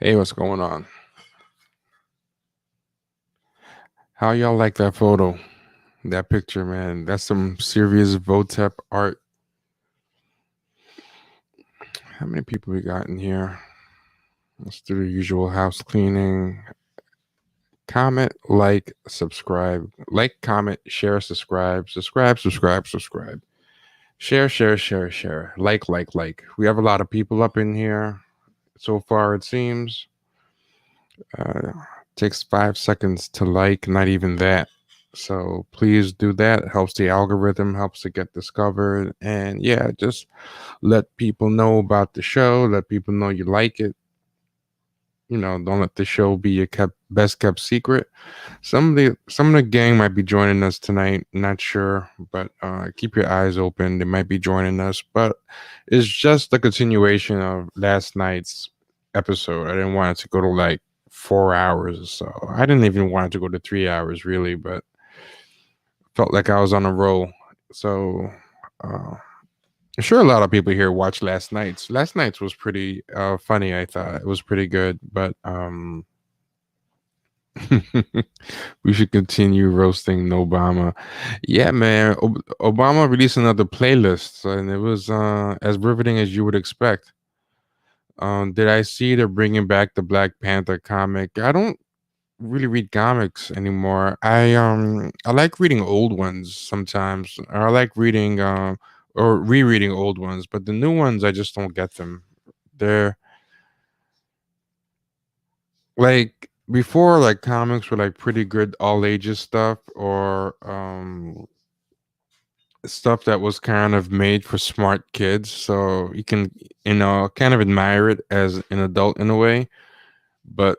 Hey, what's going on? How y'all like that photo? That picture, man. That's some serious Votep art. How many people we got in here? Let's do the usual house cleaning. Comment, like, subscribe. Like, comment, share, subscribe. Subscribe, subscribe, subscribe. Share, share, share, share. Like. We have a lot of people up in here so far, it seems. Uh, takes 5 seconds to like, not even that. So please do that. It helps the algorithm, helps it get discovered. And yeah, just let people know about the show. Let people know you like it. Don't let the show be your best kept secret. Some of the gang might be joining us tonight. Not sure, but keep your eyes open. They might be joining us, but it's just a continuation of last night's episode. I didn't want it to go to like 4 hours or so. I didn't even want it to go to 3 hours really, but felt like I was on a roll. So uh, I'm sure a lot of people here watched last night's. Last night's was pretty funny. I thought it was pretty good, but we should continue roasting Obama. Yeah, man. Obama released another playlist, and it was as riveting as you would expect. Did I see they're bringing back the Black Panther comic? I don't really read comics anymore. I like reading old ones sometimes. Or I like reading or rereading old ones, but the new ones I just don't get them. They're like before, like comics were like pretty good all ages stuff or stuff that was kind of made for smart kids, so you can kind of admire it as an adult in a way. But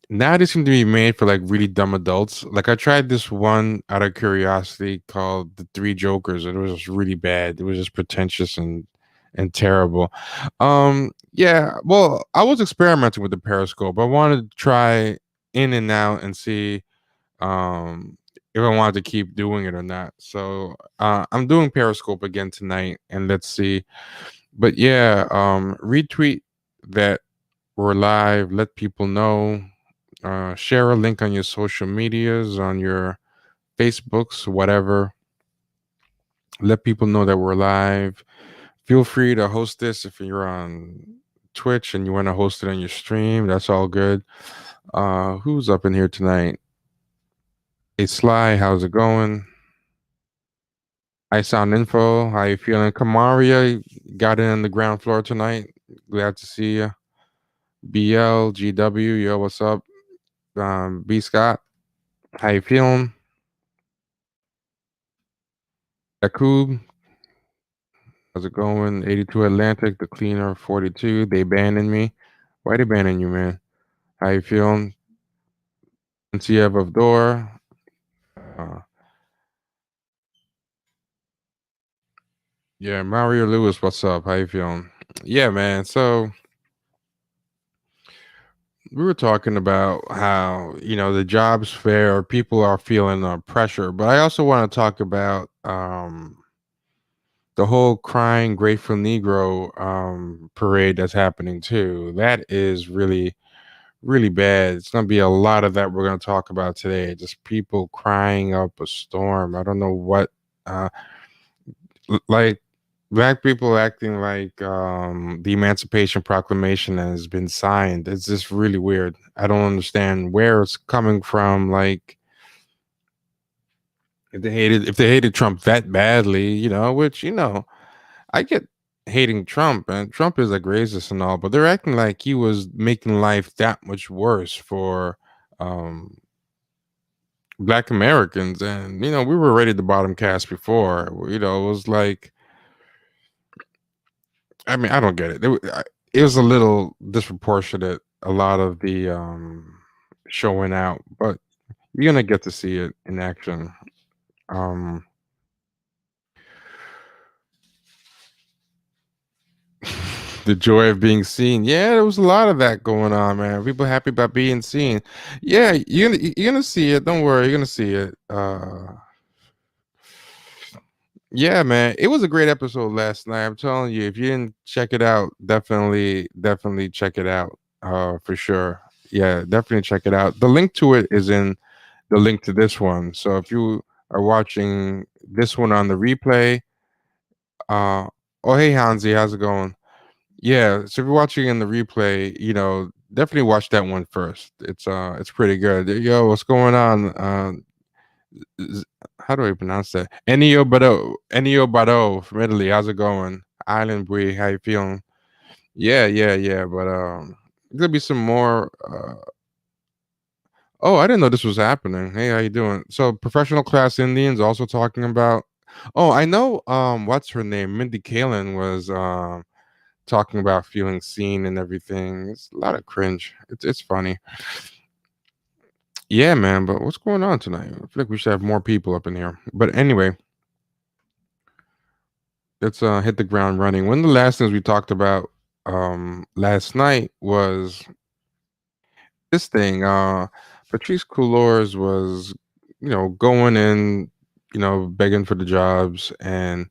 now they seem to be made for like really dumb adults. Like I tried this one out of curiosity called The Three Jokers, and it was just really bad. It was just pretentious and terrible. Yeah, well, I was experimenting with the Periscope. I wanted to try in and out and see um if I wanted to keep doing it or not. So I'm doing Periscope again tonight, and let's see. But yeah, retweet that we're live. Let people know. Share a link on your social medias, on your Facebooks, whatever. Let people know that we're live. Feel free to host this if you're on Twitch and you want to host it on your stream. That's all good. Who's up in here tonight? Hey Sly, how's it going? I Sound Info, how you feeling? Kamaria got in on the ground floor tonight. Glad to see you. BL, GW, yo, what's up? B Scott, how you feeling? Yakub, how's it going? 82 Atlantic, the cleaner, 42. They banning me. Why they banning you, man? How you feeling? NCF of Door. Uh, yeah, Mario Lewis, what's up? How you feeling? Yeah, man. So we were talking about how the jobs fair, people are feeling pressure, but I also want to talk about the whole crying grateful Negro parade that's happening too. That is really really bad. It's gonna be a lot of that we're gonna talk about today. Just people crying up a storm. I don't know what uh like black people acting like the Emancipation Proclamation has been signed. It's just really weird. I don't understand where it's coming from. Like if they hated Trump that badly, which I get hating Trump, and Trump is like racist and all, but they're acting like he was making life that much worse for um black Americans. And we were already the bottom cast before. It was like, I mean, I don't get it. It was a little disproportionate, a lot of the showing out, but you're gonna get to see it in action. Um, the joy of being seen. Yeah, there was a lot of that going on, man. People happy about being seen. Yeah, you're gonna see it. Don't worry, you're gonna see it. Yeah, man, it was a great episode last night. I'm telling you, if you didn't check it out, definitely check it out. For sure. Yeah, definitely check it out. The link to it is in the link to this one. So if you are watching this one on the replay, uh, oh hey Hansi, how's it going? Yeah, so if you're watching in the replay, definitely watch that one first. It's pretty good. Yo, what's going on? Z- how do I pronounce that? Ennio Bado from Italy. How's it going? Island Bree, how you feeling? Yeah, yeah, yeah. But there'll be some more. Oh, I didn't know this was happening. Hey, how you doing? So, professional class Indians also talking about. Oh, I know. What's her name? Mindy Kaling was talking about feeling seen and everything. It's a lot of cringe. It's funny. Yeah, man. But what's going on tonight? I feel like we should have more people up in here. But anyway, let's hit the ground running. One of the last things we talked about last night was this thing. Patrice Cullors was, going in, begging for the jobs, and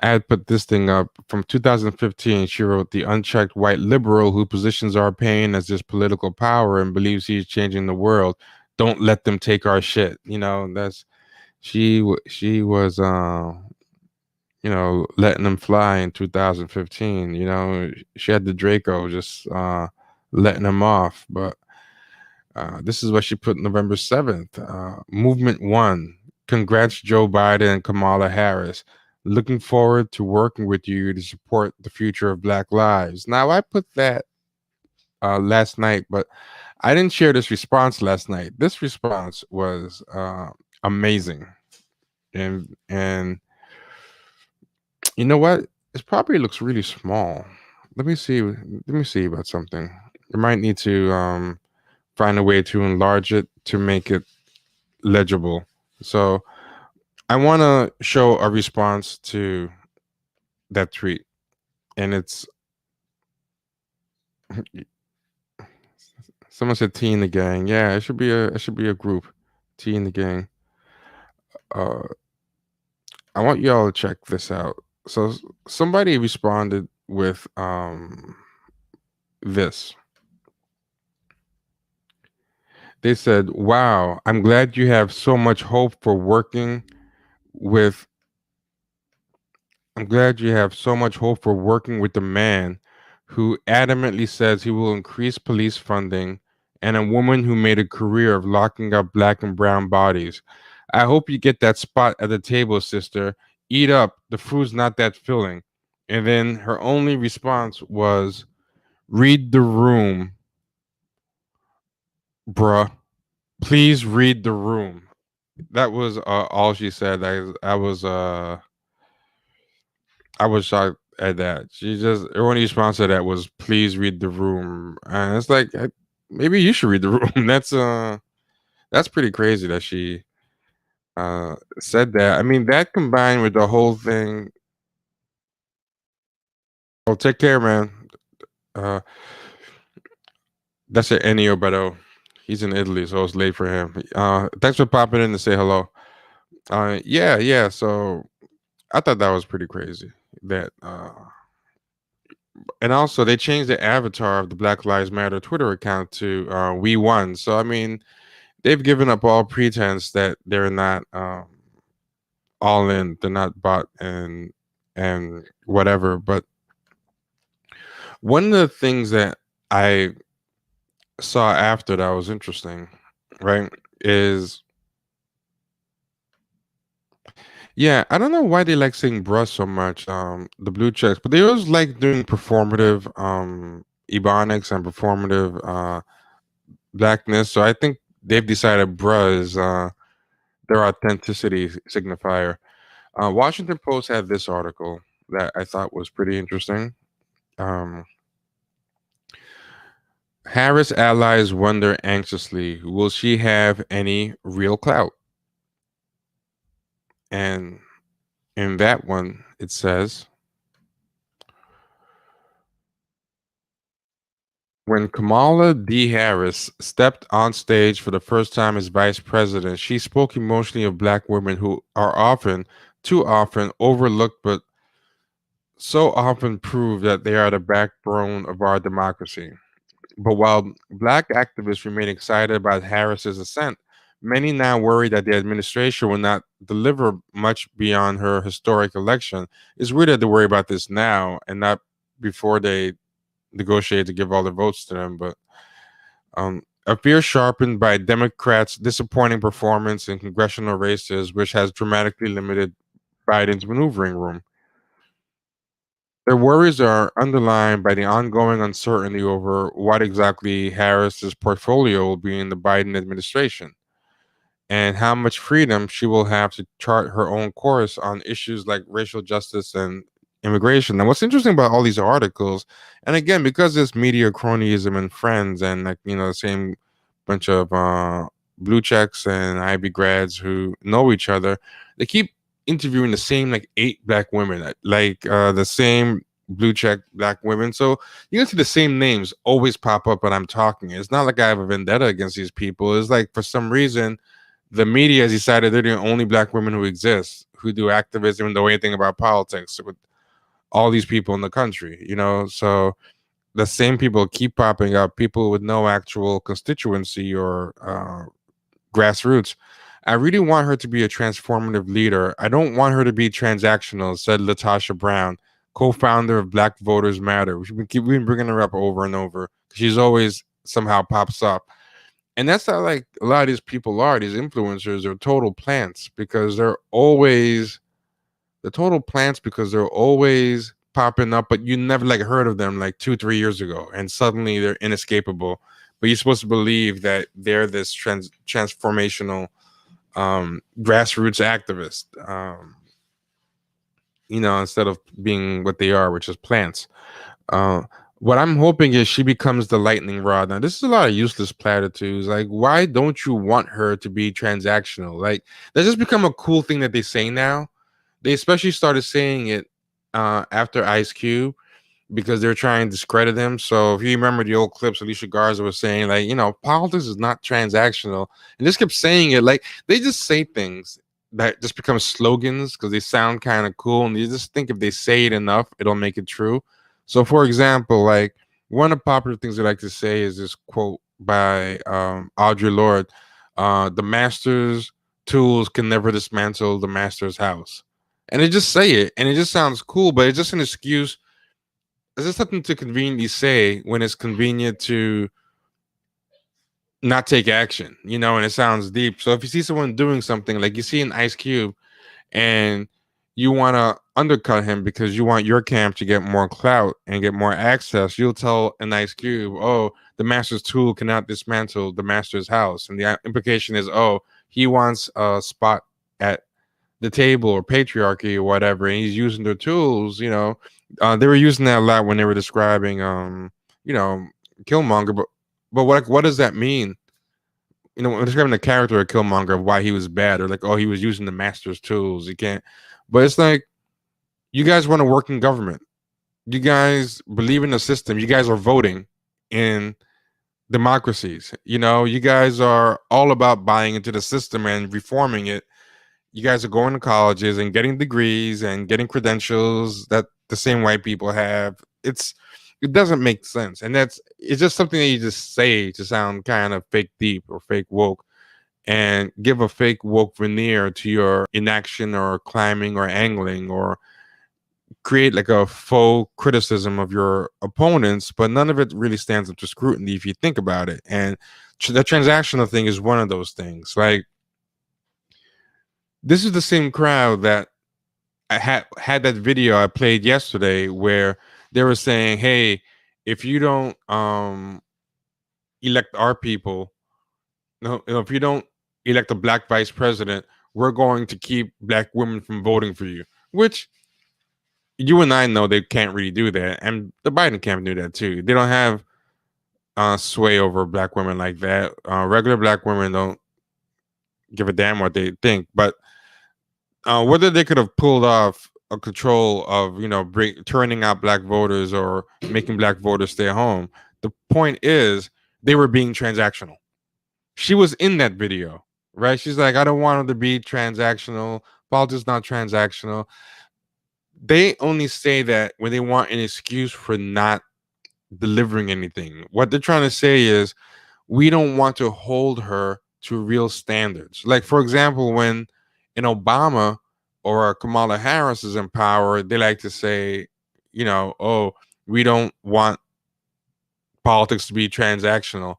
I had put this thing up from 2015. She wrote, "The unchecked white liberal who positions our pain as this political power and believes he's changing the world. Don't let them take our shit." That's she was letting them fly in 2015. She had the Draco just letting them off. But this is what she put November 7th. Movement one. Congrats, Joe Biden and Kamala Harris. Looking forward to working with you to support the future of Black lives. Now, I put that last night, but I didn't share this response last night. This response was amazing. And you know what? It probably looks really small. Let me see. Let me see about something. I might need to find a way to enlarge it to make it legible. So I want to show a response to that tweet, and it's someone said "T in the gang." Yeah, it should be a group, T in the gang. Uh, I want y'all to check this out. So somebody responded with this. They said, "Wow, I'm glad you have so much hope for working with I'm glad you have so much hope for working with the man who adamantly says he will increase police funding and a woman who made a career of locking up black and brown bodies. I hope you get that spot at the table, sister. Eat up. The food's not that filling." And then her only response was, "Read the room, bruh. Please read the room." That was all she said. I was shocked at that. She just her only response to that was, "Please read the room," and it's like maybe you should read the room. That's pretty crazy that she said that. I mean, that combined with the whole thing. Oh, take care, man. Uh, that's an Ennio Beto. He's in Italy, so it's late for him. Thanks for popping in to say hello. Yeah, yeah. So I thought that was pretty crazy. That and also they changed the avatar of the Black Lives Matter Twitter account to "We Won." So I mean, they've given up all pretense that they're not all in. They're not bought and whatever. But one of the things that I saw after that was interesting, right? Is yeah, I don't know why they like saying bruh so much, the blue checks, but they always like doing performative ebonics and performative blackness. So I think they've decided bruh is their authenticity signifier. Washington Post had this article that I thought was pretty interesting. Um, Harris allies wonder anxiously, will she have any real clout? And in that one, it says, when Kamala D. Harris stepped on stage for the first time as vice president, she spoke emotionally of black women who are often, too often, overlooked, but so often prove that they are the backbone of our democracy. But while black activists remain excited about Harris's ascent, many now worry that the administration will not deliver much beyond her historic election. It's weird that they worry about this now and not before they negotiate to give all the votes to them. But a fear sharpened by Democrats' disappointing performance in congressional races, which has dramatically limited Biden's maneuvering room. Their worries are underlined by the ongoing uncertainty over what exactly Harris's portfolio will be in the Biden administration and how much freedom she will have to chart her own course on issues like racial justice and immigration. And what's interesting about all these articles, and again, because it's media cronyism and friends and like, the same bunch of blue checks and IB grads who know each other, they keep interviewing the same like 8 black women, like the same blue check black women. So you can see the same names always pop up when I'm talking. It's not like I have a vendetta against these people. It's like for some reason the media has decided they're the only black women who exist who do activism and know anything about politics with all these people in the country. So the same people keep popping up, people with no actual constituency or grassroots. I really want her to be a transformative leader. I don't want her to be transactional, said Latasha Brown, co-founder of Black Voters Matter. We've been bringing her up over and over. She's always somehow pops up. And that's how like a lot of these people are, these influencers are total plants because they're always popping up, but you never like heard of them like 2-3 years ago, and suddenly they're inescapable. But you're supposed to believe that they're this transformational grassroots activist, instead of being what they are, which is plants. What I'm hoping is she becomes the lightning rod. Now, this is a lot of useless platitudes. Like, why don't you want her to be transactional? Like, that's just become a cool thing that they say now. They especially started saying it after Ice Cube because they're trying to discredit him. So if you remember the old clips, Alicia Garza was saying, like, politics is not transactional. And just kept saying it. Like, they just say things that just become slogans because they sound kind of cool. And you just think if they say it enough, it'll make it true. So, for example, like one of the popular things they like to say is this quote by Audre Lorde: "The master's tools can never dismantle the master's house." And they just say it, and it just sounds cool, but it's just an excuse. It's just something to conveniently say when it's convenient to not take action, and it sounds deep. So if you see someone doing something like you see an Ice Cube and you want to undercut him because you want your camp to get more clout and get more access, you'll tell an Ice Cube, "Oh, the master's tool cannot dismantle the master's house." And the implication is, oh, he wants a spot at the table or patriarchy or whatever, and he's using their tools. They were using that a lot when they were describing, Killmonger. But what does that mean? When describing the character of Killmonger, of why he was bad, or like, oh, he was using the master's tools. You can't. But it's like, you guys want to work in government. You guys believe in the system. You guys are voting in democracies. You guys are all about buying into the system and reforming it. You guys are going to colleges and getting degrees and getting credentials that the same white people have. It doesn't make sense. And it's just something that you just say to sound kind of fake deep or fake woke and give a fake woke veneer to your inaction or climbing or angling, or create like a faux criticism of your opponents, but none of it really stands up to scrutiny if you think about it. And the transactional thing is one of those things. Like, this is the same crowd that I had that video I played yesterday where they were saying, "Hey, if you don't elect our people, no, if you don't elect a black vice president, we're going to keep black women from voting for you." Which you and I know they can't really do that, and the Biden camp do that too. They don't have sway over black women like that. Regular black women don't give a damn what they think, but whether they could have pulled off a control of turning out black voters or making black voters stay home, the point is they were being transactional. She was in that video, right? She's like, "I don't want them to be transactional. Politics not transactional." They only say that when they want an excuse for not delivering anything. What they're trying to say is we don't want to hold her to real standards. Like, for example, when an Obama or a Kamala Harris is in power, they like to say, oh, we don't want politics to be transactional.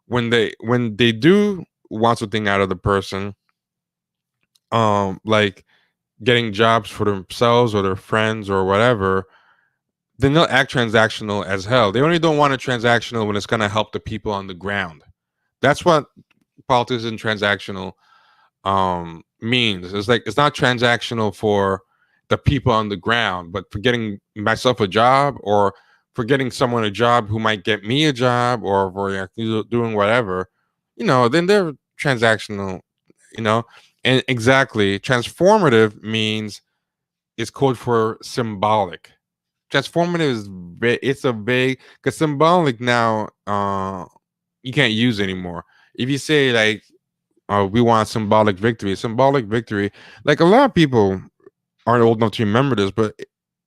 When they do want something out of the person, like getting jobs for themselves or their friends or whatever, then they'll act transactional as hell. They only don't want it transactional when it's going to help the people on the ground. That's what politics and transactional means. It's like it's not transactional for the people on the ground, but for getting myself a job or for getting someone a job who might get me a job or for doing whatever, then they're transactional, you know. And exactly, transformative means it's code for symbolic. Transformative is it's a vague because symbolic now you can't use anymore. If you say like we want symbolic victory, like a lot of people aren't old enough to remember this, but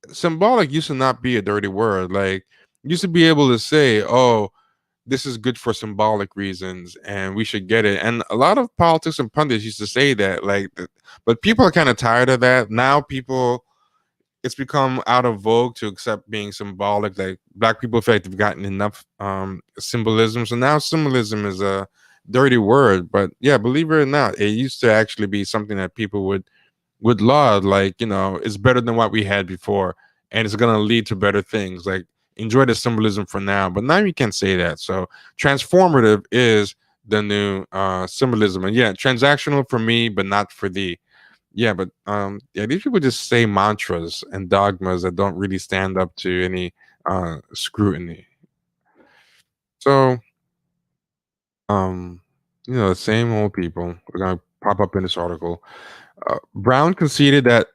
symbolic used to not be a dirty word. Like you used to be able to say, oh, this is good for symbolic reasons and we should get it. And a lot of politics and pundits used to say that, like, but people are kind of tired of that now. People, it's become out of vogue to accept being symbolic. Like black people feel like they've gotten enough symbolism, so now symbolism is a dirty word. But yeah, believe it or not, it used to actually be something that people would laud. Like, it's better than what we had before, and it's going to lead to better things. Like, enjoy the symbolism for now, but now you can't say that. So transformative is the new symbolism. And yeah, transactional for me but not for thee. Yeah, but yeah, these people just say mantras and dogmas that don't really stand up to any scrutiny. So um the same old people are gonna pop up in this article. Brown conceded that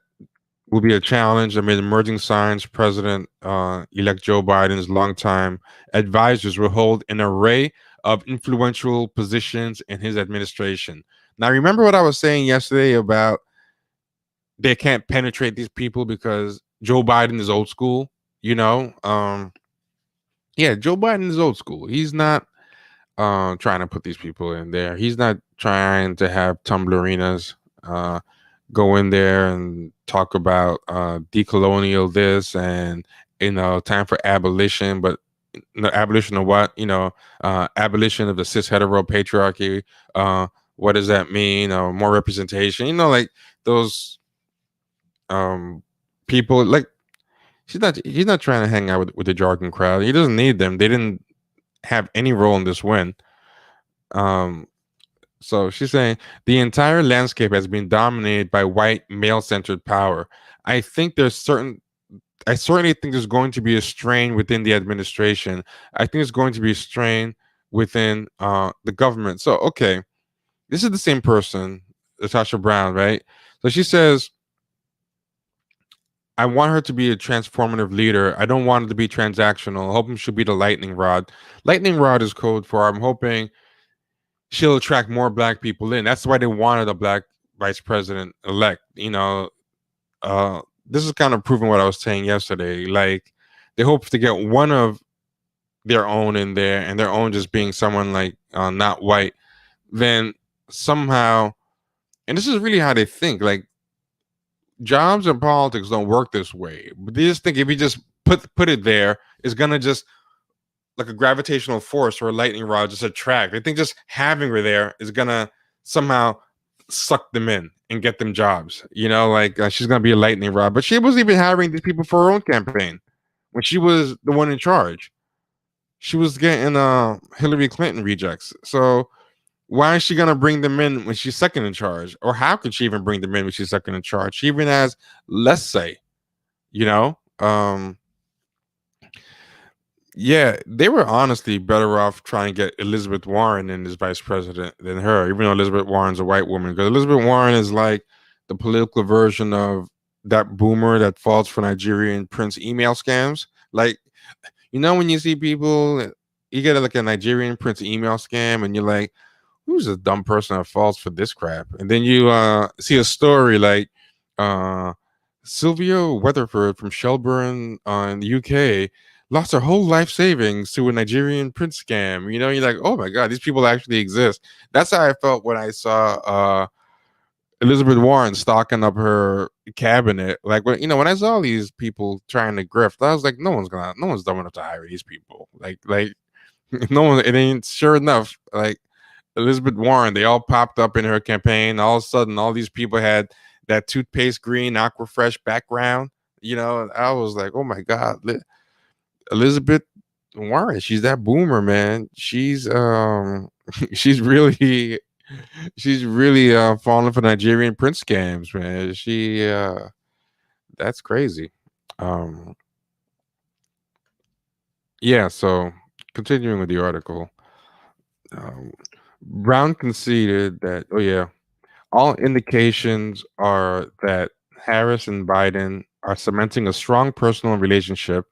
will be a challenge amid emerging signs President elect Joe Biden's longtime advisors will hold an array of influential positions in his administration. Now, remember what I was saying yesterday about they can't penetrate these people because Joe Biden is old school, you know? Yeah, Joe Biden is old school. He's not trying to put these people in there. He's not trying to have Tumblerinas go in there and talk about decolonial this and time for abolition, but abolition of what? Abolition of the cis hetero patriarchy. What does that mean? More representation. Like those people. Like he's not trying to hang out with the jargon crowd. He doesn't need them. They didn't have any role in this win. Um, So she's saying the entire landscape has been dominated by white male-centered power. I think I certainly think there's going to be a strain within the administration. I think there's going to be a strain within the government. So, okay, this is the same person, Natasha Brown, right? So she says, I want her to be a transformative leader. I don't want it to be transactional. I hope she'll be the lightning rod. Lightning rod is code for I'm hoping she'll attract more black people in. That's why they wanted a black vice president elect. This is kind of proving what I was saying yesterday. Like they hope to get one of their own in there, and their own just being someone like not white. Then somehow, and this is really how they think. Like jobs and politics don't work this way. But they just think if you just put it there, it's gonna just like a gravitational force or a lightning rod just attract. I think just having her there is gonna somehow suck them in and get them jobs. Like she's gonna be a lightning rod. But she was even hiring these people for her own campaign when she was the one in charge. She was getting Hillary Clinton rejects. So why is she gonna bring them in when she's second in charge? Or how could she even bring them in when she's second in charge? She even has less say. You know. Yeah, they were honestly better off trying to get Elizabeth Warren in as vice president than her, even though Elizabeth Warren's a white woman. Because Elizabeth Warren is like the political version of that boomer that falls for Nigerian prince email scams. Like, when you see people, you get like a Nigerian prince email scam, and you're like, who's a dumb person that falls for this crap? And then you see a story like Sylvia Weatherford from Shelburne in the UK lost her whole life savings to a Nigerian prince scam. You're like, oh my god, these people actually exist. That's how I felt when I saw Elizabeth Warren stocking up her cabinet. Like when I saw these people trying to grift, I was like, no one's dumb enough to hire these people. Like no one. It ain't sure enough. Like Elizabeth Warren, they all popped up in her campaign. All of a sudden, all these people had that toothpaste green Aquafresh background. I was like, oh my god, Elizabeth Warren, she's that boomer, man. She's really she's really falling for Nigerian prince scams, man. That's crazy. Um yeah, so continuing with the article, um, Brown conceded that, oh yeah, all indications are that Harris and Biden are cementing a strong personal relationship.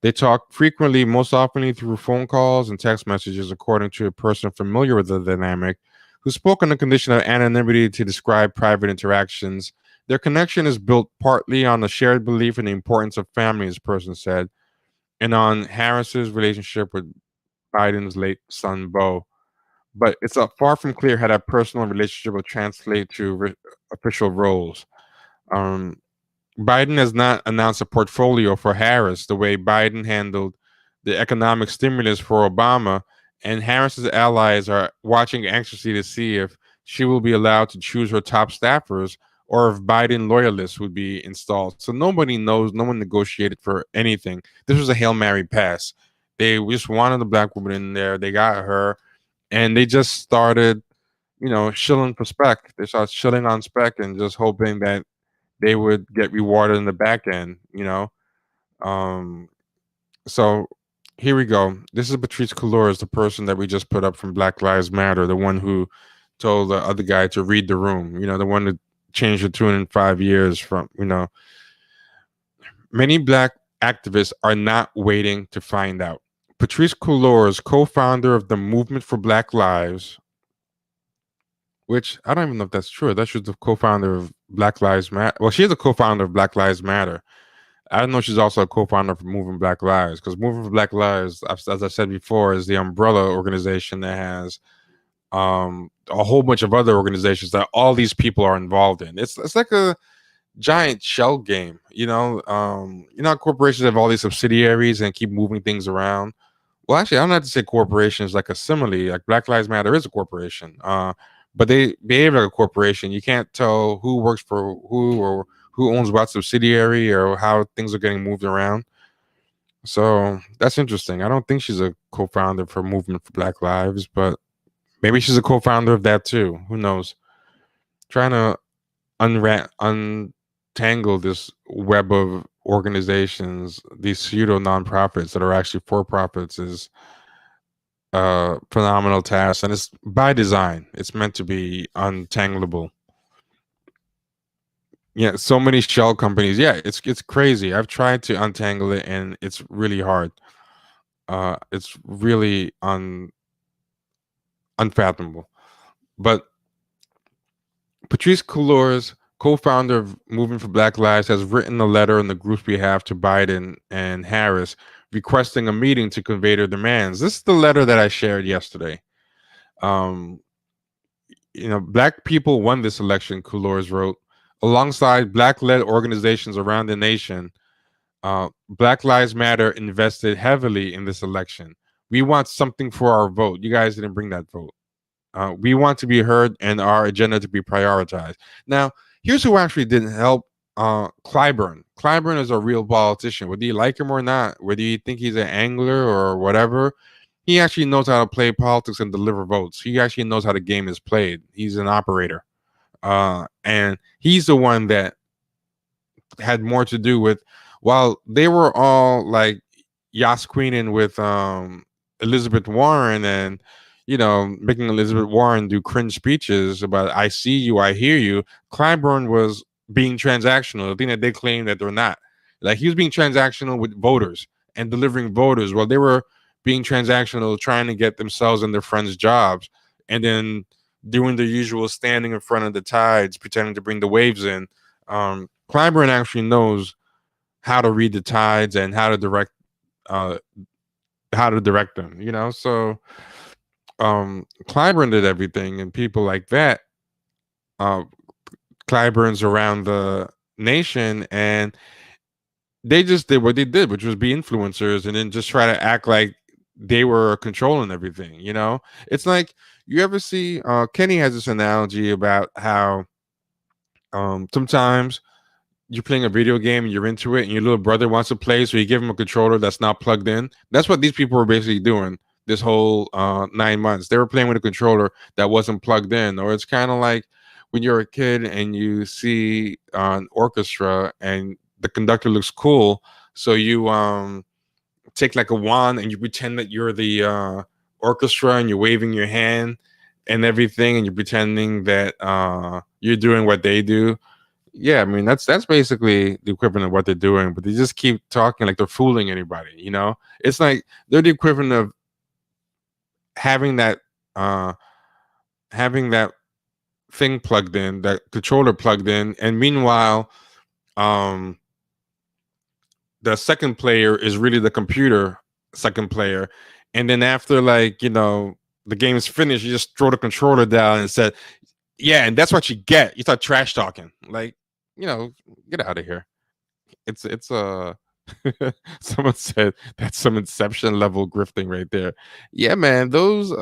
They talk frequently, most often through phone calls and text messages, according to a person familiar with the dynamic, who spoke on the condition of anonymity to describe private interactions. Their connection is built partly on a shared belief in the importance of family, this person said, and on Harris's relationship with Biden's late son, Beau. But it's far from clear how that personal relationship will translate to official roles. Um, Biden has not announced a portfolio for Harris the way Biden handled the economic stimulus for Obama, and Harris's allies are watching anxiously to see if she will be allowed to choose her top staffers or if Biden loyalists would be installed. So nobody knows, no one negotiated for anything. This was a Hail Mary pass. They just wanted a black woman in there. They got her, and they just started, shilling for spec. They started shilling on spec and just hoping that they would get rewarded in the back end. Um, so here we go. This is Patrice Cullors, the person that we just put up from Black Lives Matter, the one who told the other guy to read the room, the one that changed the tune in 5 years from. Many black activists are not waiting to find out. Patrisse Cullors, co-founder of the Movement for Black Lives, which I don't even know if that's true. That she's the co-founder of Black Lives Matter. Well, she is a co-founder of Black Lives Matter. I don't know she's also a co-founder for Moving Black Lives, because Moving for Black Lives, as I said before, is the umbrella organization that has a whole bunch of other organizations that all these people are involved in. It's like a giant shell game, corporations have all these subsidiaries and keep moving things around. Well, actually, I don't have to say corporation is like a simile. Like Black Lives Matter is a corporation, but they behave like a corporation. You can't tell who works for who or who owns what subsidiary or how things are getting moved around. So that's interesting. I don't think she's a co-founder for Movement for Black Lives, but maybe she's a co-founder of that too. Who knows? Trying to untangle this web of organizations, these pseudo nonprofits that are actually for profits, is a phenomenal task, and it's by design. It's meant to be untangleable. Yeah, so many shell companies. Yeah, it's crazy. I've tried to untangle it, and it's really hard. It's really unfathomable. But Patrice Cullors, co-founder of Movement for Black Lives, has written a letter on the group's behalf to Biden and Harris, requesting a meeting to convey their demands. This is the letter that I shared yesterday. Um, Black people won this election, Cullors wrote. Alongside Black-led organizations around the nation, Black Lives Matter invested heavily in this election. We want something for our vote. You guys didn't bring that vote. We want to be heard and our agenda to be prioritized. Now, here's who actually didn't help. Clyburn. Clyburn is a real politician. Whether you like him or not, whether you think he's an angler or whatever, he actually knows how to play politics and deliver votes. He actually knows how the game is played. He's an operator. And he's the one that had more to do with, while they were all like Yas Queening with Elizabeth Warren and making Elizabeth Warren do cringe speeches about "I see you, I hear you." Clyburn was being transactional, the thing that they claim that they're not. Like, he was being transactional with voters and delivering voters, while they were being transactional trying to get themselves and their friends jobs, and then doing the usual standing in front of the tides, pretending to bring the waves in. Clyburn actually knows how to read the tides and how to direct how to direct them, you know. So Clyburn did everything, and people like that, uh Clyburns around the nation, and they just did what they did, which was be influencers and then just try to act like they were controlling everything, you know. It's like, you ever see Kenny has this analogy about how sometimes you're playing a video game and you're into it and your little brother wants to play, so you give him a controller that's not plugged in. That's what these people were basically doing this whole 9 months. They were playing with a controller that wasn't plugged in. Or it's kind of like when you're a kid and you see an orchestra and the conductor looks cool, so you take like a wand and you pretend that you're the orchestra and you're waving your hand and everything, and you're pretending that you're doing what they do. Yeah, I mean, that's basically the equivalent of what they're doing, but they just keep talking like they're fooling anybody, you know? It's like they're the equivalent of having that uh having that thing plugged in, that controller plugged in, and meanwhile, um the second player is really the computer second player. And then after, like, you know, the game's finished, you just throw the controller down and said, yeah, and that's what you get. You start trash talking. Like, you know, get out of here. It's someone said that's some Inception level grifting right there. Yeah, man, those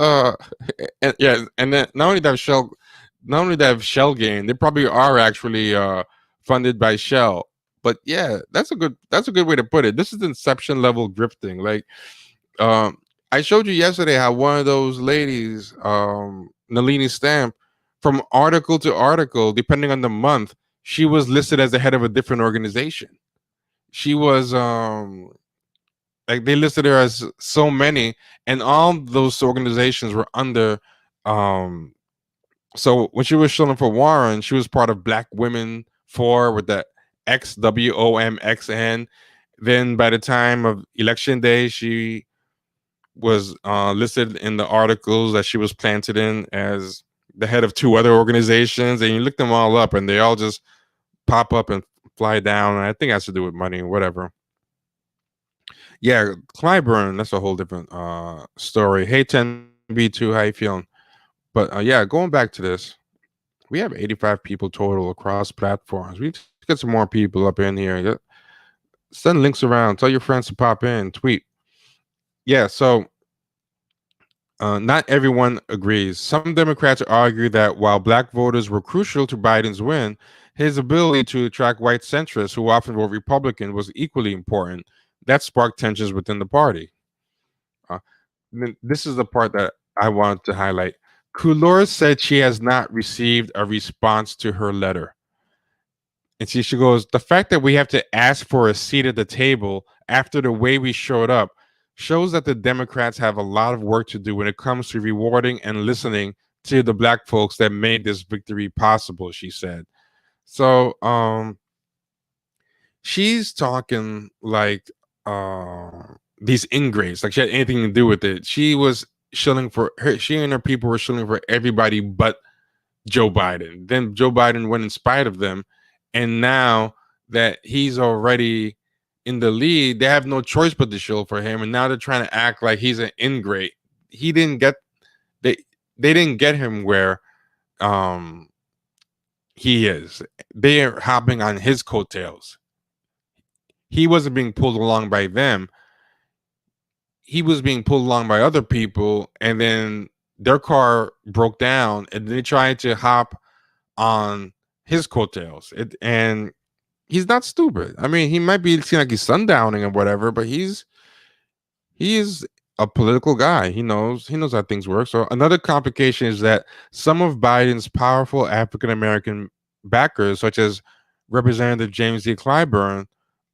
and, yeah, and then not only that shell game, they probably are actually funded by Shell. But yeah, that's a good way to put it. This is Inception level grifting. Like, um I showed you yesterday how one of those ladies, Nalini Stamp, from article to article, depending on the month, she was listed as the head of a different organization. She was like, they listed her as so many, and all those organizations were under um so when she was shilling for Warren, she was part of Black Women for, with the XWOMXN. Then by the time of election day, she was listed in the articles that she was planted in as the head of two other organizations, and you look them all up and they all just pop up and fly down, and I think it has to do with money, whatever. Yeah, Clyburn, that's a whole different story. Hey, 10B2, how you feeling? But yeah, going back to this, we have 85 people total across platforms. We need to get some more people up in here. Send links around. Tell your friends to pop in. Tweet. Yeah. So not everyone agrees. Some Democrats argue that while Black voters were crucial to Biden's win, his ability to attract white centrists who often vote Republican was equally important. That sparked tensions within the party. Uh, this is the part that I want to highlight. Cullors said she has not received a response to her letter. And she goes, the fact that we have to ask for a seat at the table after the way we showed up shows that the Democrats have a lot of work to do when it comes to rewarding and listening to the Black folks that made this victory possible, she said. So she's talking like these ingrates, like she had anything to do with it. She was shilling for her, she and her people were shilling for everybody but Joe Biden. Then Joe Biden went in spite of them. And now that he's already in the lead, they have no choice but to show for him. And now they're trying to act like he's an ingrate. He didn't get they they didn't get him where um he is. They are hopping on his coattails. He wasn't being pulled along by them. He was being pulled along by other people, and then their car broke down and they tried to hop on his coattails. And he's not stupid. I mean, he might be seem like he's sundowning or whatever, but he is a political guy. He knows how things work. So another complication is that some of Biden's powerful African American backers, such as Representative James D. Clyburn,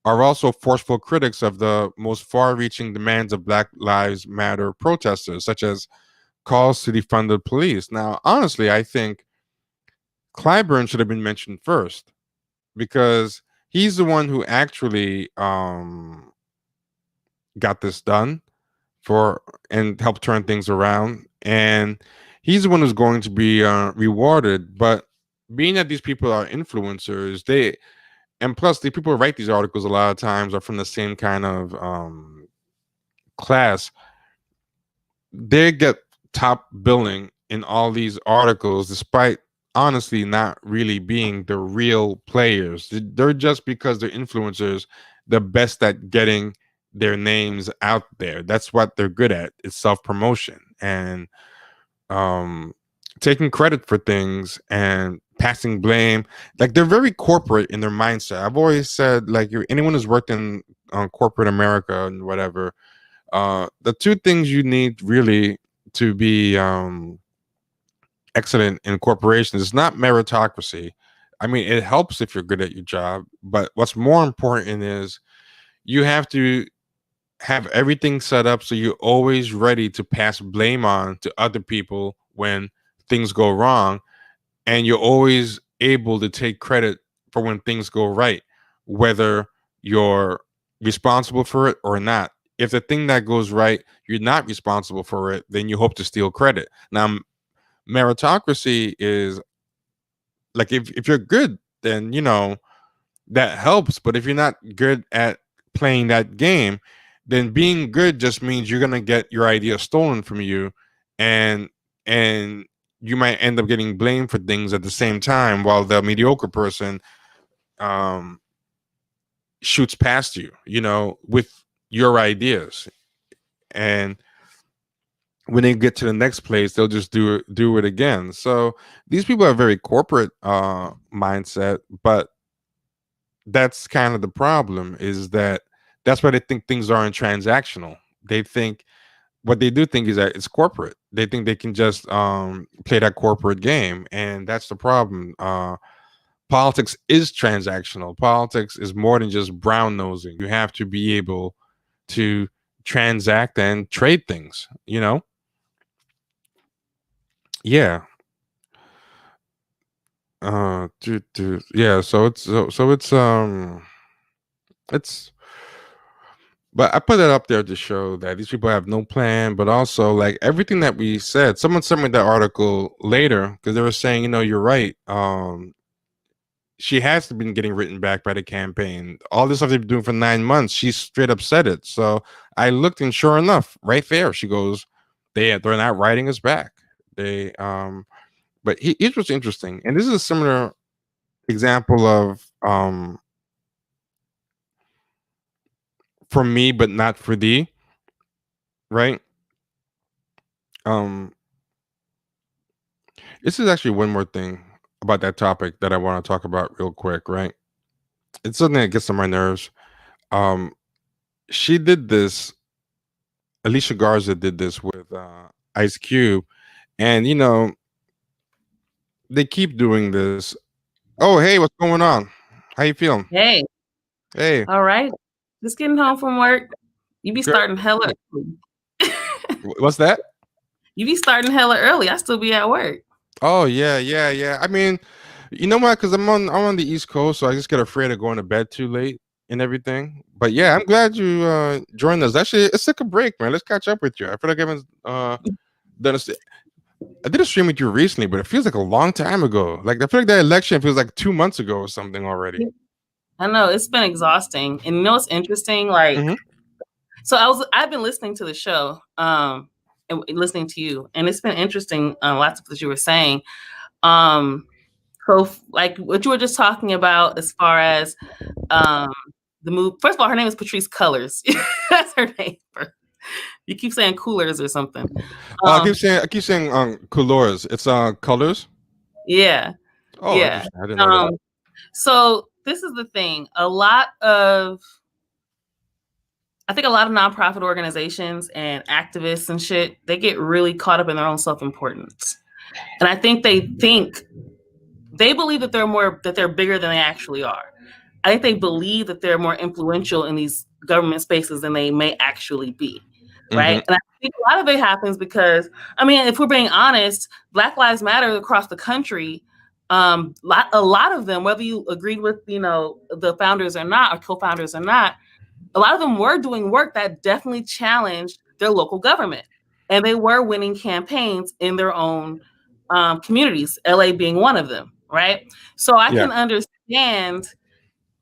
are also forceful critics of the most far-reaching demands of Black Lives Matter protesters, such as calls to defund the police. Now, honestly, I think Clyburn should have been mentioned first, because he's the one who actually got this done for and helped turn things around, and he's the one who's going to be rewarded. But being that these people are influencers, and plus the people who write these articles a lot of times are from the same kind of class, they get top billing in all these articles, despite honestly not really being the real players. They're just because they're influencers, the best at getting their names out there. That's what they're good at. It's self promotion and um, taking credit for things and passing blame. Like they're very corporate in their mindset. I've always said, like, if anyone who's worked in corporate America and whatever, the two things you need really to be excellent in corporations is not meritocracy. I mean, it helps if you're good at your job, but what's more important is you have to have everything set up so you're always ready to pass blame on to other people when things go wrong, and you're always able to take credit for when things go right, whether you're responsible for it or not. If the thing that goes right, you're not responsible for it, then you hope to steal credit. Now, meritocracy is like, if you're good, then that helps. But if you're not good at playing that game, then being good just means you're gonna get your idea stolen from you, and and you might end up getting blamed for things at the same time, while the mediocre person um shoots past you, with your ideas. And when they get to the next place, they'll just do it again. So these people have very corporate mindset, but that's kind of the problem, is that that's why they think things aren't transactional. They think what they do think is that it's corporate. They think they can just play that corporate game, and that's the problem. Politics is transactional. Politics is more than just brown nosing. You have to be able to transact and trade things. Yeah. Yeah. It's But I put it up there to show that these people have no plan, but also like everything that we said. Someone sent me that article later because they were saying, you're right. She has been getting written back by the campaign. All this stuff they've been doing for 9 months, she straight up said it. So I looked, and sure enough, right there, she goes, they're not writing us back. But it was interesting, and this is a similar example of for me, but not for thee, right? Um, This is actually one more thing about that topic that I want to talk about real quick, right? It's something that gets on my nerves. Um, she did this. Alicia Garza did this with Ice Cube, and they keep doing this. Oh, hey, what's going on? How you feeling? Hey, Hey, all right. Just getting home from work. You be good. starting hella early. What's that? You be starting hella early. I still be at work. Oh yeah, yeah, yeah. I mean, you know what? Because I'm on the East Coast, so I just get afraid of going to bed too late and everything. But yeah, I'm glad you joined us. Actually, let's take a break, man. Let's catch up with you. I feel like I haven't done a. I did a stream with you recently, but it feels like a long time ago. Like I feel like that election feels like 2 months ago or something already. I know it's been exhausting, and what's interesting? Like, so I've been listening to the show, and listening to you, and it's been interesting. Lots of what you were saying. So like what you were just talking about, as far as the move. First of all, her name is Patrisse Cullors. That's her name. You keep saying Coolers or something. I keep saying Cullors. It's colors. Yeah. Oh, Yeah. interesting. I didn't know that. So this is the thing. I think a lot of nonprofit organizations and activists and shit, they get really caught up in their own self-importance. And I think they believe that they're bigger than they actually are. I think they believe that they're more influential in these government spaces than they may actually be. Right. And I think a lot of it happens because, I mean, if we're being honest, Black Lives Matter across the country, a lot of them, whether you agreed with, the founders or not, or co-founders or not, a lot of them were doing work that definitely challenged their local government. And they were winning campaigns in their own communities, LA being one of them. Right. So I can understand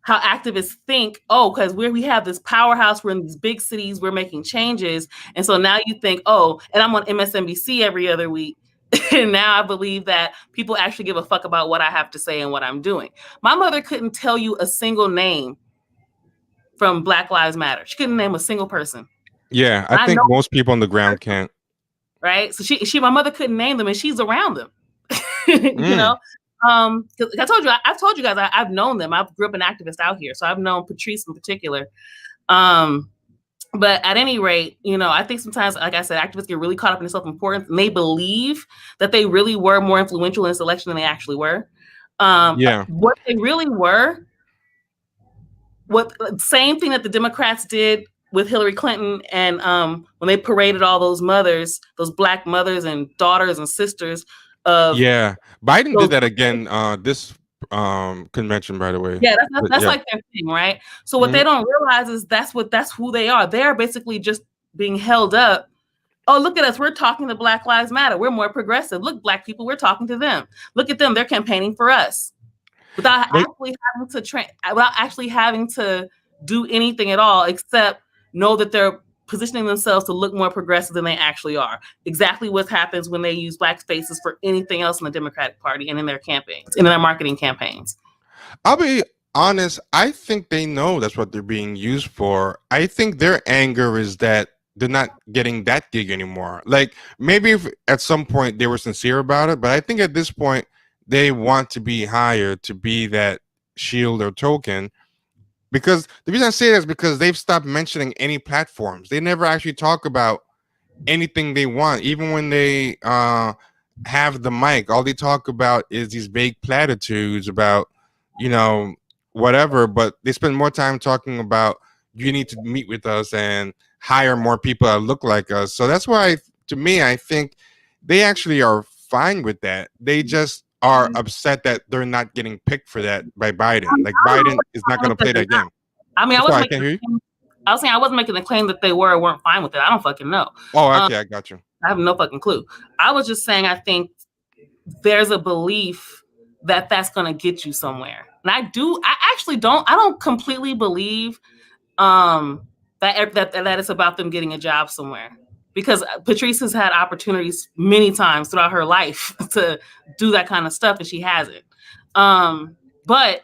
how activists think, oh, because we have this powerhouse, we're in these big cities, we're making changes. And so now you think, oh, and I'm on MSNBC every other week. And now I believe that people actually give a fuck about what I have to say and what I'm doing. My mother couldn't tell you a single name from Black Lives Matter. She couldn't name a single person. Yeah, I think most people on the ground can't. Right? So my mother couldn't name them, and she's around them. You know? I've told you guys, I've known them. I grew up an activist out here, so I've known Patrisse in particular. But at any rate, you know, I think sometimes, like I said, activists get really caught up in self-importance, and they believe that they really were more influential in this election than they actually were. What they really were, same thing that the Democrats did with Hillary Clinton, and when they paraded all those mothers, those Black mothers and daughters and sisters of Biden did that again this convention, by the way. Yeah, that's like their thing, right? So what they don't realize is that's who they are. They're basically just being held up. Oh, look at us. We're talking to Black Lives Matter. We're more progressive. Look, Black people, we're talking to them. Look at them. They're campaigning for us without actually having to do anything at all except know that they're positioning themselves to look more progressive than they actually are. Exactly what happens when they use Black spaces for anything else in the Democratic Party and in their campaigns, in their marketing campaigns. I'll be honest, I think they know that's what they're being used for. I think their anger is that they're not getting that gig anymore. Like, maybe if at some point they were sincere about it, but I think at this point they want to be hired to be that shield or token. Because the reason I say that is because they've stopped mentioning any platforms. They never actually talk about anything they want. Even when they have the mic, all they talk about is these vague platitudes about, you know, whatever. But they spend more time talking about you need to meet with us and hire more people that look like us. So that's why, to me, I think they actually are fine with that. They just are upset that they're not getting picked for that by Biden. Like, Biden is not going to play that game. I mean, I was saying I wasn't making the claim that they were or weren't fine with it. I don't fucking know. Oh, okay, I got you. I have no fucking clue. I was just saying I think there's a belief that that's going to get you somewhere. And I don't completely believe that it's about them getting a job somewhere. Because Patrisse has had opportunities many times throughout her life to do that kind of stuff, and she hasn't. But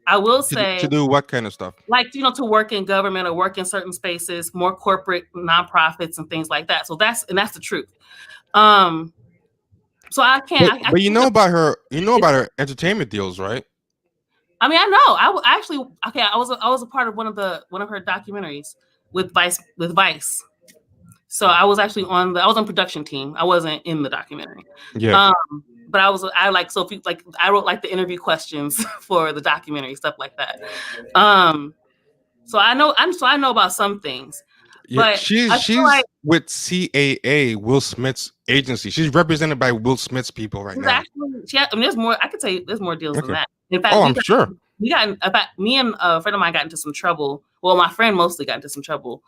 I will say to do what kind of stuff? Like, you know, to work in government or work in certain spaces, more corporate nonprofits and things like that. So that's the truth. So I can't. But you know about her entertainment deals, right? I mean, I know. I was a part of one of her documentaries with Vice. So I was actually on production team. I wasn't in the documentary. Yeah. But I wrote like the interview questions for the documentary, stuff like that. So I know about some things. Yeah, but she's with CAA, Will Smith's agency. She's represented by Will Smith's people right now. There's more. I could say there's more deals than that. In fact, I'm sure. Me and a friend of mine got into some trouble. Well, my friend mostly got into some trouble.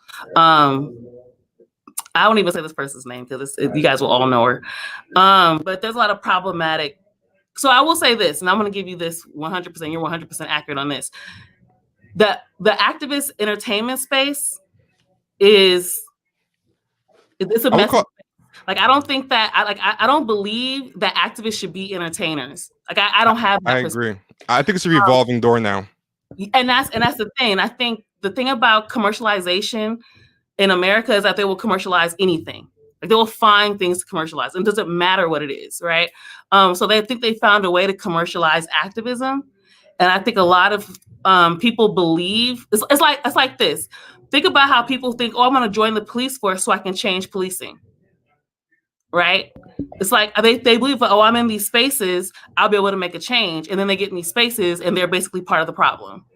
I won't even say this person's name because you guys will all know her. But there's a lot of problematic. So I will say this, and I'm going to give you this 100%. You're 100% accurate on this. The activist entertainment space it's a mess. Like, I don't think that I don't believe that activists should be entertainers. Like, I don't have that. I agree. I think it's a revolving door now. And that's the thing. I think the thing about commercialization in America is that they will commercialize anything. Like, they will find things to commercialize, and it doesn't matter what it is, right? So they think they found a way to commercialize activism, and I think a lot of people believe it's like this. Think about how people think, oh, I'm going to join the police force so I can change policing, right? It's like they believe, oh, I'm in these spaces, I'll be able to make a change, and then they get in these spaces, and they're basically part of the problem,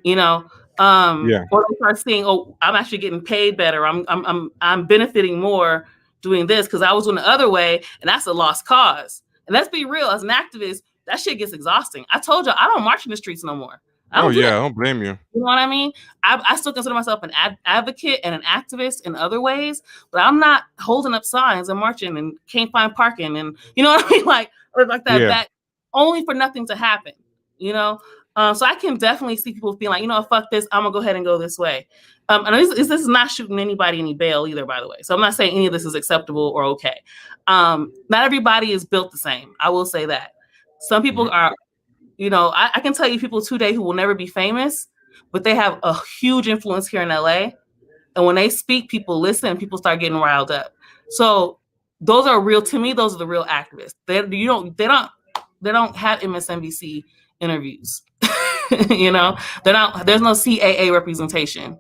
you know. Or they start seeing, oh, I'm actually getting paid better. I'm benefiting more doing this because I was doing the other way, and that's a lost cause. And let's be real, as an activist, that shit gets exhausting. I told you I don't march in the streets no more. I don't blame you. You know what I mean? I still consider myself an advocate and an activist in other ways, but I'm not holding up signs and marching and can't find parking and you know what I mean, like that. That only for nothing to happen. You know. So I can definitely see people being like, you know, fuck this, I'm gonna go ahead and go this way. And this is not shooting anybody any bail either, by the way. So I'm not saying any of this is acceptable or okay. Not everybody is built the same. I will say that. Some people are, you know, I can tell you people today who will never be famous, but they have a huge influence here in LA. And when they speak, people listen, people start getting riled up. So those are real, to me, those are the real activists. They don't have MSNBC interviews. You know, there's no CAA representation.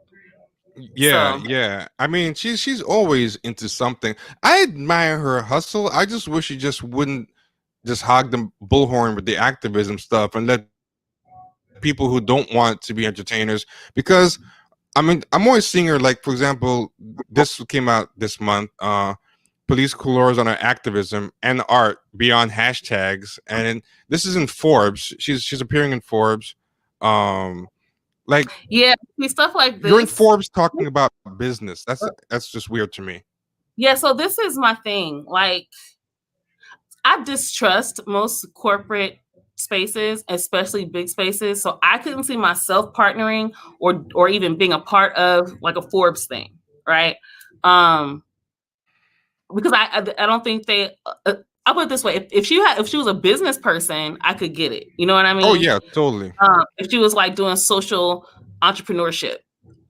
Yeah, yeah. I mean, she's always into something. I admire her hustle. I just wish she just wouldn't just hog the bullhorn with the activism stuff and let people who don't want to be entertainers. Because I mean, I'm always seeing her, like, for example, this came out this month. Patrisse Cullors on her activism and art beyond hashtags, and this is in Forbes. She's appearing in Forbes. Like, yeah, stuff like this. You're in Forbes talking about business. That's just weird to me. Yeah, so this is my thing. Like, I distrust most corporate spaces, especially big spaces. So I couldn't see myself partnering or even being a part of like a Forbes thing, right? Because I don't think they. I'll put it this way: if she was a business person, I could get it. You know what I mean? Oh yeah, totally. If she was like doing social entrepreneurship,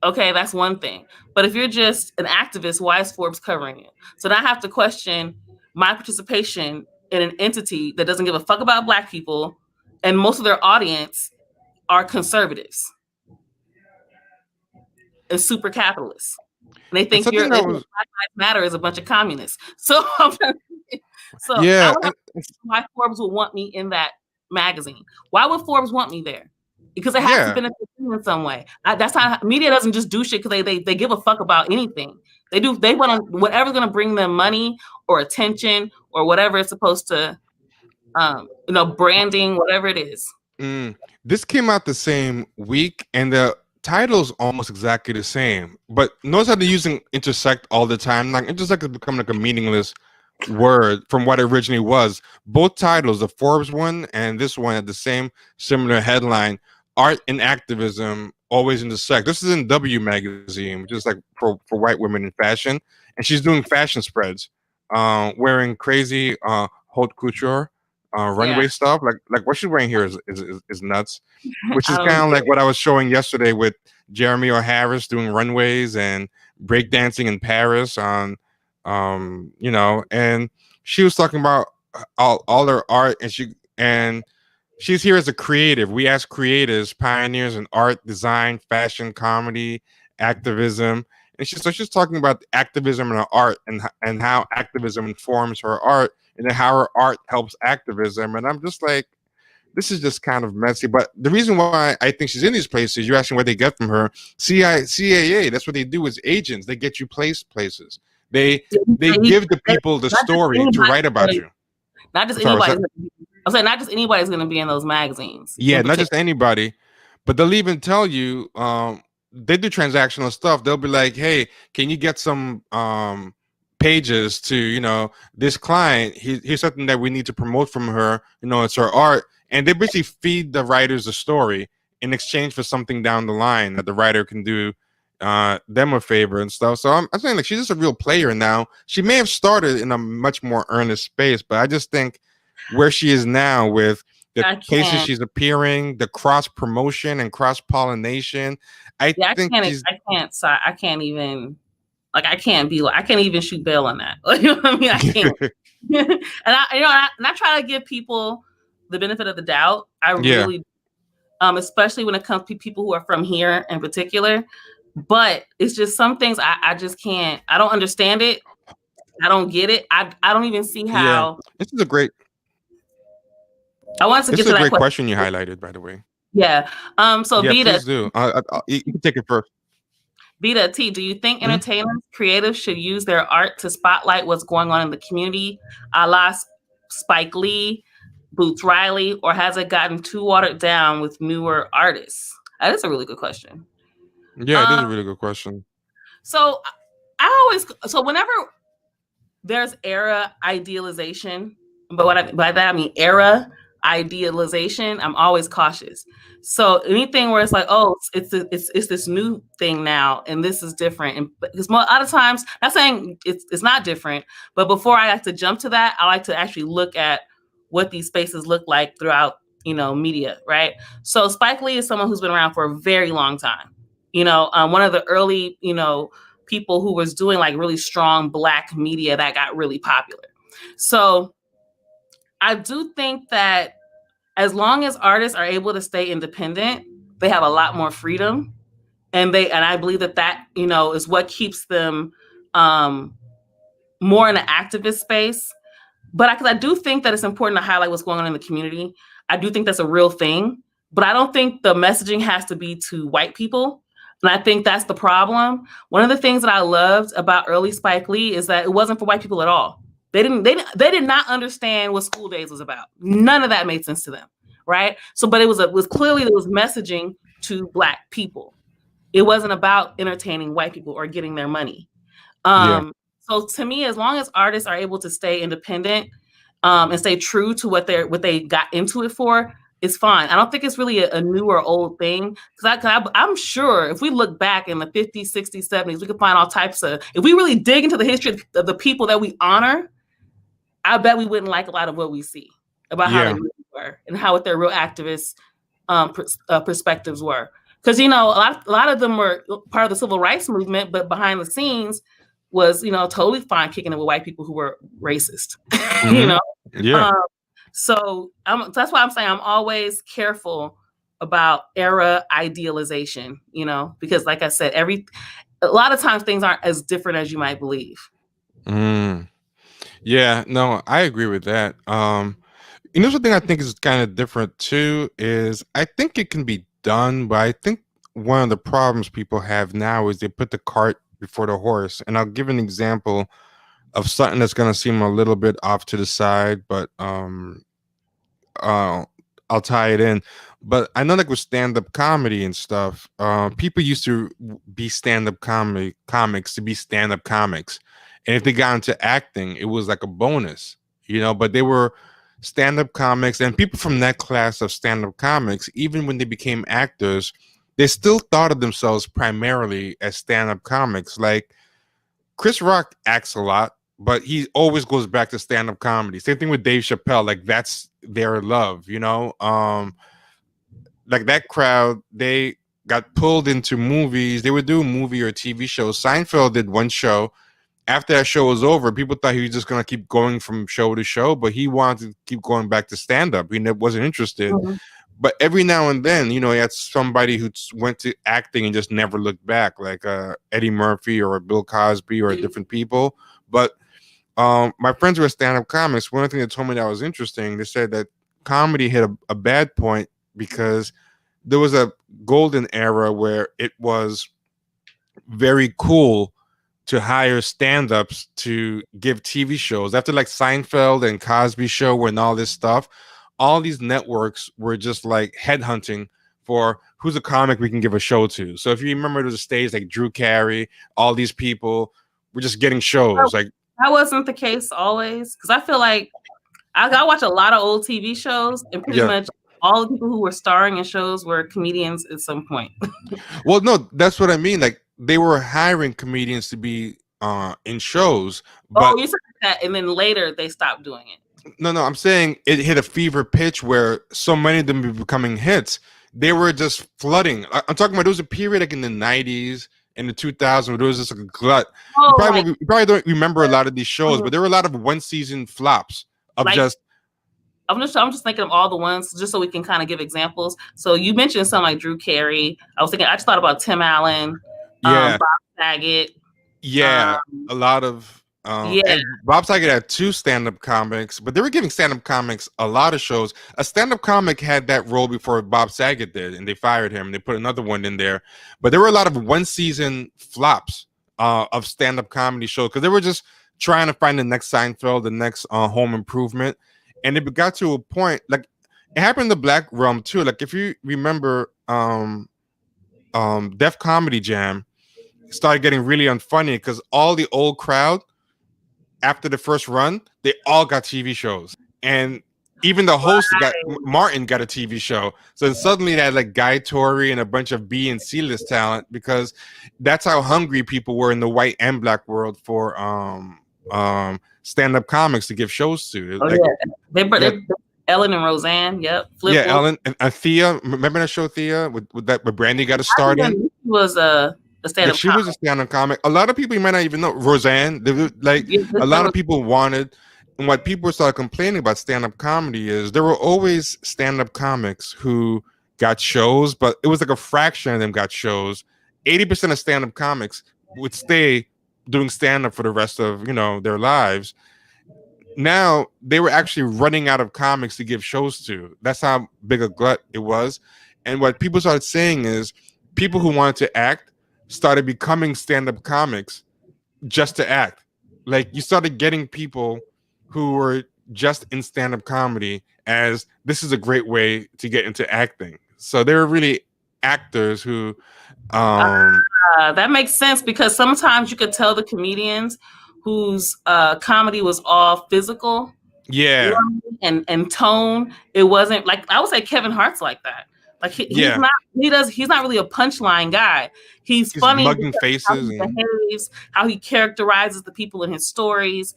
okay, that's one thing. But if you're just an activist, why is Forbes covering it? So then I have to question my participation in an entity that doesn't give a fuck about Black people, and most of their audience are conservatives and super capitalists. And they think Black Lives Matter is a bunch of communists. So yeah, I would why Forbes would want me in that magazine. Why would Forbes want me there? Because it has to benefit them in some way. That's how media doesn't just do shit because they give a fuck about anything. They want to whatever's going to bring them money or attention or whatever it's supposed to, branding, whatever it is. This came out the same week, and the title's almost exactly the same. But notice how they're using intersect all the time. Like, intersect has become like a meaningless word from what it originally was. Both titles, the Forbes one and this one, had the same similar headline: art and activism always intersect. This is in W magazine, which is like for white women in fashion, and she's doing fashion spreads, wearing crazy haute couture runway stuff. Like what she's wearing here is nuts, which is kind of like what I was showing yesterday with Jeremy O'Harris doing runways and breakdancing in Paris on and she was talking about all her art, and she's here as a creative. We ask creators, pioneers in art, design, fashion, comedy, activism, and she's talking about activism and art and how activism informs her art and then how her art helps activism. And I'm just like, this is just kind of messy. But the reason why I think she's in these places, you're asking what they get from her. CAA, that's what they do as agents. They get you places. They give the people the story to write about you. Not just anybody. I'm saying not just anybody's going to be in those magazines. Yeah, not just anybody, but they'll even tell you. They do transactional stuff. They'll be like, "Hey, can you get some pages to this client? Here's something that we need to promote from her. It's her art." And they basically feed the writers a story in exchange for something down the line that the writer can do them a favor and stuff. So I'm saying, like, she's just a real player now. She may have started in a much more earnest space, but I just think where she is now with the places she's appearing, the cross promotion and cross pollination, I can't even shoot bail on that. You know what I mean? I can't. and I try to give people the benefit of the doubt. I really, especially when it comes to people who are from here in particular. But it's just some things I just can't. I don't understand it. I don't get it. I don't even see how. Yeah. This is a great. I wanted to get to that great question you highlighted, by the way. Yeah. So Vita, please do. You can take it first. Vita T, do you think entertainers, creatives should use their art to spotlight what's going on in the community, a la Spike Lee, Boots Riley, or has it gotten too watered down with newer artists? That is a really good question. Yeah, it is a really good question. So whenever there's era idealization, but by that I mean era idealization, I'm always cautious. So anything where it's like, oh, it's this new thing now, and this is different, and because a lot of times, not saying it's not different, but before I like to jump to that, I like to actually look at what these spaces look like throughout, media, right? So Spike Lee is someone who's been around for a very long time. One of the early, people who was doing like really strong Black media that got really popular. So I do think that as long as artists are able to stay independent, they have a lot more freedom, and I believe that is what keeps them more in an activist space. But I do think that it's important to highlight what's going on in the community. I do think that's a real thing, but I don't think the messaging has to be to white people. And I think that's the problem. One of the things that I loved about early Spike Lee is that it wasn't for white people at all. They did not understand what School Days was about. None of that made sense to them, right? So, but it was clearly there was messaging to Black people. It wasn't about entertaining white people or getting their money. So to me, as long as artists are able to stay independent and stay true to what they got into it for, it's fine. I don't think it's really a new or old thing, because I'm sure if we look back in the 50s, 60s, 70s, we could find all types of. If we really dig into the history of the people that we honor, I bet we wouldn't like a lot of what we see about how they really were and how what their real activist perspectives were. Because a lot of them were part of the civil rights movement, but behind the scenes was totally fine kicking it with white people who were racist. So that's why I'm saying I'm always careful about era idealization, because like I said, a lot of times things aren't as different as you might believe. Yeah, no, I agree with that. Something I think is kind of different too is I think it can be done, but I think one of the problems people have now is they put the cart before the horse. And I'll give an example of something that's going to seem a little bit off to the side, but I'll tie it in. But I know, like with stand-up comedy and stuff, people used to be stand-up comics to be stand-up comics, and if they got into acting, it was like a bonus, But they were stand-up comics, and people from that class of stand-up comics, even when they became actors, they still thought of themselves primarily as stand-up comics. Like Chris Rock acts a lot, but he always goes back to stand-up comedy. Same thing with Dave Chappelle. Like that's their love, like that crowd, they got pulled into movies. They would do movie or TV shows. Seinfeld did one show. After that show was over, people thought he was just going to keep going from show to show, but he wanted to keep going back to stand-up. He wasn't interested. Mm-hmm. But every now and then, he had somebody who went to acting and just never looked back, like Eddie Murphy or Bill Cosby or different people. But my friends who are stand-up comics, one thing they told me that was interesting, they said that comedy hit a bad point because there was a golden era where it was very cool to hire stand-ups to give TV shows. After like Seinfeld and Cosby Show and all this stuff, all these networks were just like headhunting for who's a comic we can give a show to. So if you remember, there was a stage like Drew Carey, all these people were just getting shows. Like that wasn't the case always, because I feel like I watch a lot of old TV shows, and pretty much all the people who were starring in shows were comedians at some point. Well, no, that's what I mean. Like they were hiring comedians to be in shows. But you said that, and then later they stopped doing it. No, I'm saying it hit a fever pitch where so many of them were becoming hits. They were just flooding. I'm talking about there was a period like in the 90s and the 2000s where there was just like a glut. You probably don't remember a lot of these shows, but there were a lot of one-season flops of like, just. I'm just thinking of all the ones just so we can kind of give examples. So you mentioned something like Drew Carey. I just thought about Tim Allen, Bob Saget. Yeah, a lot of. And Bob Saget had 2 stand-up comics, but they were giving stand-up comics a lot of shows. A stand-up comic had that role before Bob Saget did, and they fired him. And they put another one in there, but there were a lot of one-season flops of stand-up comedy shows because they were just trying to find the next Seinfeld, the next Home Improvement, and it got to a point like it happened in the Black realm too. Like if you remember, Def Comedy Jam started getting really unfunny because all the old crowd, after the first run, they all got TV shows. And even the host got Martin got a TV show. So then suddenly they had like Guy Tori and a bunch of B and C list talent, because that's how hungry people were in the white and black world for stand up comics to give shows to. Oh, like, yeah. Ellen and Roseanne. Yep. Flip Ellen and Thea. Remember that show Thea with Brandy got a start in? She was a stand up. She was a stand up comic. A lot of people you might not even know Roseanne. A lot of people wanted. And what people started complaining about stand-up comedy is there were always stand-up comics who got shows, but it was like a fraction of them got shows. 80% of stand-up comics would stay doing stand-up for the rest of their lives. Now they were actually running out of comics to give shows to. That's how big a glut it was. And what people started saying is people who wanted to act started becoming stand-up comics just to act. Like you started getting people who were just in stand-up comedy as this is a great way to get into acting. So they were really actors who that makes sense, because sometimes you could tell the comedians whose comedy was all physical, and tone. It wasn't like, I would say Kevin Hart's like that. Like he's not really a punchline guy. He's funny, mugging faces, how he behaves, how he characterizes the people in his stories,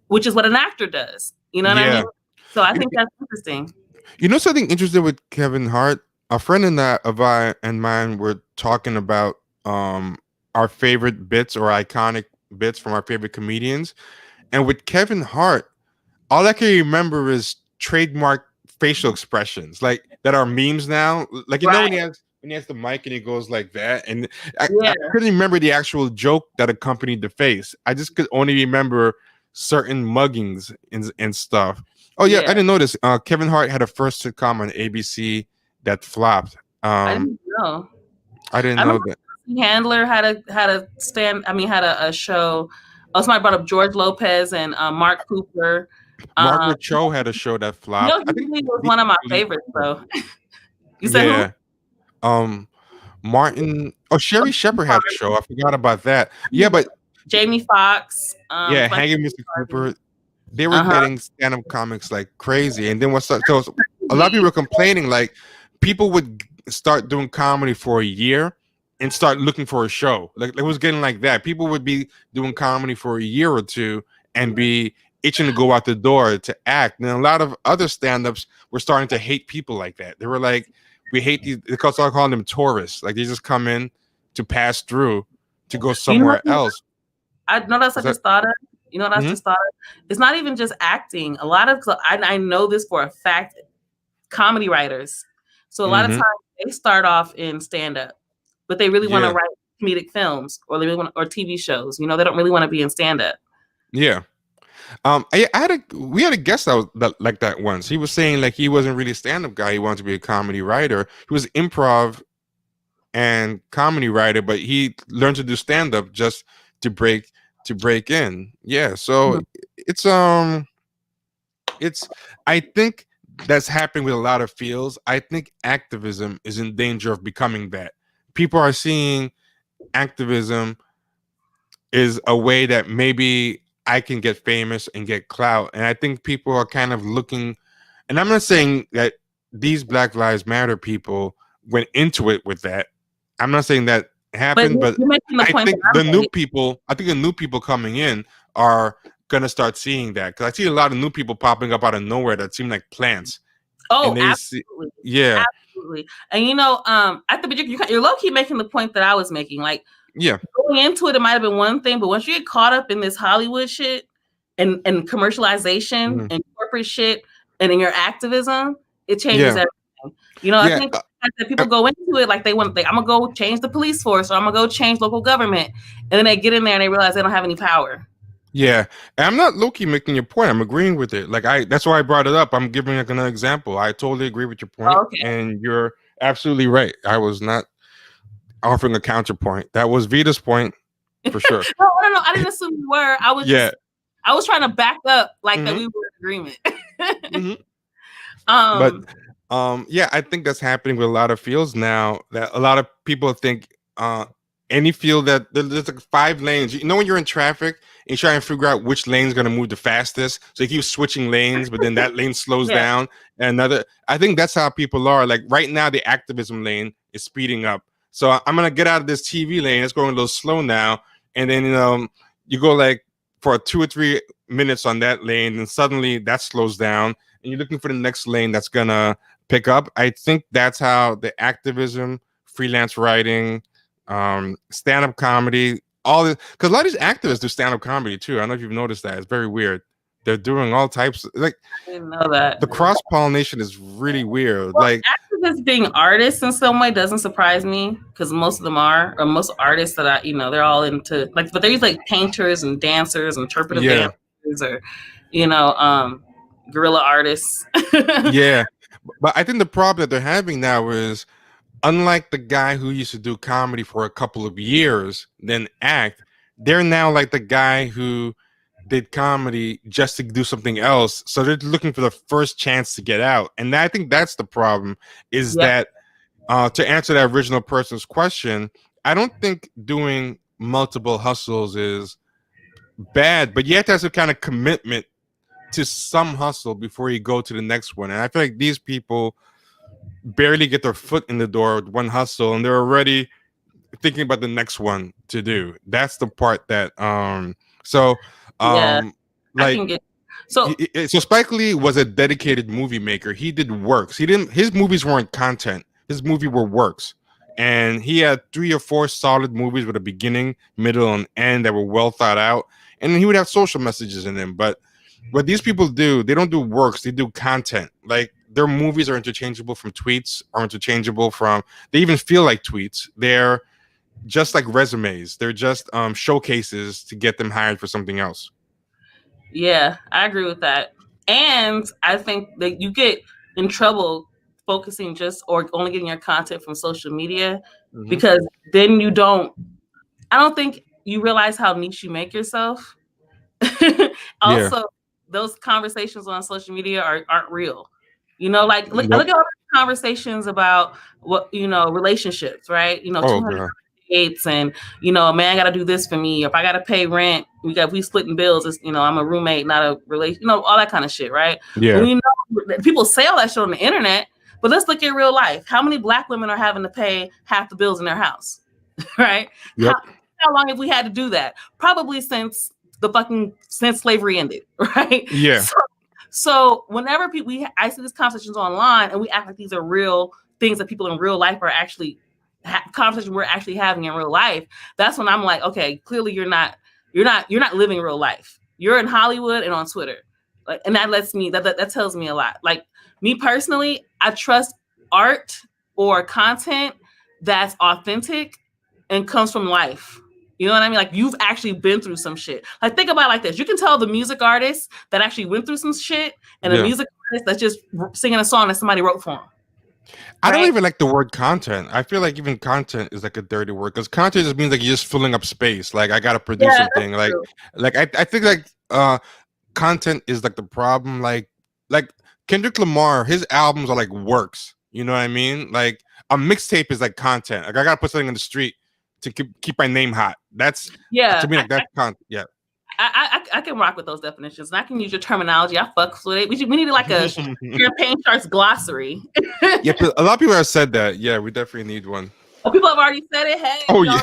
which is what an actor does. You know what I mean? So I think that's interesting. You know something interesting with Kevin Hart? A friend of mine were talking about our favorite bits or iconic bits from our favorite comedians. And with Kevin Hart, all I can remember is trademark facial expressions like that are memes now. Like when he has the mic and he goes like that. And I couldn't remember the actual joke that accompanied the face. I just could only remember certain muggings and stuff. Oh yeah, I didn't know this. Kevin Hart had a first sitcom on ABC that flopped. I didn't know. I didn't know that. Handler had a show. Oh, somebody brought up George Lopez and Mark Cooper. Margaret Cho had a show that flopped. I think he was one of my favorites, though. You said who? Martin. Oh, Sherry Shepherd had a show. I forgot about that. Yeah, but Jamie Foxx. Hanging Mr. Cooper. They were getting stand-up comics like crazy. And then so a lot of people were complaining, like people would start doing comedy for a year and start looking for a show. Like it was getting like that. People would be doing comedy for a year or two and be itching to go out the door to act. And a lot of other stand-ups were starting to hate people like that. They were like, we hate these, because I call them tourists. Like they just come in to pass through to go somewhere else. I know that's what I just thought of. You know what I just thought of? It's not even just acting. A lot of, I know this for a fact, comedy writers. So a lot of times they start off in stand-up, but they really want to write comedic films, or they really want, or TV shows. You know, they don't really want to be in stand-up. Yeah. We had a guest that was like that once. He was saying like he wasn't really a stand-up guy. He wanted to be a comedy writer. He was improv and comedy writer, but he learned to do stand-up just to break in. Yeah. So it's I think that's happening with a lot of fields. I think activism is in danger of becoming that. People are seeing activism is a way that maybe I can get famous and get clout. And I think people are kind of looking, and I'm not saying that these Black Lives Matter people went into it with that. I'm not saying that happened, but I think the new people coming in are gonna start seeing that, because I see a lot of new people popping up out of nowhere that seem like plants. Oh, absolutely. Absolutely. And I think you're low key making the point that I was making. Like, going into it might have been one thing, but once you get caught up in this Hollywood shit and commercialization and corporate shit and in your activism, it changes everything. I think that people go into it like I'm gonna go change the police force, or I'm gonna go change local government, and then they get in there and they realize they don't have any power. Yeah, and I'm not low-key making your point. I'm agreeing with it. Like that's why I brought it up. I'm giving like another example. I totally agree with your point, and you're absolutely right. I was not offering a counterpoint. That was Vita's point for sure. No, I didn't assume you were. I was I was trying to back up like that we were in agreement. I think that's happening with a lot of fields now, that a lot of people think any field that there's like 5 lanes. You know when you're in traffic and you try and figure out which lane's gonna move the fastest, so you keep switching lanes, but then that lane slows down. And another, I think that's how people are. Like right now, the activism lane is speeding up, so I'm gonna get out of this TV lane. It's going a little slow now, and then you go like for 2 or 3 minutes on that lane, and suddenly that slows down, and you're looking for the next lane that's gonna pick up. I think that's how the activism, freelance writing, stand-up comedy, all this, because a lot of these activists do stand-up comedy too. I don't know if you've noticed that. It's very weird. They're doing all types, like, I didn't know that. the cross-pollination is really weird. Well, like activists being artists in some way doesn't surprise me, because most of them are, or most artists that they're all into, like, but there's like painters and dancers, interpretive dancers, or guerrilla artists. Yeah, but I think the problem that they're having now is, unlike the guy who used to do comedy for a couple of years, then act, they're now like the guy who did comedy just to do something else. So they're looking for the first chance to get out. And I think that's the problem, is that to answer that original person's question, I don't think doing multiple hustles is bad, but you have to have some kind of commitment to some hustle before you go to the next one. And I feel like these people barely get their foot in the door with one hustle, and they're already thinking about the next one to do. That's the part that so Spike Lee was a dedicated movie maker. He did works. His movies weren't content. His movie were works. And he had 3 or 4 solid movies with a beginning, middle, and end that were well thought out. And then he would have social messages in them. But what these people do, they don't do works, they do content. Like, their movies are interchangeable from tweets, are interchangeable from, they even feel like tweets. They're just like resumes. They're just showcases to get them hired for something else. Yeah, I agree with that. And I think that you get in trouble focusing just or only getting your content from social media, because then I don't think you realize how niche you make yourself. Also, those conversations on social media aren't real. Like look at all the conversations about what relationships, right? 200 dates, and a man got to do this for me. If I got to pay rent, we splitting bills. It's, I'm a roommate, not a relation. All that kind of shit, right? Yeah. People say all that shit on the internet, but let's look at real life. How many Black women are having to pay half the bills in their house, right? Yep. How long have we had to do that? Probably since slavery ended, right? Yeah. So whenever I see these conversations online, and we act like these are real things that people in real life are actually conversations we're actually having in real life, that's when I'm like, okay, clearly you're not living real life. You're in Hollywood and on Twitter, like, and that tells me a lot. Like, me personally, I trust art or content that's authentic and comes from life. You know what I mean? Like, you've actually been through some shit. Like, think about it like this. You can tell the music artist that actually went through some shit, and a music artist that's just singing a song that somebody wrote for him. I don't even like the word content. I feel like even content is like a dirty word, because content just means like you're just filling up space. Like, I gotta produce something. Like I think like content is like the problem. Like Kendrick Lamar, his albums are like works. You know what I mean? Like, a mixtape is like content. Like, I gotta put something on the street to keep my name hot. That's to me like that's content. Yeah. I can rock with those definitions, and I can use your terminology. I fuck with it. We need like a campaign charts glossary. Yeah, a lot of people have said that. Yeah, we definitely need one. Oh, people have already said it. Hey. Oh yeah.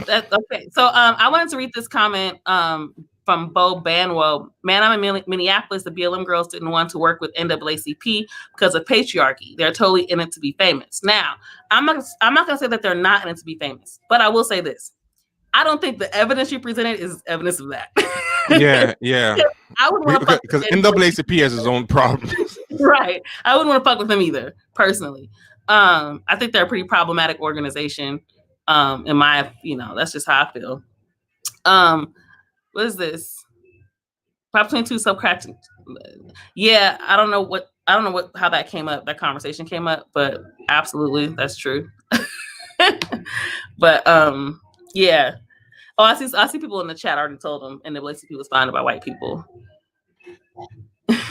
That's okay. So I wanted to read this comment from Bo Banwell. Man, I'm in Minneapolis. The BLM girls didn't want to work with NAACP because of patriarchy. They're totally in it to be famous. Now, I'm not going to say that they're not in it to be famous, but I will say this. I don't think the evidence you presented is evidence of that. Yeah. I wouldn't want to fuck because NAACP has its own problems. Right. I wouldn't want to fuck with them either, personally. I think they're a pretty problematic organization. In my, that's just how I feel. What is this? Prop 22 subcracking. Yeah, I don't know how that came up. That conversation came up, but absolutely, that's true. But yeah. Oh, I see people in the chat already told them NAACP was founded by white people.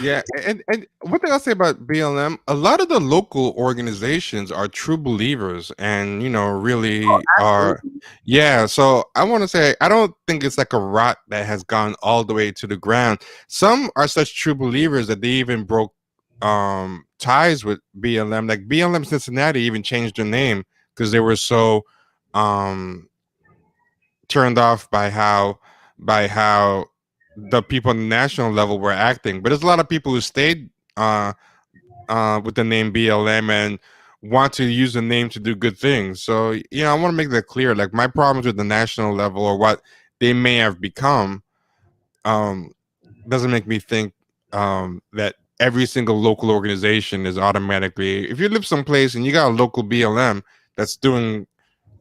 Yeah, and one thing I'll say about BLM, a lot of the local organizations are true believers, and really are. Absolutely. Yeah, so I want to say I don't think it's like a rot that has gone all the way to the ground. Some are such true believers that they even broke ties with BLM. Like BLM Cincinnati even changed their name because they were so um turned off by how the people on the national level were acting. But there's a lot of people who stayed with the name BLM and want to use the name to do good things. So I want to make that clear. Like my problems with the national level or what they may have become um, doesn't make me think that every single local organization is automatically. If you live someplace and you got a local BLM that's doing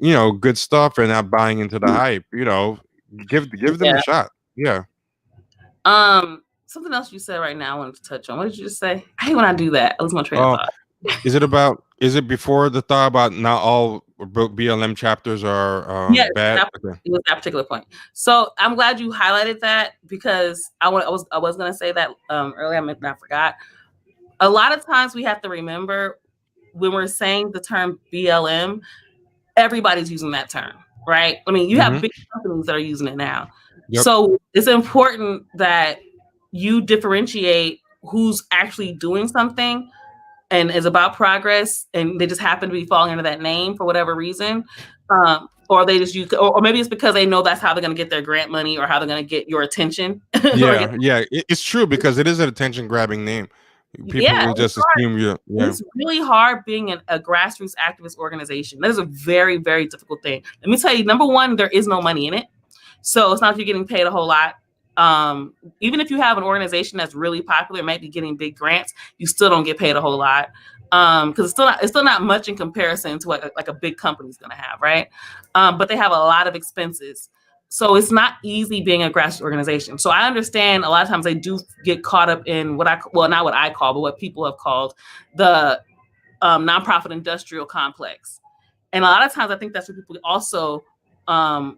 good stuff and not buying into the hype, give them a Yeah. shot. Yeah. Something else you said right now I wanted to touch on. What did you just say? I hate when I do that. I lose my train of Oh, thought. is it before the thought about not all BLM chapters are Yeah, bad? Okay. it was that particular point. So I'm glad you highlighted that because I was gonna say that earlier. I forgot. A lot of times we have to remember when we're saying the term BLM, everybody's using that term, right? I mean, you have big companies that are using it now. Yep. So it's important that you differentiate who's actually doing something and is about progress, and they just happen to be falling under that name for whatever reason. Or they just use, or maybe it's because they know that's how they're going to get their grant money or how they're going to get your attention. Yeah. It's true because it is an attention grabbing name. People Yeah, will just assume you. Yeah. it's really hard being a grassroots activist organization. That is a very, very difficult thing. Let me tell you, number one, there is no money in it. So it's not like you're getting paid a whole lot. Even if you have an organization that's really popular, might be getting big grants, you still don't get paid a whole lot. Because it's still not much in comparison to what like a big company's gonna have, right? But they have a lot of expenses. So it's not easy being a grassroots organization. So I understand a lot of times they do get caught up in not what I call, but what people have called the nonprofit industrial complex. And a lot of times I think that's where people also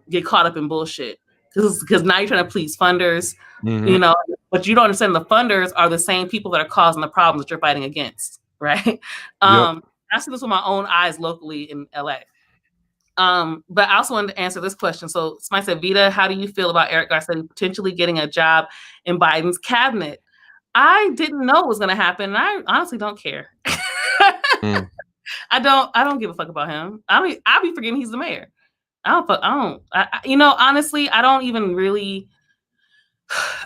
get caught up in bullshit because now you're trying to please funders, but you don't understand the funders are the same people that are causing the problems that you're fighting against, right? I see this with my own eyes locally in LA. But I also wanted to answer this question. So somebody said, Vita, how do you feel about Eric Garcetti potentially getting a job in Biden's cabinet? I didn't know it was going to happen, and I honestly don't care. I don't give a fuck about him. I'll be forgetting he's the mayor. Honestly, I don't even really.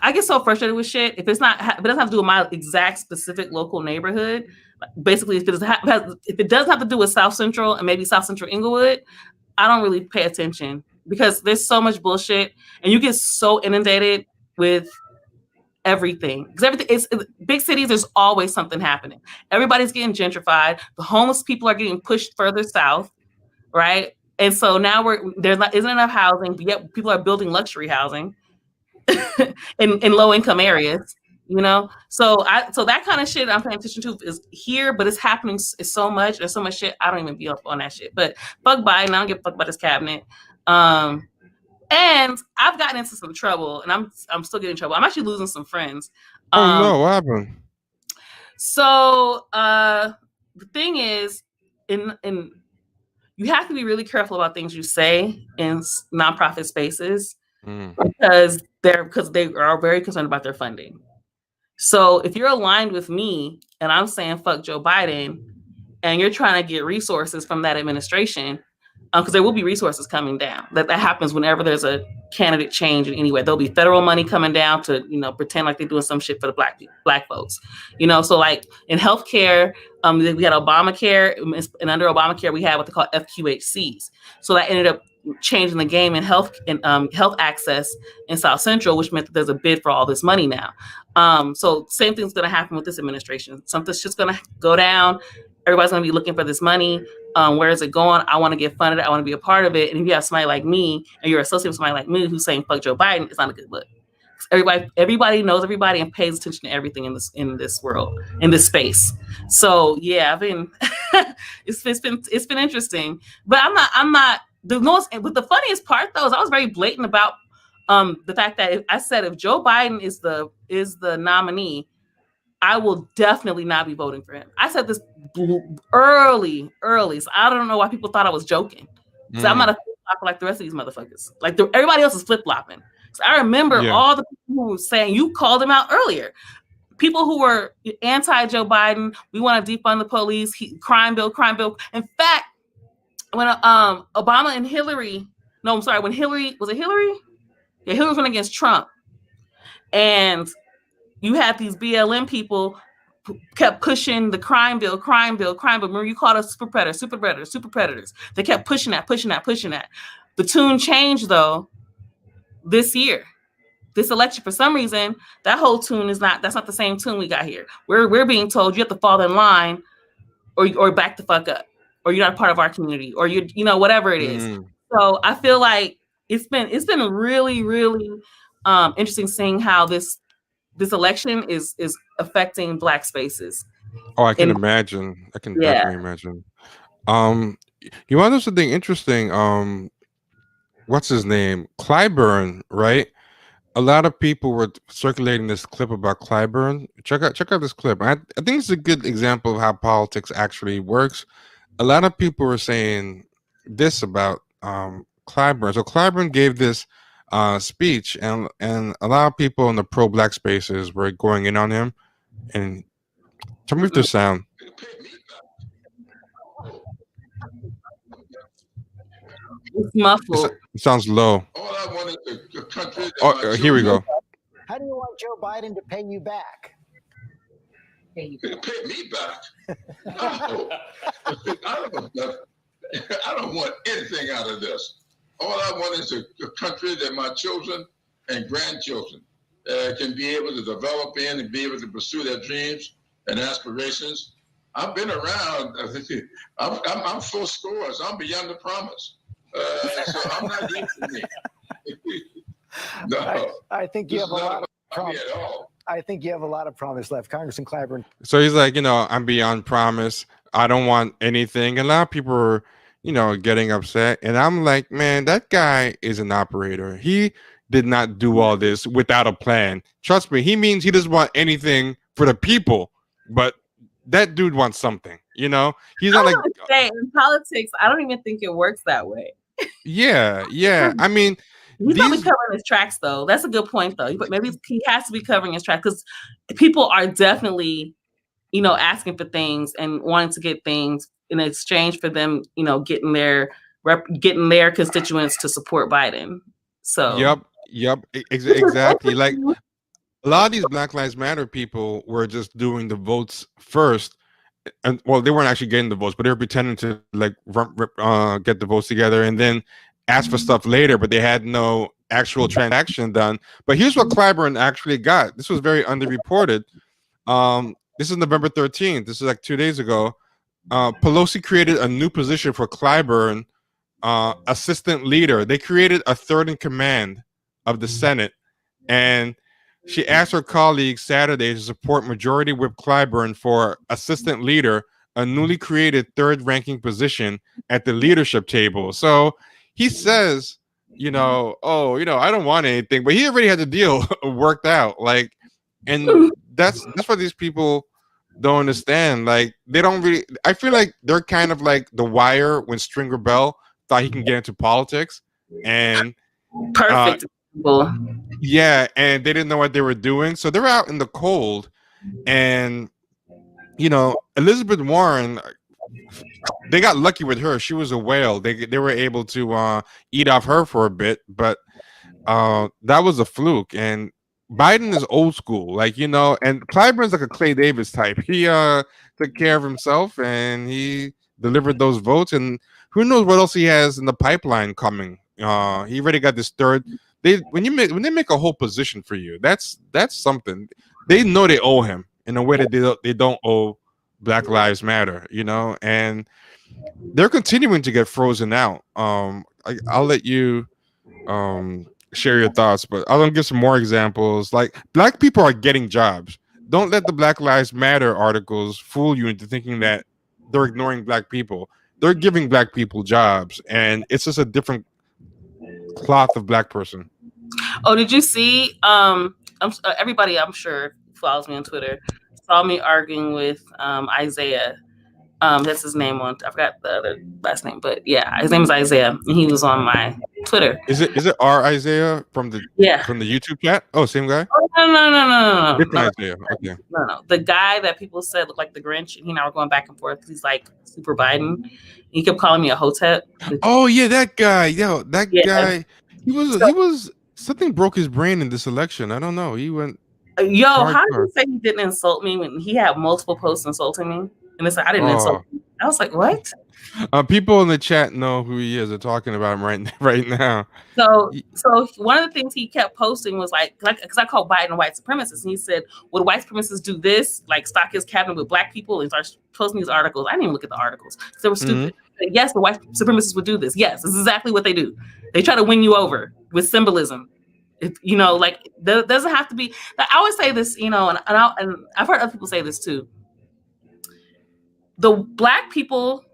I get so frustrated with shit if it doesn't have to do with my exact specific local neighborhood. Basically, if it doesn't have to do with South Central and maybe South Central Inglewood, I don't really pay attention because there's so much bullshit and you get so inundated with everything. Because everything is big cities, there's always something happening. Everybody's getting gentrified. The homeless people are getting pushed further south, right? And so now isn't enough housing, but yet people are building luxury housing in low income areas. So that kind of shit I'm paying attention to is here, but it's happening. It's so much. There's so much shit. I don't even be up on that shit. But fuck Biden. I don't give a fuck about his cabinet. And I've gotten into some trouble, and I'm still getting in trouble. I'm actually losing some friends. Oh no, what happened? So the thing is, in you have to be really careful about things you say in nonprofit spaces because they are very concerned about their funding. So if you're aligned with me and I'm saying fuck Joe Biden and you're trying to get resources from that administration, because there will be resources coming down. That happens whenever there's a candidate change in any way. There'll be federal money coming down to, pretend like they're doing some shit for the black folks. So like in healthcare, we had Obamacare, and under Obamacare we had what they call FQHCs. So that ended up changing the game in health access in South Central, which meant that there's a bid for all this money now. So same thing's going to happen with this administration. Something's just going to go down. Everybody's going to be looking for this money. Where is it going? I want to get funded. I want to be a part of it. And if you have somebody like me and you're associated with somebody like me who's saying fuck Joe Biden, it's not a good look. Everybody knows everybody and pays attention to everything in this world, in this space. So yeah, I've been it's been interesting. But I'm not the most. But the funniest part though is I was very blatant about the fact that I said if Joe Biden is the nominee, I will definitely not be voting for him. I said this early, so I don't know why people thought I was joking. So I'm not a flip-flopper like the rest of these motherfuckers. Like everybody else is flip-flopping. So I remember all the people who were saying, you called him out earlier. People who were anti-Joe Biden, we want to defund the police, crime bill. In fact, when Obama and Hillary, no, I'm sorry, when Hillary, was it Hillary? Yeah, Hillary was running against Trump. And you had these BLM people kept pushing the crime bill. Remember, you called us super predators. They kept pushing that. The tune changed, though, this year. This election, for some reason, that whole tune that's not the same tune we got here. We're being told you have to fall in line or back the fuck up, or you're not a part of our community, or you know, whatever it is. So I feel like it's been really, really interesting seeing how this election is affecting Black spaces. Oh, I can imagine. I can definitely imagine. You want to know something interesting? What's his name? Clyburn, right? A lot of people were circulating this clip about Clyburn. Check out this clip. I think it's a good example of how politics actually works. A lot of people were saying this about Clyburn. So Clyburn gave this speech, and a lot of people in the pro-Black spaces were going in on him. And tell me if there's sound. It's muffled. It sounds low. All I want is a country. Here we go. How do you want Joe Biden to pay you back? Pay me back? No. I don't want anything out of this. All I want is a country that my children and grandchildren can be able to develop in and be able to pursue their dreams and aspirations. I've been around. I'm full scores. I'm beyond the promise. So I'm not here for me. No, I think you have a lot of promise. I think you have a lot of promise left, Congressman Clyburn. So he's like, I'm beyond promise. I don't want anything. A lot of people are, getting upset, and I'm like, man, that guy is an operator. He did not do all this without a plan. Trust me, he means he doesn't want anything for the people, but that dude wants something. He's not like in politics. I don't even think it works that way. Yeah. I mean, he's probably covering his tracks, though. That's a good point, though. But maybe he has to be covering his tracks because people are definitely, asking for things and wanting to get things in exchange for them, getting their constituents to support Biden. So yep, exactly. Like a lot of these Black Lives Matter people were just doing the votes first. And well, they weren't actually getting the votes, but they were pretending to get the votes together and then ask for stuff later, but they had no actual transaction done. But here's what Clyburn actually got. This was very underreported. This is November 13th. This is like 2 days ago. Pelosi created a new position for Clyburn, assistant leader. They created a third in command of the Senate, and she asked her colleagues Saturday to support Majority Whip Clyburn for assistant leader, a newly created third-ranking position at the leadership table. So he says, I don't want anything, but he already had the deal worked out. Like, and that's what these people don't understand. Like, they don't really. I feel like they're kind of like The Wire when Stringer Bell thought he can get into politics, and perfect. Yeah, and they didn't know what they were doing, so they're out in the cold. And Elizabeth Warren, they got lucky with her. She was a whale. They were able to eat off her for a bit, but that was a fluke. And Biden is old school, and Clyburn's like a Clay Davis type. He took care of himself and he delivered those votes. And who knows what else he has in the pipeline coming? He already got this third. When they make a whole position for you, that's something. They know they owe him in a way that they don't owe Black Lives Matter, and they're continuing to get frozen out. I'll let you share your thoughts, but I'll give some more examples. Like, Black people are getting jobs. Don't let the Black Lives Matter articles fool you into thinking that they're ignoring Black people. They're giving Black people jobs, and it's just a different cloth of Black person. Oh, did you see? Everybody, I'm sure, follows me on Twitter. saw me arguing with Isaiah. That's his name I forgot the other last name, but yeah, his name is Isaiah, and he was on my Twitter. Is it R Isaiah from the YouTube chat? Oh, same guy? Oh, no. Different Isaiah. Okay. No. The guy that people said looked like the Grinch, and he and I were going back and forth because he's like super Biden. He kept calling me a hotep. Oh yeah, that guy. Yo, that guy. He was something broke his brain in this election. I don't know. He went. How did you say he didn't insult me when he had multiple posts insulting me? And it's like I didn't insult him. I was like, what? People in the chat know who he is. They're talking about him right now. So one of the things he kept posting was like because I called Biden a white supremacist, and he said, "Would white supremacists do this? Like stock his cabinet with black people?" And started posting these articles. I didn't even look at the articles because they were stupid. Mm-hmm. Yes, the white supremacists would do this. Yes, this is exactly what they do. They try to win you over with symbolism. Like there doesn't have to be. I always say this, and I've heard other people say this too. The black people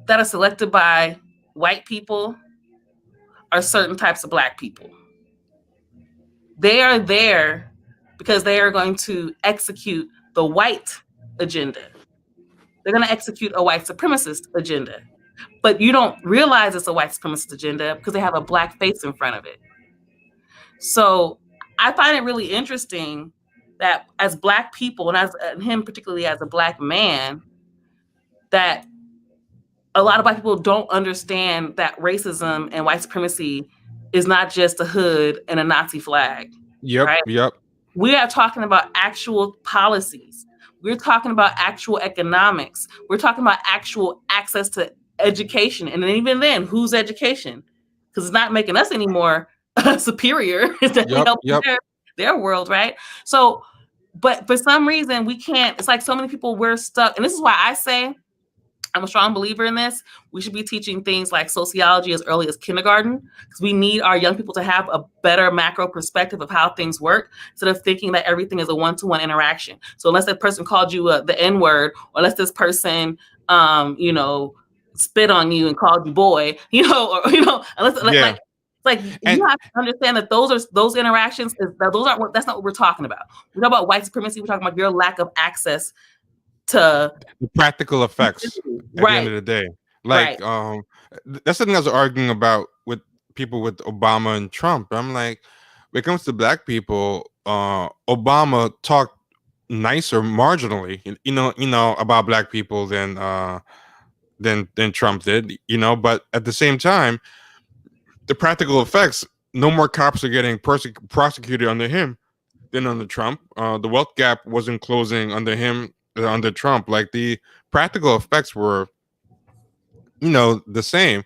that are selected by white people are certain types of black people. They are there because they are going to execute the white agenda. They're going to execute a white supremacist agenda. But you don't realize it's a white supremacist agenda because they have a black face in front of it. So I find it really interesting that as black people, and him particularly as a black man, that a lot of black people don't understand that racism and white supremacy is not just a hood and a Nazi flag. Yep, right? Yep. We are talking about actual policies. We're talking about actual economics. We're talking about actual access to education. And even then, whose education? Because it's not making us any more superior. Their world, right? So, but for some reason, we can't. It's like so many people, we're stuck. And this is why I say, I'm a strong believer in this. We should be teaching things like sociology as early as kindergarten because we need our young people to have a better macro perspective of how things work instead of thinking that everything is a one-to-one interaction. So unless that person called you the N-word, or unless this person, spit on you and called you boy, unless you have to understand that those interactions that's not what we're talking about. We're talking about white supremacy. We're talking about your lack of access to the practical effects at the end of the day. Like, that's something I was arguing about with people with Obama and Trump. I'm like, when it comes to black people, Obama talked nicer marginally, about black people than Trump did, but at the same time, the practical effects, no more cops are getting prosecuted under him than under Trump. The wealth gap wasn't closing under him, under Trump. Like the practical effects were, the same.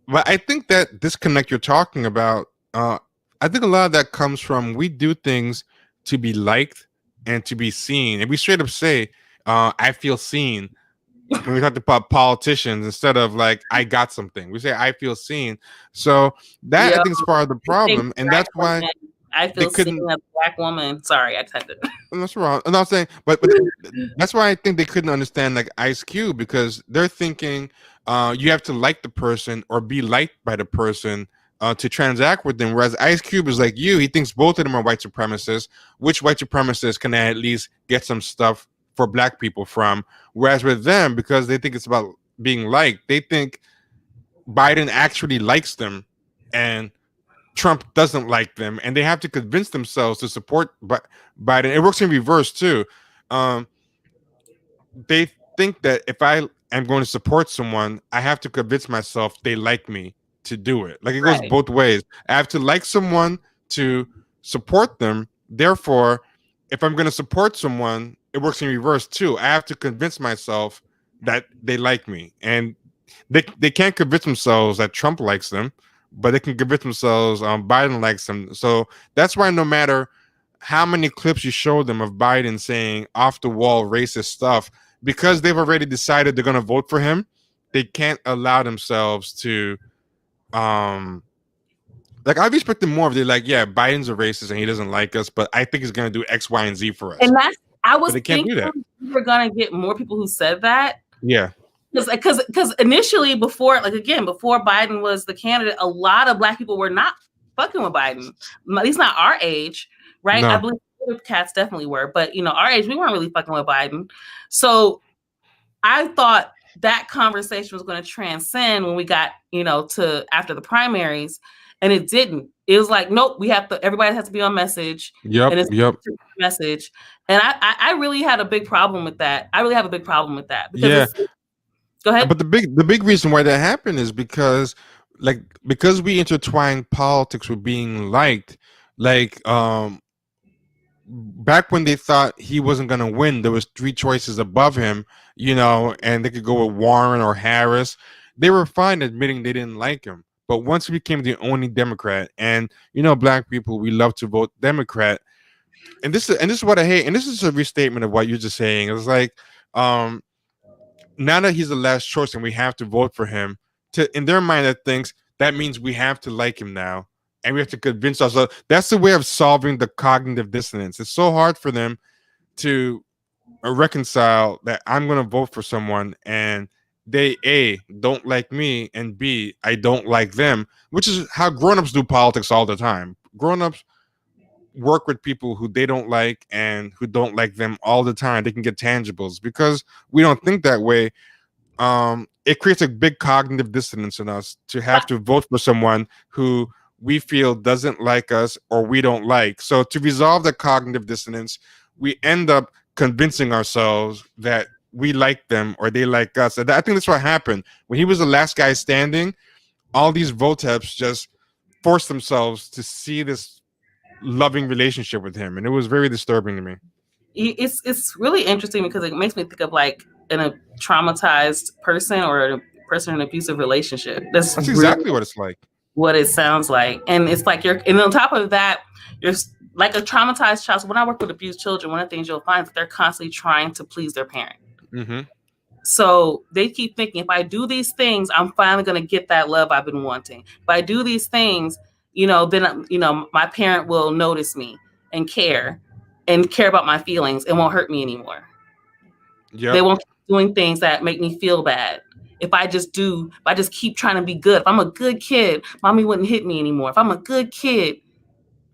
But I think that disconnect you're talking about, I think a lot of that comes from we do things to be liked and to be seen. And we straight up say, I feel seen when we talk about politicians instead of like, I got something. We say, I feel seen. So that I think is part of the problem. And that's why I feel seen as a black woman. Sorry, I typed it. That's wrong. I'm not saying, but that's why I think they couldn't understand like Ice Cube, because they're thinking you have to like the person or be liked by the person to transact with them. Whereas Ice Cube is like you. He thinks both of them are white supremacists. Which white supremacists can I at least get some stuff for black people from? Whereas with them, because they think it's about being liked, they think Biden actually likes them and Trump doesn't like them, and they have to convince themselves to support Biden. It works in reverse too. They think that if I am going to support someone, I have to convince myself they like me to do it. Like it goes both ways. I have to like someone to support them. Therefore, if I'm going to support someone, it works in reverse too. I have to convince myself that they like me, and they can't convince themselves that Trump likes them, but they can convince themselves Biden likes them. So that's why no matter how many clips you show them of Biden saying off the wall racist stuff, because they've already decided they're going to vote for him, they can't allow themselves to like I'd be expecting more if they're like, yeah, Biden's a racist and he doesn't like us, but I think he's going to do X, Y, and Z for us. And I was thinking we were going to get more people who said that. Yeah. Because initially, before Biden was the candidate, a lot of black people were not fucking with Biden, at least not our age, right? No. I believe older cats definitely were, but our age, we weren't really fucking with Biden. So I thought that conversation was going to transcend when we got, to after the primaries, and it didn't. It was like, nope, everybody has to be on message. Yep. And it's message. And I really had a big problem with that. I really have a big problem with that because go ahead. But the big reason why that happened is because we intertwine politics with being liked. Back when they thought he wasn't going to win, there was 3 choices above him, and they could go with Warren or Harris. They were fine admitting they didn't like him. But once he became the only Democrat, and black people, we love to vote Democrat. And this is what I hate. And this is a restatement of what you're just saying. It's like, now that he's the last choice and we have to vote for him, in their mind, that thinks that means we have to like him now. And we have to convince ourselves. That's the way of solving the cognitive dissonance. It's so hard for them to reconcile that I'm going to vote for someone and they A, don't like me, and B, I don't like them, which is how grown-ups do politics all the time. Grown-ups work with people who they don't like and who don't like them all the time. They can get tangibles. Because we don't think that way, it creates a big cognitive dissonance in us to have to vote for someone who we feel doesn't like us or we don't like. So to resolve the cognitive dissonance, we end up convincing ourselves that we like them or they like us. And I think that's what happened. When he was the last guy standing, all these voteps just forced themselves to see this loving relationship with him. And it was very disturbing to me. It's really interesting because it makes me think of like a traumatized person or a person in an abusive relationship. That's exactly really what it's like. What it sounds like. And it's like and on top of that, you're like a traumatized child. So when I work with abused children, one of the things you'll find is that they're constantly trying to please their parent. Mm-hmm. So they keep thinking, if I do these things, I'm finally going to get that love I've been wanting. If I do these things, then, my parent will notice me and care about my feelings and won't hurt me anymore. Yep. They won't keep doing things that make me feel bad. If I just keep trying to be good, if I'm a good kid, mommy wouldn't hit me anymore. If I'm a good kid,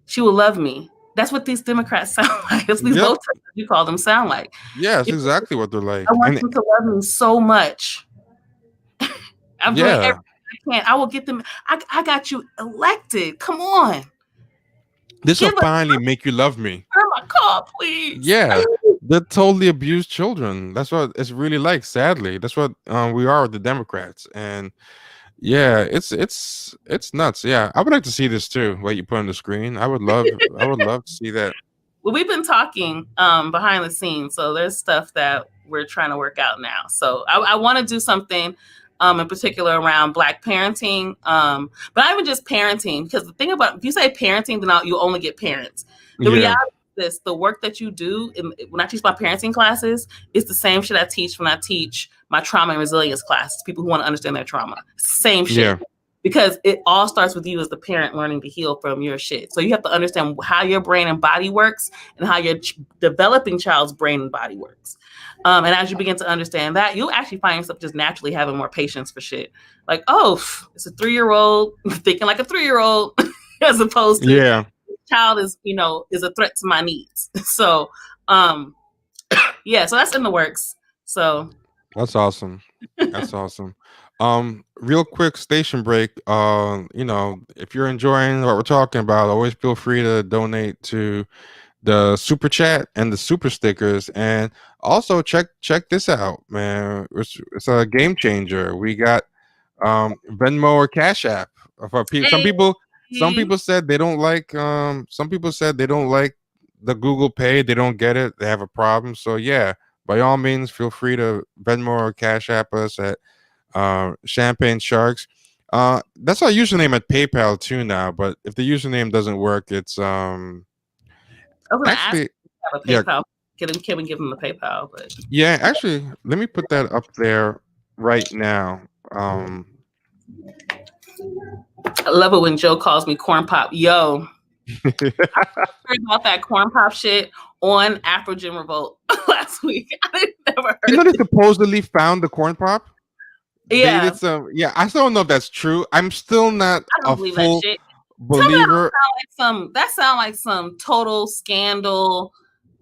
she will love me. That's what these Democrats sound like. It's these voters, you call them, sound like. Yeah, that's exactly what they're like. I want them to love me so much. I'm doing everything I can. I will get them. I got you elected. Come on. This will finally make you love me. Turn my call, please. Yeah, they're totally abused children. That's what it's really like. Sadly, that's what we are with the Democrats. And yeah, it's nuts. Yeah, I would like to see this too. What you put on the screen, I would love to see that. Well, we've been talking behind the scenes, so there's stuff that we're trying to work out now. So I want to do something in particular around Black parenting, but not even just parenting, because the thing about, if you say parenting, then you only get parents. The reality is the work that you do when I teach my parenting classes is the same shit I teach when I teach my trauma and resilience classes, people who want to understand their trauma. Same shit. Yeah. Because it all starts with you as the parent learning to heal from your shit. So you have to understand how your brain and body works and how your developing child's brain and body works. And as you begin to understand that, you'll actually find yourself just naturally having more patience for shit. Like, oh, it's a 3-year-old thinking like a 3-year-old as opposed to child is a threat to my needs. So, so that's in the works. So that's awesome. That's awesome. Real quick station break. If you're enjoying what we're talking about, always feel free to donate to the super chat and the super stickers, and also check this out, man. It's a game changer. We got Venmo or Cash App for people. Some people said they don't like the Google Pay. They don't get it. They have a problem. So yeah, by all means, feel free to Venmo or Cash App us at Champagne Sharks. That's our username at PayPal too now. But if the username doesn't work, it's actually ask PayPal. Can we give them the PayPal? But yeah, actually, let me put that up there right now. I love it when Joe calls me corn pop. Yo, I heard about that corn pop shit on Afrogen Revolt last week. I never heard. They supposedly found the corn pop. Yeah, I still don't know if that's true. I'm still not I don't believe that shit. believer. That sound like some total scandal.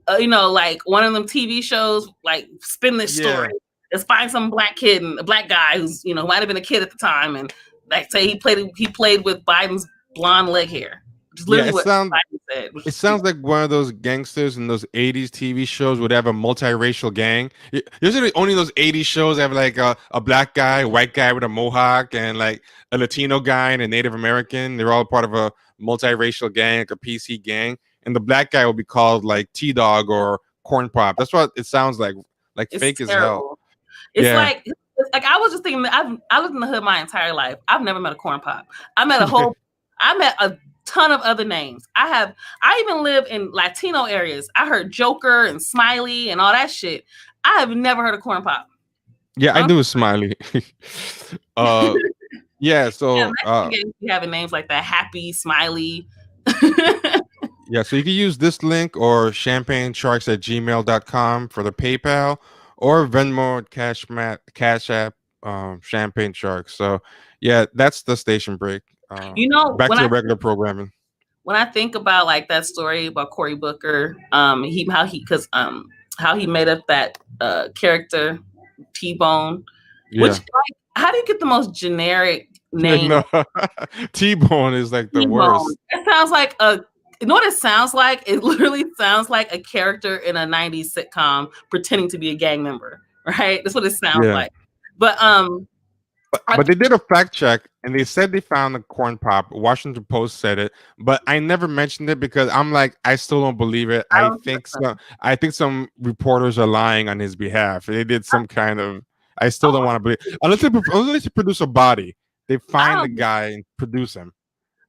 Like one of them TV shows, like spin this story. Let's find some black kid and a black guy who's who might have been a kid at the time, and like say he played with Biden's blonde leg hair. Which is literally what Biden said. It sounds like one of those gangsters in those 80s TV shows would have a multiracial gang. Usually only those 80s shows have like a black guy, a white guy with a mohawk, and like a Latino guy and a Native American. They're all part of a multiracial gang, like a PC gang. And the black guy will be called like T-Dog or Corn Pop. That's what it sounds like it's fake terrible. As hell. It's like I was just thinking that I lived in the hood my entire life. I've never met a Corn Pop. I met a ton of other names. I even live in Latino areas. I heard Joker and Smiley and all that shit. I have never heard of Corn Pop. Yeah, I knew Smiley. Yeah, so having names like that, Happy, Smiley. Yeah, so you can use this link or champagnesharks@gmail.com for the PayPal, or Venmo, Cash App, Champagne Sharks. So yeah, that's the station break. Back to the regular programming. When I think about like that story about Cory Booker, how he made up that character T-Bone, which like, how do you get the most generic name? No. T-Bone is like the worst. It sounds like you know what it sounds like? It literally sounds like a character in a 90s sitcom pretending to be a gang member, right? That's what it sounds like. But they did a fact check and they said they found the Corn Pop. Washington Post said it, but I never mentioned it because I'm like, I still don't believe it. I think some reporters are lying on his behalf. They did some kind of. I still don't want to believe unless they produce a body. They find the guy and produce him.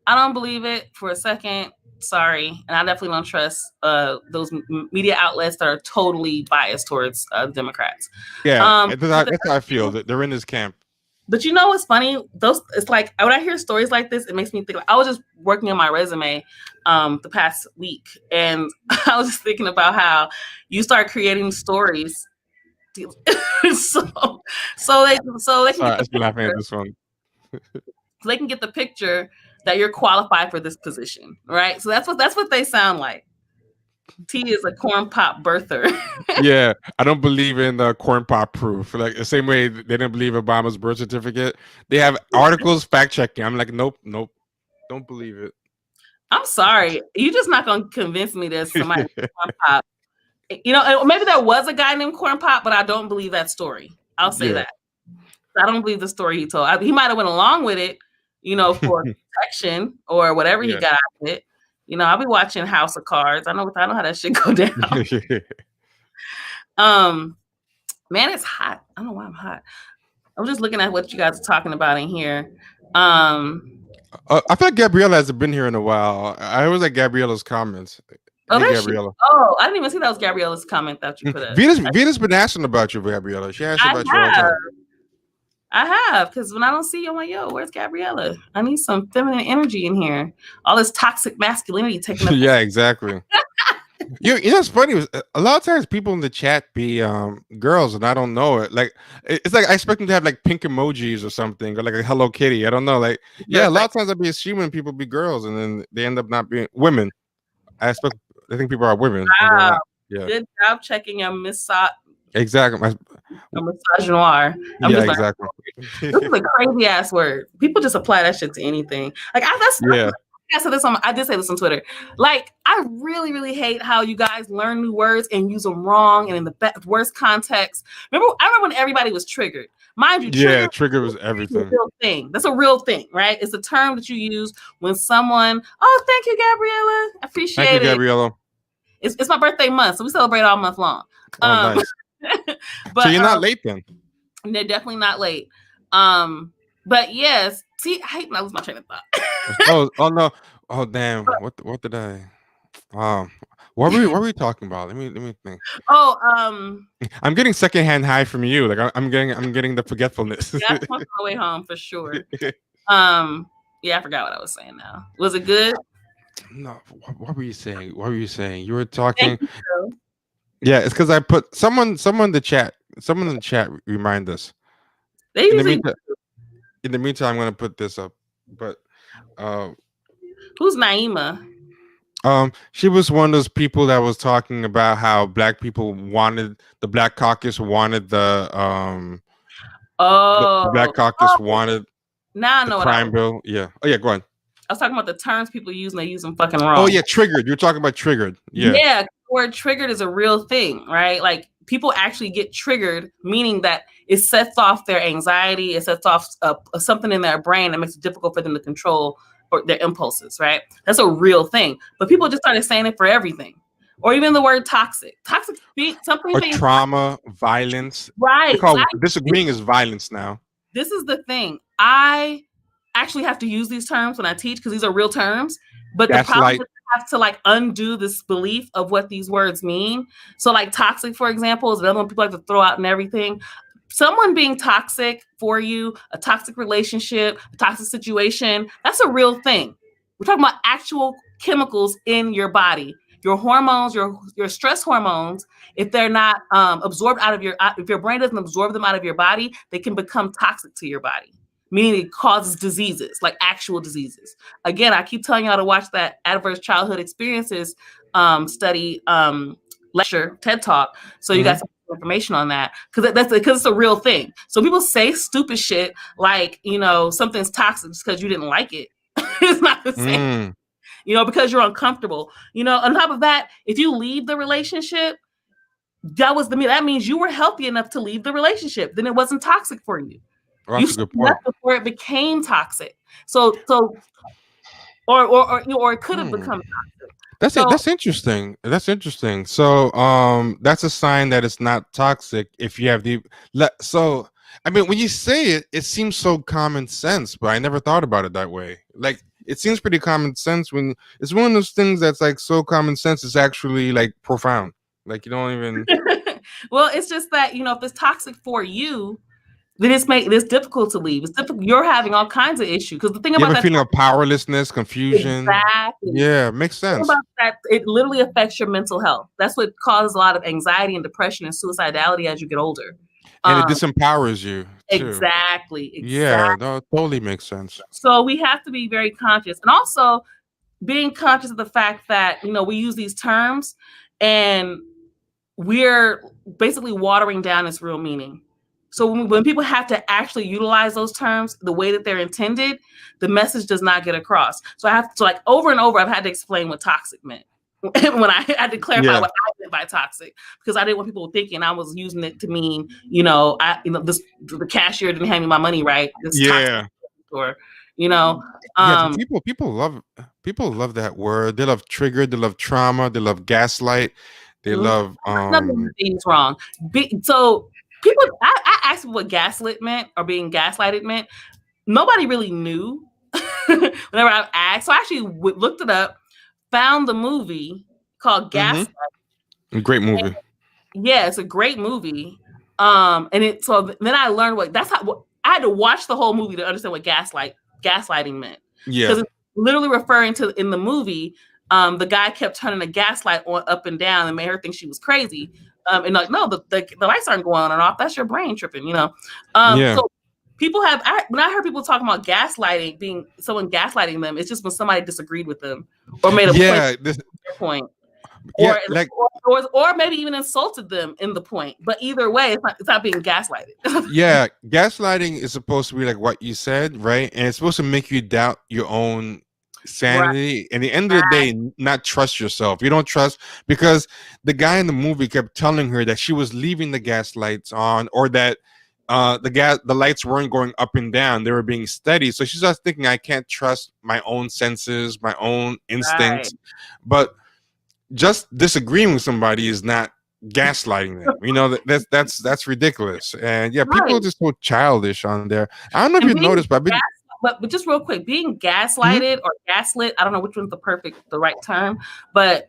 I don't believe it for a second. Sorry, and I definitely don't trust those media outlets that are totally biased towards Democrats. Yeah, that's how I feel. That they're in this camp. But you know what's funny? It's like when I hear stories like this, it makes me think. I was just working on my resume the past week, and I was just thinking about how you start creating stories. so they can laughing at this one. So they can get the picture that you're qualified for this position, right? So that's what they sound like. T is a Corn Pop birther. Yeah, I don't believe in the Corn Pop proof. Like the same way they didn't believe Obama's birth certificate. They have articles fact checking. I'm like, nope, don't believe it. I'm sorry, you're just not gonna convince me there's somebody Corn Pop. Maybe there was a guy named Corn Pop, but I don't believe that story. I'll say that. I don't believe the story he told. He might have went along with it, for protection or whatever he got out of it. I'll be watching House of Cards. I know how that shit go down. Man, it's hot. I don't know why I'm hot. I'm just looking at what you guys are talking about in here. I feel like Gabriella hasn't been here in a while. I was at Gabriella's comments. Gabriella. I didn't even see that was Gabriella's comment that you put up. Venus been asking about you, Gabriella. She asked about you all the time. I have, because when I don't see you, I'm like, yo, where's Gabriella? I need some feminine energy in here. All this toxic masculinity taking up. Yeah, exactly. It's funny. A lot of times people in the chat be girls, and I don't know it. Like it's like I expect them to have like pink emojis or something, or like a Hello Kitty. I don't know. Like a lot of times I'd be assuming people be girls, and then they end up not being women. I think people are women. Wow. Good job checking your exactly. Misogynoir. Exactly. This is a crazy ass word. People just apply that shit to anything. Like I did say this on Twitter. Like I really, really hate how you guys learn new words and use them wrong and in the worst context. I remember when everybody was triggered. Mind you, trigger was everything. That's a real thing. That's a real thing, right? It's a term that you use when someone. Oh, thank you, Gabriella. I appreciate it. Thank you, Gabriella. It's my birthday month, so we celebrate all month long. Nice. But so you're not late then? They're definitely not late. But yes, see, I hate when I lose my train of thought. oh no! Oh damn! What did I? What were we talking about? Let me think. I'm getting secondhand high from you. Like I'm getting the forgetfulness. Yeah, I'm on my way home for sure. Yeah, I forgot what I was saying now. Was it good? No. What were you saying? You were talking. Yeah, it's because I put someone in the chat. Someone in the chat remind us. In the meantime, I'm gonna put this up. But Who's Naima? She was one of those people that was talking about how black people wanted the Black Caucus wanted the Black Caucus wanted now I know the what crime bill. Yeah. Oh yeah, go on. I was talking about the terms people use and they use them fucking Oh wrong. yeah, triggered. You're talking about triggered. Yeah. Yeah, the word triggered is a real thing, right? Like people actually get triggered, meaning that it sets off their anxiety, it sets off something in their brain that makes it difficult for them to control or their impulses, right? That's a real thing. But people just started saying it for everything. Or even the word toxic. Toxic something Or being trauma, violence. right. They call disagreeing is violence now. This is the thing. I actually have to use these terms when I teach because these are real terms. But the problem is I have to like undo this belief of what these words mean. So like toxic, for example, is another one people like to throw out and everything. Someone being toxic for you, a toxic relationship, a toxic situation, that's a real thing. We're talking about actual chemicals in your body. Your hormones, your stress hormones, if they're not absorbed out of if your brain doesn't absorb them out of your body, they can become toxic to your body, meaning it causes diseases, like actual diseases. Again, I keep telling y'all to watch that adverse childhood experiences study lecture, TED Talk, so you got some information on that because it's a real thing. So people say stupid shit like, something's toxic just because you didn't like it. It's not the same. Because you're uncomfortable. On top of that, if you leave the relationship, that means you were healthy enough to leave the relationship. Then it wasn't toxic for you. Oh, that's a good point. Before it became toxic. Or it could have become toxic. That's interesting. That's interesting. So that's a sign that it's not toxic if you have so I mean when you say it, it seems so common sense, but I never thought about it that way. Like it seems pretty common sense when it's one of those things that's like so common sense it's actually like profound. Like you don't even well, it's just that if it's toxic for you, then it's difficult to leave. It's difficult. You're having all kinds of issues because the thing about that feeling of powerlessness, confusion. Exactly. Yeah, makes sense. About that, it literally affects your mental health. That's what causes a lot of anxiety and depression and suicidality as you get older. And it disempowers you too. Exactly. Yeah, no, it totally makes sense. So we have to be very conscious, and also being conscious of the fact that we use these terms and we're basically watering down its real meaning. So when people have to actually utilize those terms the way that they're intended, the message does not get across. So I have to over and over, I've had to explain what toxic meant when I had to clarify what I meant by toxic, because I didn't want people thinking I was using it to mean, the cashier didn't hand me my money right. Yeah. Or, people love that word. They love trigger. They love trauma. They love gaslight. They love things wrong. So people, I asked what gaslit meant or being gaslighted meant. Nobody really knew whenever I asked. So I actually looked it up, found the movie called Gaslight. Great movie. Yeah, it's a great movie. So then I learned I had to watch the whole movie to understand what gaslighting meant. Yeah. Because it's literally referring to in the movie, the guy kept turning the gaslight on up and down and made her think she was crazy. And no, the lights aren't going on and off. That's your brain tripping, So people when I heard people talking about gaslighting, being someone gaslighting them, it's just when somebody disagreed with them or made a point. Yeah, or maybe even insulted them in the point. But either way, it's not being gaslighted. Yeah, gaslighting is supposed to be like what you said, right? And it's supposed to make you doubt your own sanity. And at the end of the day, not trust yourself. You don't trust because the guy in the movie kept telling her that she was leaving the gas lights on, or that the lights weren't going up and down; they were being steady. So she starts thinking, "I can't trust my own senses, my own instincts." But just disagreeing with somebody is not gaslighting them. That's ridiculous. And people are just so childish on there. I don't know if you noticed, but just real quick, being gaslighted or gaslit, I don't know which one's the right term, but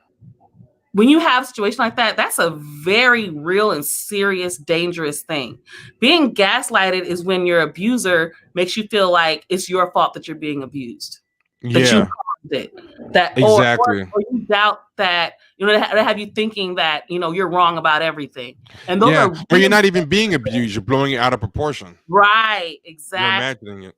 when you have a situation like that, that's a very real and serious, dangerous thing. Being gaslighted is when your abuser makes you feel like it's your fault that you're being abused. That you caused it. Exactly. Or you doubt that, they have you thinking that, you're wrong about everything. And those are or you're not even being abused, you're blowing it out of proportion. Right, exactly. You're imagining it.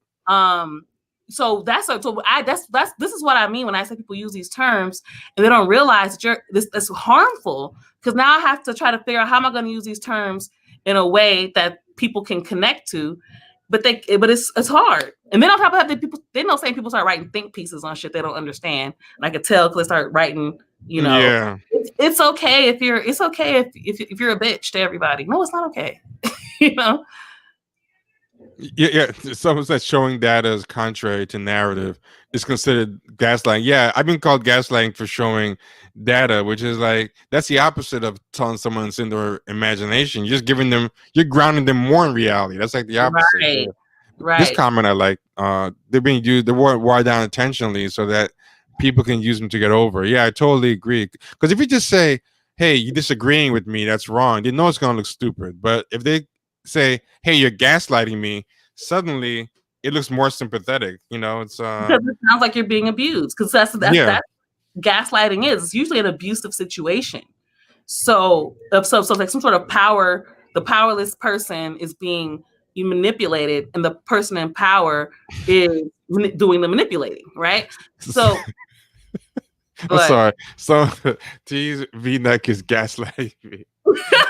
so this is what I mean when I say people use these terms and they don't realize that that's harmful, because now I have to try to figure out how am I going to use these terms in a way that people can connect to, but it's hard. And then on top of that, people start writing think pieces on shit they don't understand. And I could tell because they start writing, Yeah. it's okay if you're a bitch to everybody. No, it's not okay. Yeah. Someone said showing data is contrary to narrative is considered gaslighting. Yeah, I've been called gaslighting for showing data, which is like that's the opposite of telling someone it's in their imagination. You're grounding them more in reality. That's like the opposite. Right. So, right. This comment I like. They're being used. They're watered down intentionally so that people can use them to get over. Yeah, I totally agree. Because if you just say, "Hey, you're disagreeing with me," that's wrong. They know it's gonna look stupid. But if they say, "Hey, you're gaslighting me," suddenly it looks more sympathetic. It's because it sounds like you're being abused, because that's gaslighting is. It's usually an abusive situation. So like some sort of power, the powerless person is being manipulated, and the person in power is doing the manipulating, right? So I'm sorry. So T's V-neck is gaslighting me.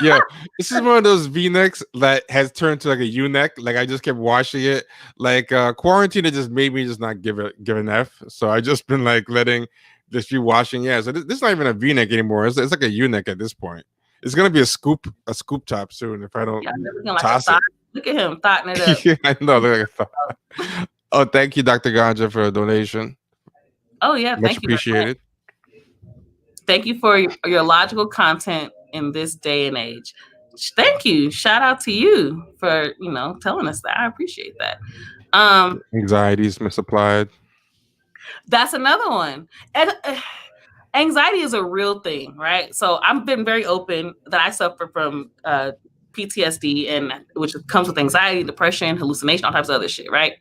Yeah, this is one of those V-necks that has turned to like a U-neck. Like I just kept washing it. Like quarantine, it just made me just not give an F. So I just been like letting this be washing. Yeah, so this is not even a V-neck anymore. It's like a U-neck at this point. It's gonna be a scoop top soon if I don't toss it. Look at him thotting it up. Yeah, I know. Look at that. Oh, thank you, Dr. Ganja, for a donation. Oh yeah, much appreciated. Thank you for your logical content in this day and age. Thank you. Shout out to you for telling us that. I appreciate that. Anxiety is misapplied. That's another one. And anxiety is a real thing, right? So I've been very open that I suffer from PTSD, and which comes with anxiety, depression, hallucination, all types of other shit, right?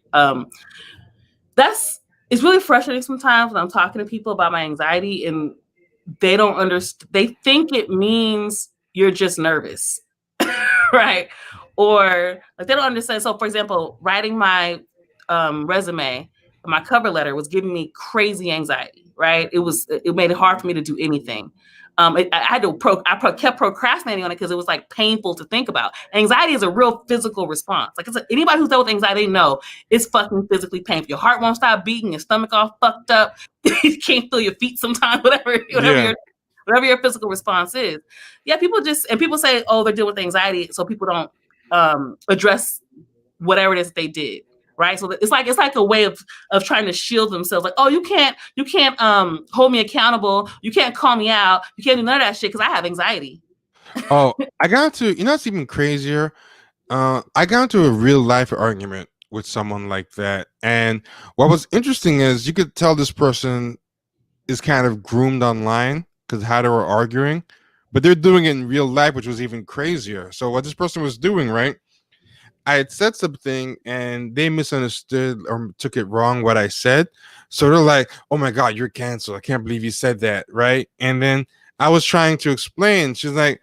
It's really frustrating sometimes when I'm talking to people about my anxiety and they don't understand. They think it means you're just nervous, right? Or like they don't understand. So, for example, writing my resume, my cover letter was giving me crazy anxiety, right? It made it hard for me to do anything. I kept procrastinating on it because it was like painful to think about. Anxiety is a real physical response. Like anybody who's dealt with anxiety know it's fucking physically painful. Your heart won't stop beating, your stomach all fucked up. You can't feel your feet sometimes, whatever your physical response is. Yeah, people say, oh, they're dealing with anxiety, so people don't address whatever it is they did. Right. So it's like a way of trying to shield themselves. Like, oh, you can't hold me accountable. You can't call me out. You can't do none of that shit because I have anxiety. Oh, I got into, it's even crazier. I got into a real life argument with someone like that. And what was interesting is you could tell this person is kind of groomed online because how they were arguing, but they're doing it in real life, which was even crazier. So what this person was doing, right? I had said something and they misunderstood or took it wrong what I said. So they're like, oh my God, you're canceled. I can't believe you said that. Right. And then I was trying to explain. She's like,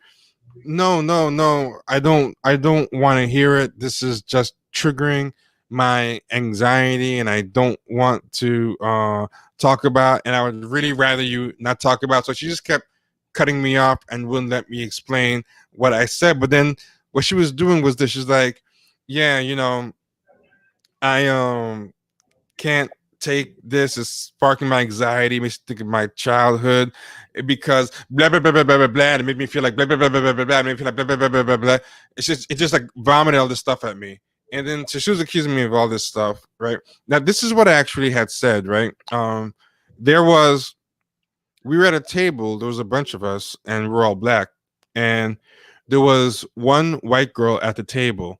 no. I don't want to hear it. This is just triggering my anxiety and I don't want to talk about, and I would really rather you not talk about. So she just kept cutting me off and wouldn't let me explain what I said. But then what she was doing was this. She's like, yeah, I can't take this. It's sparking my anxiety, makes me think of my childhood because blah blah blah blah blah blah blah. And it made me feel like blah blah blah blah blah blah. It made me feel like blah blah blah blah blah blah. It just like vomited all this stuff at me. And then so she was accusing me of all this stuff, right? Now this is what I actually had said, right? We were at a table, there was a bunch of us, and we're all black. And there was one white girl at the table.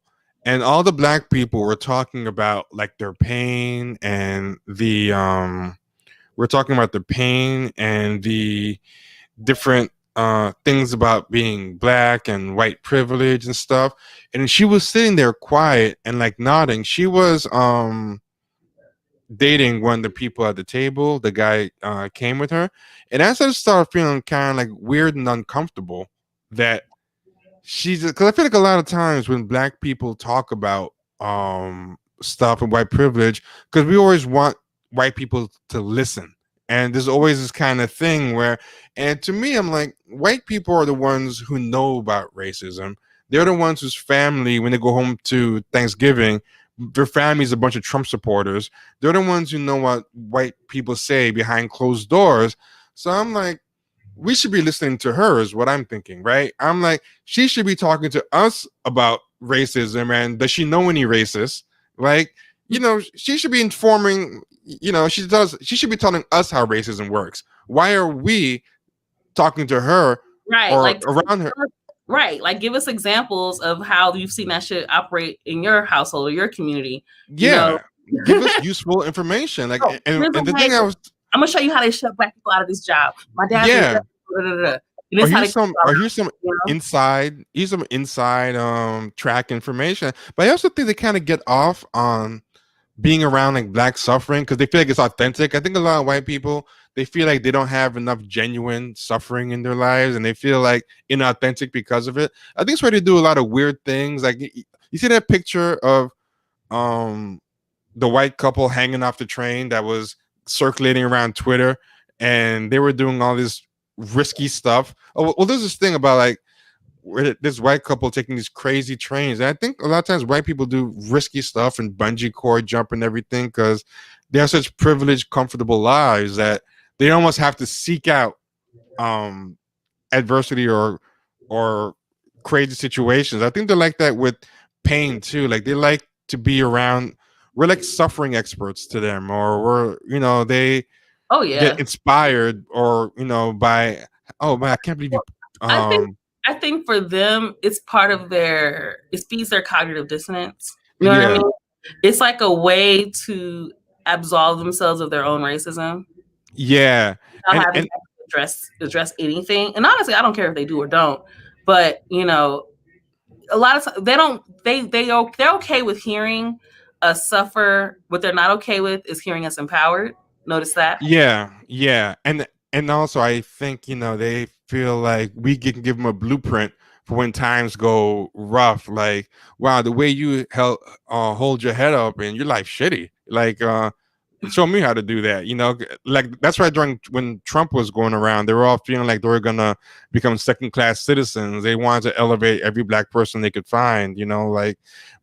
And all the black people were talking about like their pain and the different things about being black and white privilege and stuff. And she was sitting there quiet and like nodding. She was dating one of the people at the table. The guy came with her. And as I started feeling kind of like weird and uncomfortable that because I feel like a lot of times when black people talk about stuff and white privilege, because we always want white people to listen. And there's always this kind of thing where, and to me, I'm like, white people are the ones who know about racism. They're the ones whose family, when they go home to Thanksgiving, their family's a bunch of Trump supporters. They're the ones who know what white people say behind closed doors. So I'm like, we should be listening to her, is what I'm thinking, right? I'm like, she should be talking to us about racism, and does she know any racists? Like, she should be informing, she should be telling us how racism works. Why are we talking to her right, or like around her? Right, like give us exampbles of how you've seen that shit operate in your household or your community. Yeah, give us useful information. Like, and the thing I'm gonna show you how they shut black people out of this job. My dad. Yeah. Or here's some inside track information. But I also think they kind of get off on being around like black suffering because they feel like it's authentic. I think a lot of white people, they feel like they don't have enough genuine suffering in their lives, and they feel like inauthentic because of it. I think it's why they do a lot of weird things. Like, you see that picture of the white couple hanging off the train that was circulating around Twitter, and they were doing all this risky stuff. Oh, well, there's this thing about like this white couple taking these crazy trains, and I think a lot of times white people do risky stuff and bungee cord jump and everything because they have such privileged, comfortable lives that they almost have to seek out adversity or crazy situations. I think they're like that with pain too. Like, they like to be around. We're like suffering experts to them, or we're they get inspired, or by, oh man, I can't believe you. I think for them, it's part of it feeds their cognitive dissonance. You know what I mean? It's like a way to absolve themselves of their own racism. Yeah. Not having to address anything. And honestly, I don't care if they do or don't. But a lot of times they're okay with hearing us suffer. What they're not okay with is hearing us empowered. Notice that? Yeah. And also I think, they feel like we can give them a blueprint for when times go rough. Like, wow, the way you hold your head up and your life shitty. Like, show me how to do that. Like, that's why when Trump was going around, they were all feeling like they were gonna become second-class citizens. They wanted to elevate every black person they could find.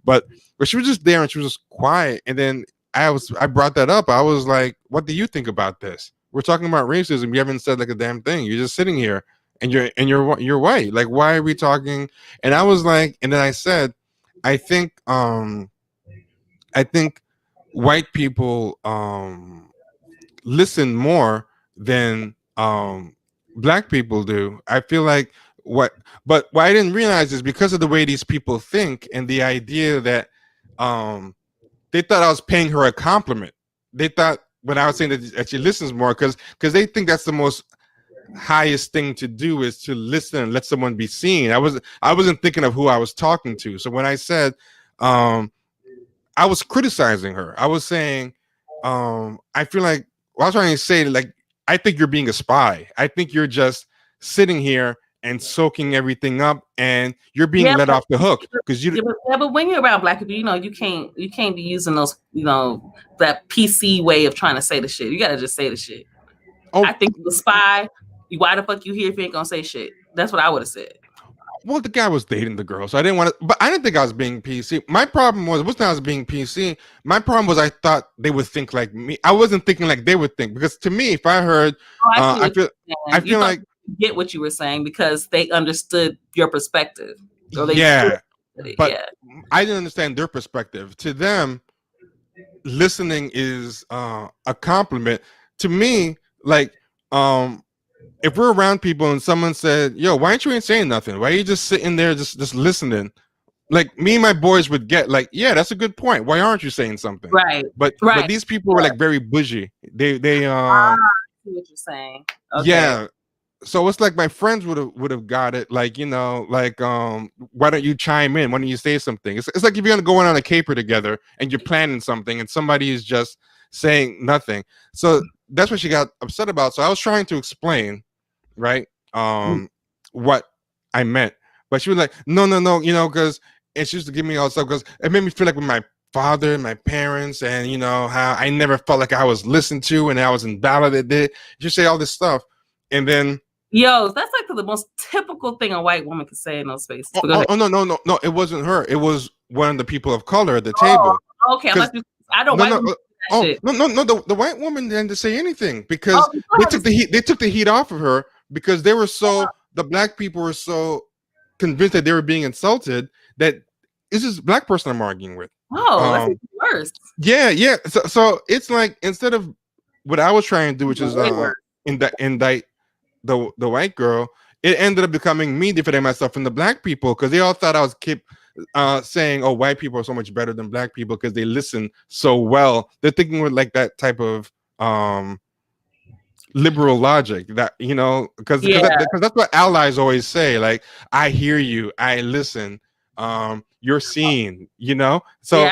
But she was just there and she was just quiet. And then I brought that up. I was like, what do you think about this? We're talking about racism. You haven't said like a damn thing. You're just sitting here and you're white. Like, why are we talking? And I was like, and then I said, I think white people listen more than black people do. I feel like what I didn't realize is because of the way these people think and the idea that they thought I was paying her a compliment. They thought when I was saying that she listens more because they think that's the most highest thing to do is to listen and let someone be seen. I wasn't thinking of who I was talking to. So when I said I was criticizing her, I was saying I feel like I was trying to say, like, I think you're being a spy. I think you're just sitting here and soaking everything up, and you're being let off the hook because but when you're around black people, you can't be using those, that PC way of trying to say the shit. You gotta just say the shit. Oh, I think the spy. Why the fuck you here if you ain't gonna say shit? That's what I would have said. Well, the guy was dating the girl, so I didn't want to. But I didn't think I was being PC. My problem wasn't I was being PC. My problem was I thought they would think like me. I wasn't thinking like they would think, because to me, if I heard, I feel like get what you were saying because they understood your perspective. But I didn't understand their perspective. To them, listening is a compliment. To me, like, if we're around people and someone said, yo, why aren't you ain't saying nothing? Why are you just sitting there just listening? Like, me and my boys would get like, yeah, that's a good point. Why aren't you saying something? Right. But these people were like very bougie. They I see what you're saying. Okay. Yeah. So it's like my friends would have got it, like, like, why don't you chime in? Why don't you say something? It's like if you're gonna go on a caper together and you're planning something and somebody is just saying nothing. So that's what she got upset about. So I was trying to explain, right, what I meant, but she was like, no, because, and she used to give me all stuff because it made me feel like when my father, my parents, and how I never felt like I was listened to and I was invalidated. You say all this stuff, and then that's like the most typical thing a white woman could say in those spaces. No, it wasn't her. It was one of the people of color at the table. Okay, I don't white women. The white woman didn't say anything because they took the heat off of her because they were the black people were so convinced that they were being insulted that this is black person I'm arguing with. That's worse. Yeah. So it's like instead of what I was trying to do, which is indict the white girl, it ended up becoming me defending myself from the black people because they all thought I was saying, "Oh, white people are so much better than black people because they listen so well." They're thinking with like that type of liberal logic that because that's what allies always say. Like, I hear you, I listen. You're seen, So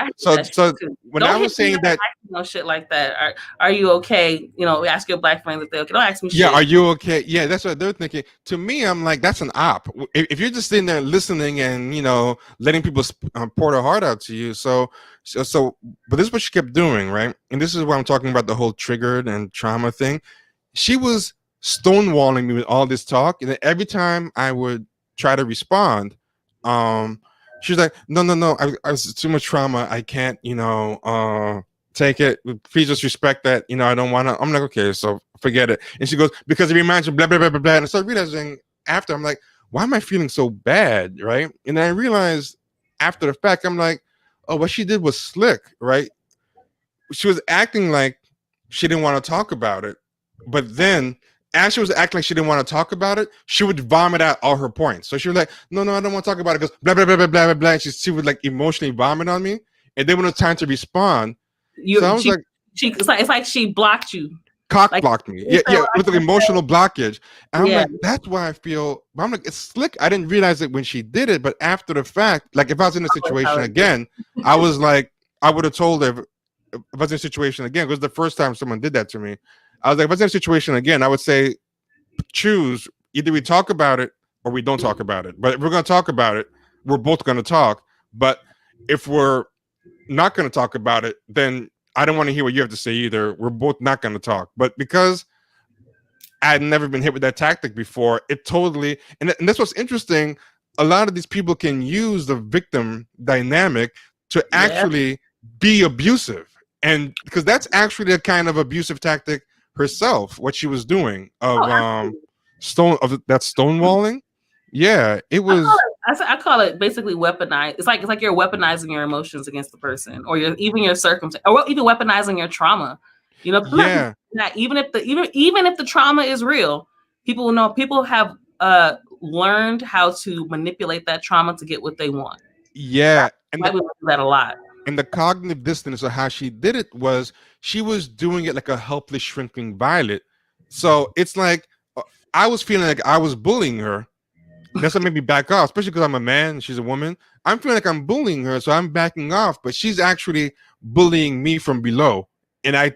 when I was saying that, shit like that. Are you okay? Ask your black friends if they're okay. Don't ask me. Yeah, are you okay? Yeah, that's what they're thinking. To me, I'm like, that's an op. If you're just sitting there listening and letting people pour their heart out to you, but this is what she kept doing, right? And this is why I'm talking about the whole triggered and trauma thing. She was stonewalling me with all this talk, and then every time I would try to respond, she was like, no, I was too much trauma. I can't, take it. Please just respect that. I don't want to. I'm like, okay, so forget it. And she goes, because it reminds you, blah, blah, blah, blah, blah. And I started realizing after, I'm like, why am I feeling so bad, right? And I realized after the fact, I'm like, oh, what she did was slick, right? She was acting like she didn't want to talk about it. But then as she was acting like she didn't want to talk about it, she would vomit out all her points. So she was like, no, I don't want to talk about it because blah, blah, blah, blah, blah, blah. And she would like emotionally vomit on me. And then when it was time to respond, so I was it's like she blocked you. Blocked me. Yeah, with an emotional blockage. And I'm like, that's why I feel, I'm like, it's slick. I didn't realize it when she did it, but after the fact, like if I was in a situation again, I was like, I would have told her if I was in a situation again, because the first time someone did that to me, I was like, if I was in a situation again, I would say, choose, either we talk about it or we don't talk about it. But if we're going to talk about it, we're both going to talk. But if we're not going to talk about it, then I don't want to hear what you have to say either. We're both not going to talk. But because I had never been hit with that tactic before, it totally, and that's what's interesting. A lot of these people can use the victim dynamic to actually be abusive. And because that's actually a kind of abusive tactic herself, what she was doing of that stonewalling. Yeah, it was. I call it basically weaponized. It's like you're weaponizing your emotions against the person, or even your circumstance, or even weaponizing your trauma. Even if the trauma is real, people will know. People have learned how to manipulate that trauma to get what they want. Yeah, and we do that a lot. And the cognitive dissonance of how she did it was she was doing it like a helpless shrinking violet. So it's like I was feeling like I was bullying her. That's what made me back off, especially because I'm a man and she's a woman. I'm feeling like I'm bullying her, so I'm backing off, but she's actually bullying me from below. And I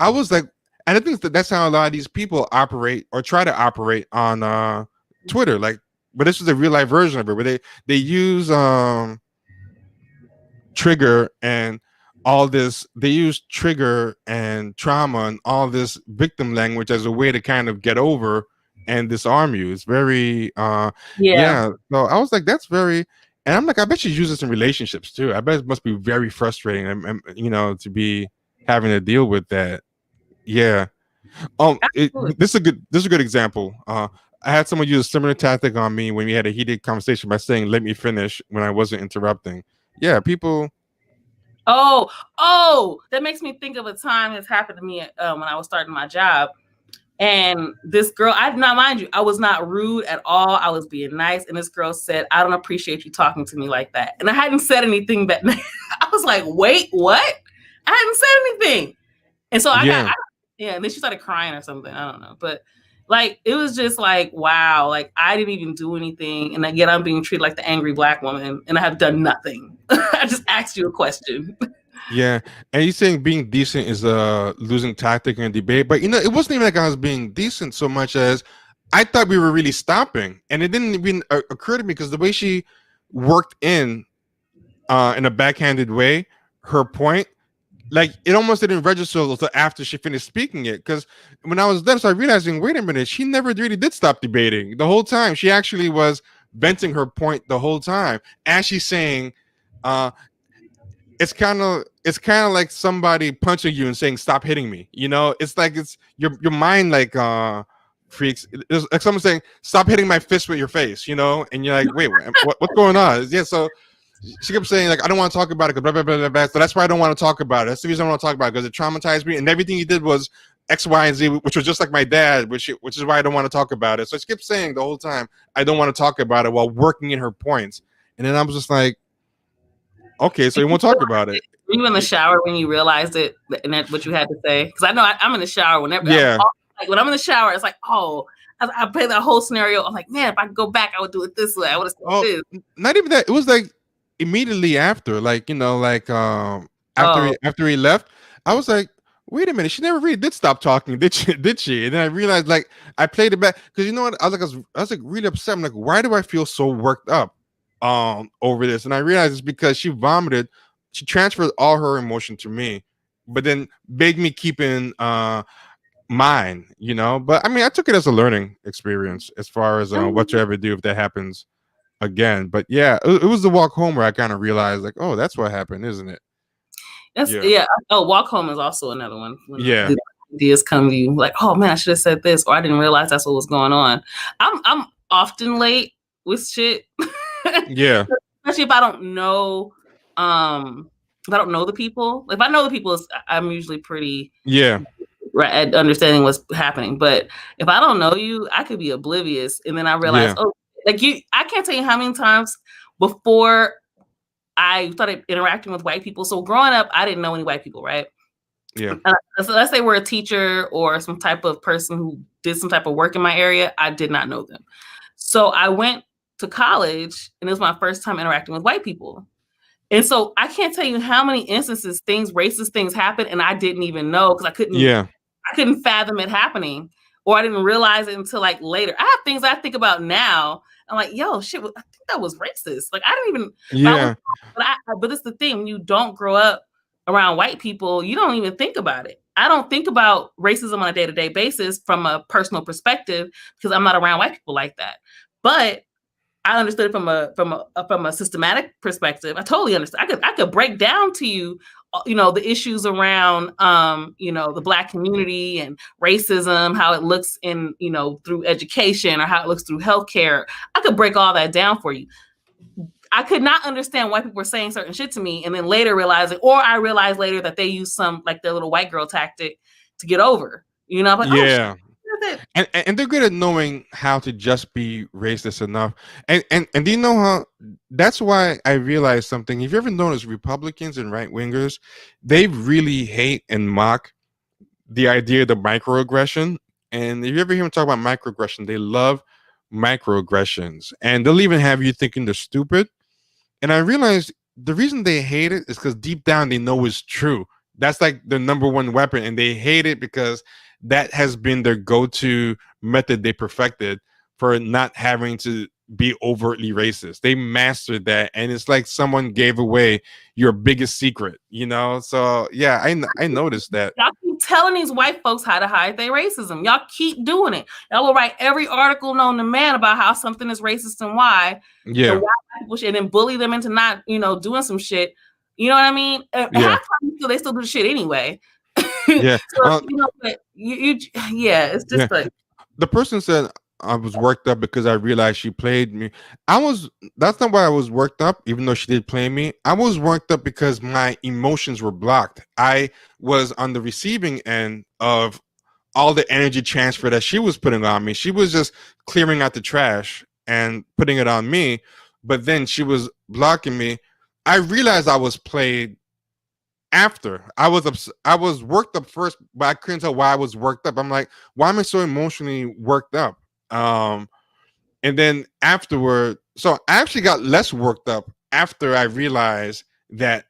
was like, and I think that's how a lot of these people operate or try to operate on Twitter. Like, but this was a real life version of it where they use trigger and all this. They use trigger and trauma and all this victim language as a way to kind of get over and disarm you. It's very So I was like, that's very, and I'm like, I bet you use this in relationships too. I bet it must be very frustrating and to be having to deal with that. Yeah. This is a good example. I had someone use a similar tactic on me when we had a heated conversation by saying, let me finish when I wasn't interrupting. Yeah, people. Oh, that makes me think of a time that's happened to me when I was starting my job. And this girl, mind you, I was not rude at all. I was being nice. And this girl said, I don't appreciate you talking to me like that. And I hadn't said anything that night. I was like, wait, what? I hadn't said anything. And so and then she started crying or something. I don't know. But like, it was just like, wow, like I didn't even do anything. And again, I'm being treated like the angry Black woman and I have done nothing. I just asked you a question. Yeah, and you're saying being decent is a losing tactic in a debate, but it wasn't even like I was being decent so much as I thought we were really stopping, and it didn't even occur to me because the way she worked in a backhanded way, her point, like it almost didn't register until after she finished speaking it. Because when I was done, so I realizing, wait a minute, she never really did stop debating the whole time. She actually was venting her point the whole time as she's saying, it's kind of like somebody punching you and saying, "Stop hitting me." You know, it's like it's your mind like freaks. It's like someone saying, "Stop hitting my fist with your face," you know, and you're like, "Wait, what's going on?" Yeah, so she kept saying like, "I don't want to talk about it," blah, blah, blah, blah, blah. So that's why I don't want to talk about it. That's the reason I don't want to talk about it, because it traumatized me, and everything he did was X, Y, and Z, which was just like my dad, which is why I don't want to talk about it. So she kept saying the whole time, "I don't want to talk about it," while working in her points, and then I was just like, "Okay, so you won't talk about it." Were you in the shower when you realized it, and that's what you had to say? Because I know I'm in the shower whenever. Yeah. Like when I'm in the shower, it's like, oh, I play that whole scenario. I'm like, man, if I could go back, I would do it this way. I would have said this. Not even that. It was like immediately after, like, you know, like after he left, I was like, wait a minute, she never really did stop talking, did she? Did she? And then I realized, like, I played it back because you know what? I was like really upset. I'm like, why do I feel so worked up over this? And I realized it's because she vomited. She transferred all her emotion to me, but then made me keep in mine, you know. But I mean, I took it as a learning experience as far as what to ever do if that happens again. But yeah, it was the walk home where I kind of realized, like, oh, that's what happened, isn't it? Yeah. Oh, walk home is also another one. When yeah, ideas come to you, like, oh man, I should have said this, or I didn't realize that's what was going on. I'm often late with shit. Yeah, especially if I don't know. If I don't know the people, if I know the people, I'm usually pretty right at understanding what's happening. But if I don't know you, I could be oblivious, and then I realize, I can't tell you how many times before I started interacting with white people. So growing up, I didn't know any white people, right? Yeah. So let's say we're a teacher or some type of person who did some type of work in my area. I did not know them. So I went to college, and it was my first time interacting with white people. And so I can't tell you how many instances racist things happened, and I didn't even know because I couldn't fathom it happening, or I didn't realize it until like later. I have things I think about now. I'm like, yo, shit, I think that was racist. Like I didn't even. Yeah. But it's the thing, when you don't grow up around white people, you don't even think about it. I don't think about racism on a day-to-day basis from a personal perspective because I'm not around white people like that. But I understood it from a systematic perspective. I totally understand. I could break down to you, you know, the issues around, you know, the Black community and racism, how it looks in, you know, through education or how it looks through healthcare. I could break all that down for you. I could not understand why people were saying certain shit to me, and then later I realized later that they use some like their little white girl tactic to get over. You know, like, yeah. And they're good at knowing how to just be racist enough. And do you know how that's why I realized something? If you ever noticed Republicans and right wingers, they really hate and mock the idea of the microaggression. And if you ever hear them talk about microaggression, they love microaggressions. And they'll even have you thinking they're stupid. And I realized the reason they hate it is because deep down they know it's true. That's like their number one weapon, and they hate it because that has been their go-to method they perfected for not having to be overtly racist. They mastered that, and it's like someone gave away your biggest secret, you know? So yeah, I noticed that. Y'all keep telling these white folks how to hide their racism. Y'all keep doing it. Y'all will write every article known to man about how something is racist and why. Yeah. And why people should, and then bully them into not, you know, doing some shit. You know what I mean? Yeah. Half the time they still do the shit anyway. Yeah. So, you know, but it's just like the person said I was worked up because I realized she played me. That's not why I was worked up, even though she did play me. I was worked up because my emotions were blocked. I was on the receiving end of all the energy transfer that she was putting on me. She was just clearing out the trash and putting it on me, but then she was blocking me. I realized I was played after. I was worked up first, but I couldn't tell why I was worked up. I'm like, why am I so emotionally worked up? And then afterward, so I actually got less worked up after I realized that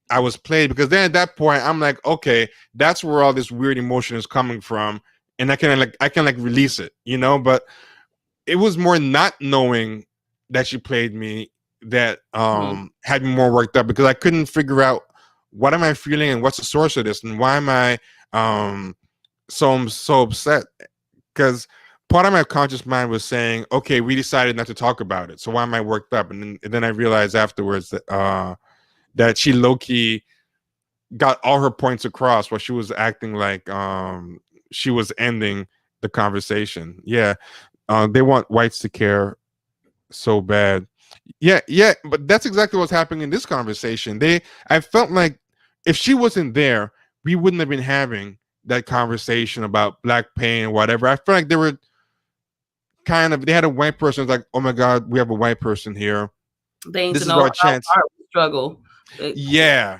I was played, because then at that point I'm like, okay, that's where all this weird emotion is coming from, and I can release it, you know. But it was more not knowing that she played me that had me more worked up, because I couldn't figure out what am I feeling and what's the source of this and why am I so upset? Because part of my conscious mind was saying, okay, we decided not to talk about it, so why am I worked up? And then I realized afterwards that she low-key got all her points across while she was acting like she was ending the conversation. Yeah, they want whites to care so bad. Yeah, but that's exactly what's happening in this conversation. I felt like if she wasn't there, we wouldn't have been having that conversation about black pain or whatever. I feel like they were they had a white person like, oh my God, we have a white person here. They need this to is know our chance. Our struggle. Yeah.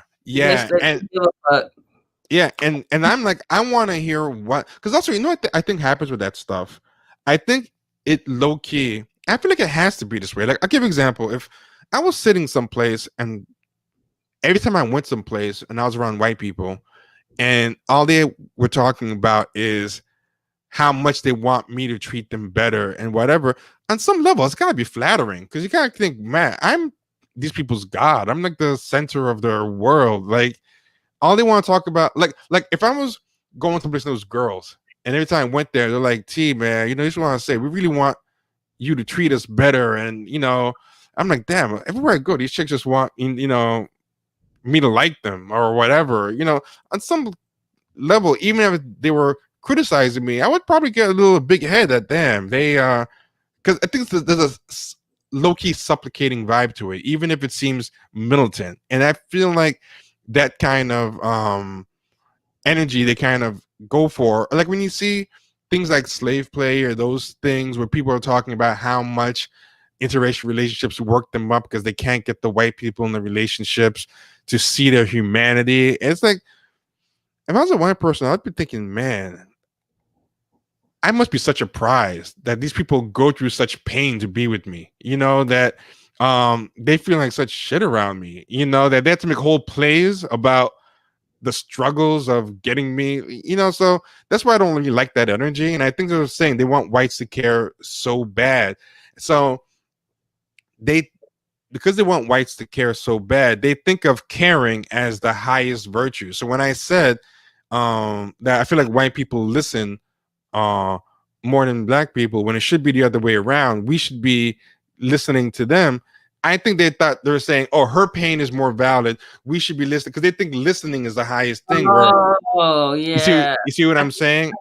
And I'm like, I want to hear what, because also, you know what I think happens with that stuff? I think it low key, I feel like it has to be this way. Like, I'll give you an example. If I was sitting someplace and every time I went someplace and I was around white people and all they were talking about is how much they want me to treat them better and whatever, on some level, it's gotta be flattering because you gotta think, man, I'm these people's God. I'm like the center of their world. Like, all they want to talk about, like if I was going to place those girls and every time I went there, they're like, T, man, you know, just want to say, we really want you to treat us better. And, you know, I'm like, damn, everywhere I go, these chicks just want, you know, me to like them or whatever, you know, on some level, even if they were criticizing me, I would probably get a little big head that, damn, they, because I think there's a low-key supplicating vibe to it, even if it seems militant. And I feel like that kind of energy they kind of go for, like when you see things like slave play or those things where people are talking about how much interracial relationships work them up because they can't get the white people in the relationships to see their humanity. It's like, if I was a white person, I'd be thinking, man, I must be such a prize that these people go through such pain to be with me, you know, that they feel like such shit around me, you know, that they have to make whole plays about the struggles of getting me, you know. So that's why I don't really like that energy. And I think they were saying they want whites to care so bad. So because they want whites to care so bad, they think of caring as the highest virtue. So when I said that I feel like white people listen more than black people, when it should be the other way around, we should be listening to them. I think they thought they were saying, oh, her pain is more valid, we should be listening, because they think listening is the highest thing. Oh, yeah. You see what I'm saying?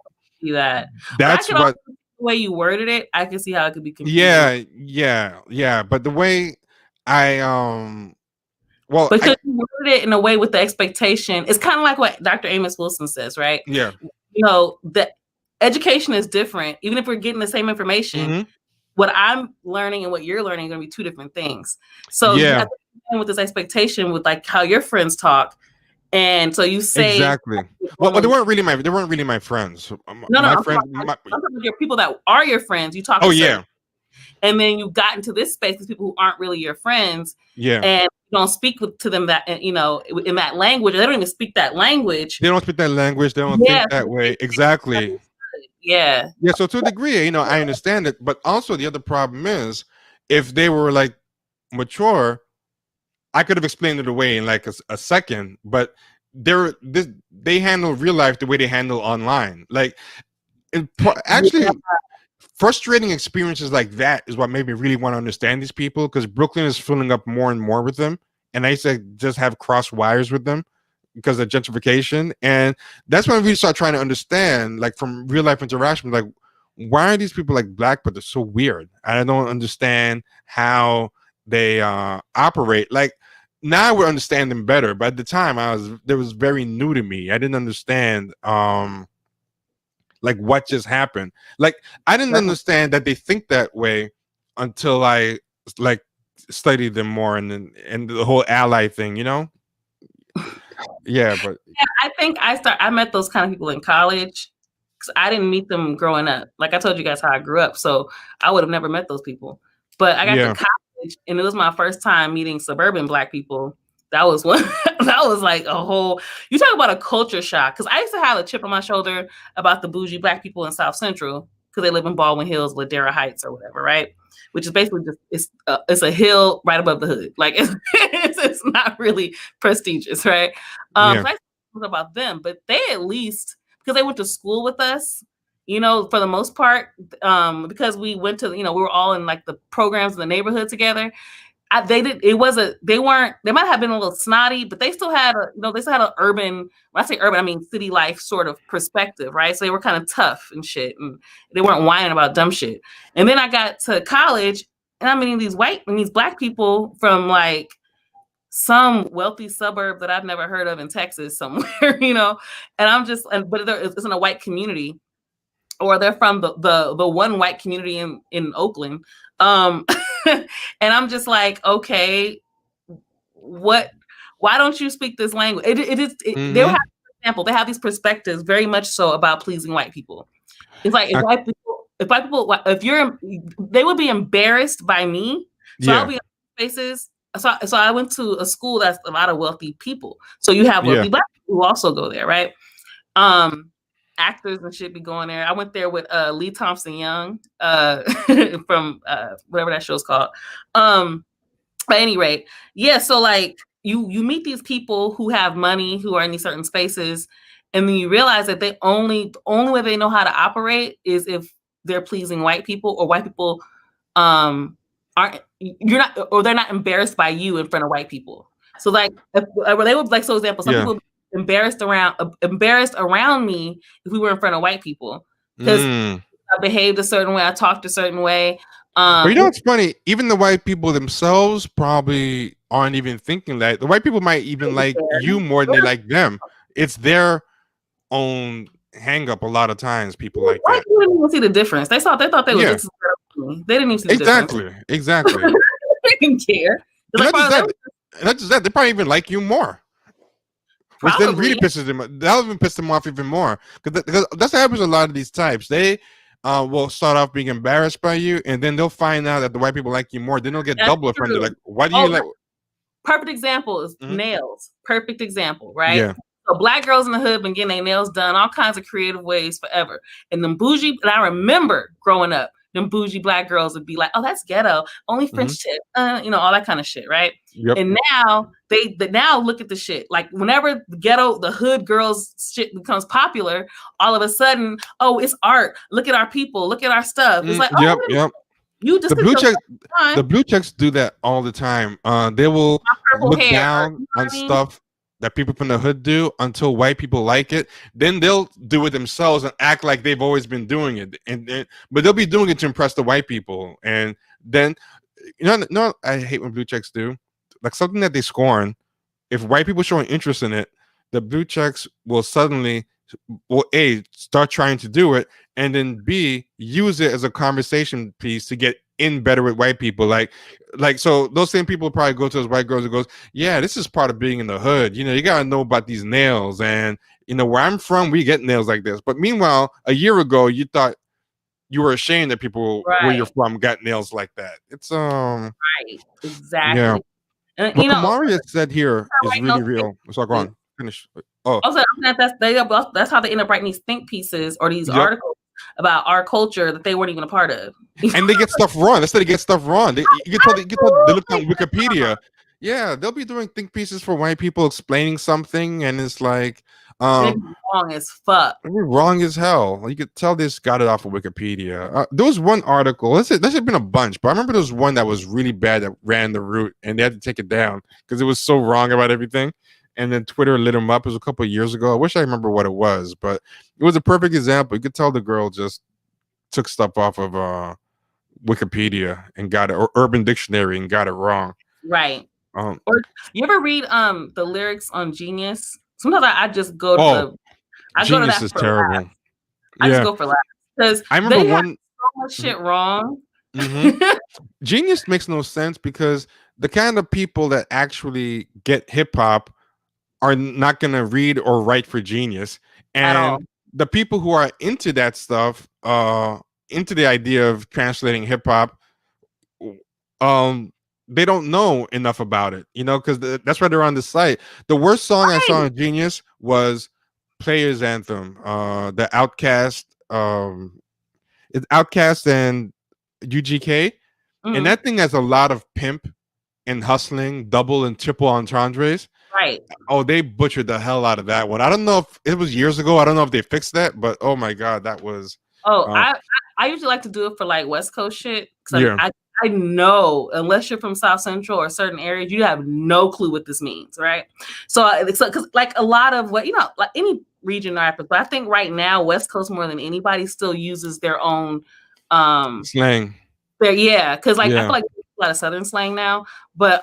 See that. That's what the way you worded it, I can see how it could be confusing. Yeah. But the way I because you worded it in a way with the expectation, it's kind of like what Dr. Amos Wilson says, right? Yeah. You know, the education is different. Even if we're getting the same information, what I'm learning and what you're learning are going to be two different things. So you have to begin with this expectation with like how your friends talk. And so you say exactly. Well, they weren't really my friends. No, friends, I'm talking about your people that are your friends. You talk. Oh yeah. And then you got into this space with people who aren't really your friends. Yeah. And you don't speak to them that, you know, in that language. They don't even speak that language. They don't speak that language. They don't think that way. Exactly. Yeah. Yeah. So to a degree, you know, I understand it. But also the other problem is, if they were like mature, I could have explained it away in like a second. But they handle real life the way they handle online. Like, actually. Yeah. Frustrating experiences like that is what made me really want to understand these people, because Brooklyn is filling up more and more with them, and I used to just have cross wires with them because of gentrification. And that's when I really start trying to understand, like, from real life interaction, like, why are these people like black but they're so weird? I don't understand how they operate. Like, now I would understand them better, but at the time it was very new to me. I didn't understand like what just happened. Like, I didn't understand that they think that way until I like studied them more, and the whole ally thing, you know? Yeah, but yeah, I think I met those kind of people in college, because I didn't meet them growing up. Like I told you guys how I grew up, so I would have never met those people. But I got to college, and it was my first time meeting suburban black people. That was one. That was like a whole. You talk about a culture shock, because I used to have a chip on my shoulder about the bougie black people in South Central, because they live in Baldwin Hills, Ladera Heights, or whatever, right? which is basically just it's a hill right above the hood. Like it's not really prestigious, right? So I talked about them, but they at least, because they went to school with us, for the most part, because we went to, we were all in like the programs in the neighborhood together. They might have been a little snotty, but they still had an urban, when I say urban, I mean city life sort of perspective, right? So they were kind of tough and shit, and they weren't whining about dumb shit. And then I got to college, and I'm meeting these black people from like some wealthy suburb that I've never heard of in Texas somewhere, and I'm just, but it's in a white community, or they're from the one white community in Oakland. And I'm just like, okay, why don't you speak this language? They have, for example, they have these perspectives very much so about pleasing white people. It's like if white people, they would be embarrassed by me. So I'll be in spaces. So I went to a school that's a lot of wealthy people. So you have wealthy black people who also go there, right? Actors and shit be going there. I went there with Lee Thompson Young from whatever that show's called. At any rate, so like you meet these people who have money, who are in these certain spaces, and then you realize that the only way they know how to operate is if they're pleasing white people, or white people they're not embarrassed by you in front of white people. So like they would, like, so example, some people embarrassed around me if we were in front of white people, because I behaved a certain way, I talked a certain way. But it's funny, even the white people themselves probably aren't even thinking that. The white people might even like you more than they like them. It's their own hang up a lot of times, people like that. They didn't even see the difference. They thought they were just, they didn't even see the difference. Exactly. They didn't care. Not just that, they probably even like you more. Which then really pisses them off. That'll even piss them off even more. Because that's what happens with a lot of these types. They will start off being embarrassed by you, and then they'll find out that the white people like you more. Then they'll get double offended. Like, why do you like? Perfect example is nails. Perfect example, right? Yeah. So black girls in the hood been getting their nails done all kinds of creative ways forever. And them bougie, and I remember growing up, them bougie black girls would be like, "Oh, that's ghetto. Only French tip," all that kind of shit, right? Yep. And now they now look at the shit. Like whenever the hood girls shit becomes popular, all of a sudden, oh, it's art. Look at our people. Look at our stuff. It's like, yep. You just the blue checks do that all the time. They will look down on stuff that people from the hood do until white people like it. Then they'll do it themselves and act like they've always been doing it. But they'll be doing it to impress the white people. And then, I hate when blue checks do. Like something that they scorn, if white people showing interest in it, the blue checks will suddenly, A, start trying to do it, and then B, use it as a conversation piece to get in better with white people. Like so those same people probably go to those white girls and goes, yeah, this is part of being in the hood. You gotta know about these nails, and where I'm from, we get nails like this. But meanwhile, a year ago, you thought you were ashamed that people where you're from got nails like that. It's right, exactly. Yeah. And what Kamari said here is really real. So go on, finish. Also, that's how they end up writing these think pieces or these articles about our culture that they weren't even a part of. And they get stuff wrong. That's how they get stuff wrong. You can tell they look on Wikipedia. Yeah, they'll be doing think pieces for white people explaining something, and it's like wrong as fuck. Wrong as hell. You could tell this got it off of Wikipedia. There was one article. There should been a bunch, but I remember there was one that was really bad that ran the route, and they had to take it down because it was so wrong about everything. And then Twitter lit him up. It was a couple of years ago. I wish I remember what it was, but it was a perfect example. You could tell the girl just took stuff off of Wikipedia and got it, or Urban Dictionary, and got it wrong. Right. Or you ever read the lyrics on Genius? Sometimes I just go to Genius is terrible. I just go for laughs because I remember they have so much shit wrong. Genius makes no sense because the kind of people that actually get hip hop are not going to read or write for Genius, and the people who are into that stuff, into the idea of translating hip hop, they don't know enough about it, because that's why they're on the site. The worst song I saw in Genius was Players Anthem, the Outkast, it's Outkast and UGK. and that thing has a lot of pimp and hustling, double and triple entendres. Right. Oh, they butchered the hell out of that one. I don't know if it was years ago. I don't know if they fixed that, but oh my god, that was. I usually like to do it for like West Coast shit. Yeah. I know unless you're from South Central or certain areas, you have no clue what this means, right? So because like a lot of what like any region rappers, but I think right now West Coast more than anybody still uses their own slang. Because like I feel like there's a lot of Southern slang now, but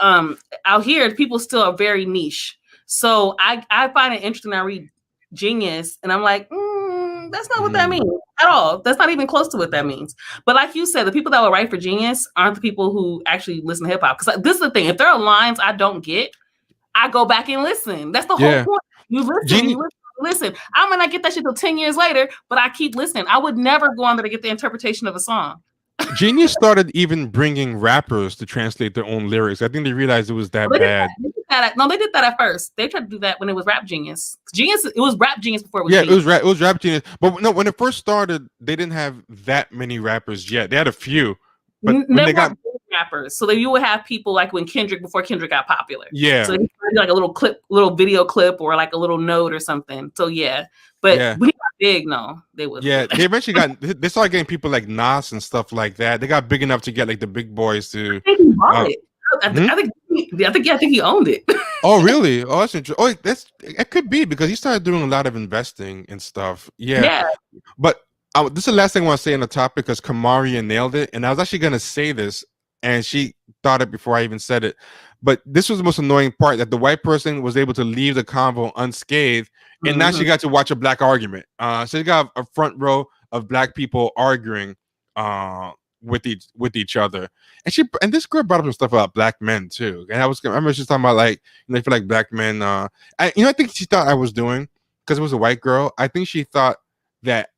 out here people still are very niche. So I find it interesting. I read Genius and I'm like, that's not what that means at all. That's not even close to what that means. But like you said, the people that will write for Genius aren't the people who actually listen to hip hop. Because this is the thing: if there are lines I don't get, I go back and listen. That's the whole point. You listen, listen. I might not get that shit till 10 years later, but I keep listening. I would never go on there to get the interpretation of a song. Genius started even bringing rappers to translate their own lyrics. I think they realized it was that bad. They did that at first. They tried to do that when it was Rap Genius. It was Rap Genius before it was Genius. It was Rap Genius. But no, when it first started, they didn't have that many rappers yet. They had a few. But when they got rappers, so that you would have people like before Kendrick got popular. Yeah. So they do like a little video clip or like a little note or something. So but when he got big, no, they would. Yeah, they eventually they started getting people like Nas and stuff like that. They got big enough to get like the big boys to. I think he bought it. I think he owned it. Oh really? Oh, that's interesting. Oh, it could be because he started doing a lot of investing and stuff. Yeah. But this is the last thing I want to say on the topic because Kamaria nailed it, and I was actually gonna say this, and she thought it before I even said it. But this was the most annoying part, that the white person was able to leave the convo unscathed, and now she got to watch a black argument. So she got a front row of black people arguing with each other, and this girl brought up some stuff about black men too. And I remember she was talking about like, I feel like black men. I think she thought I was doing, because it was a white girl. I think she thought that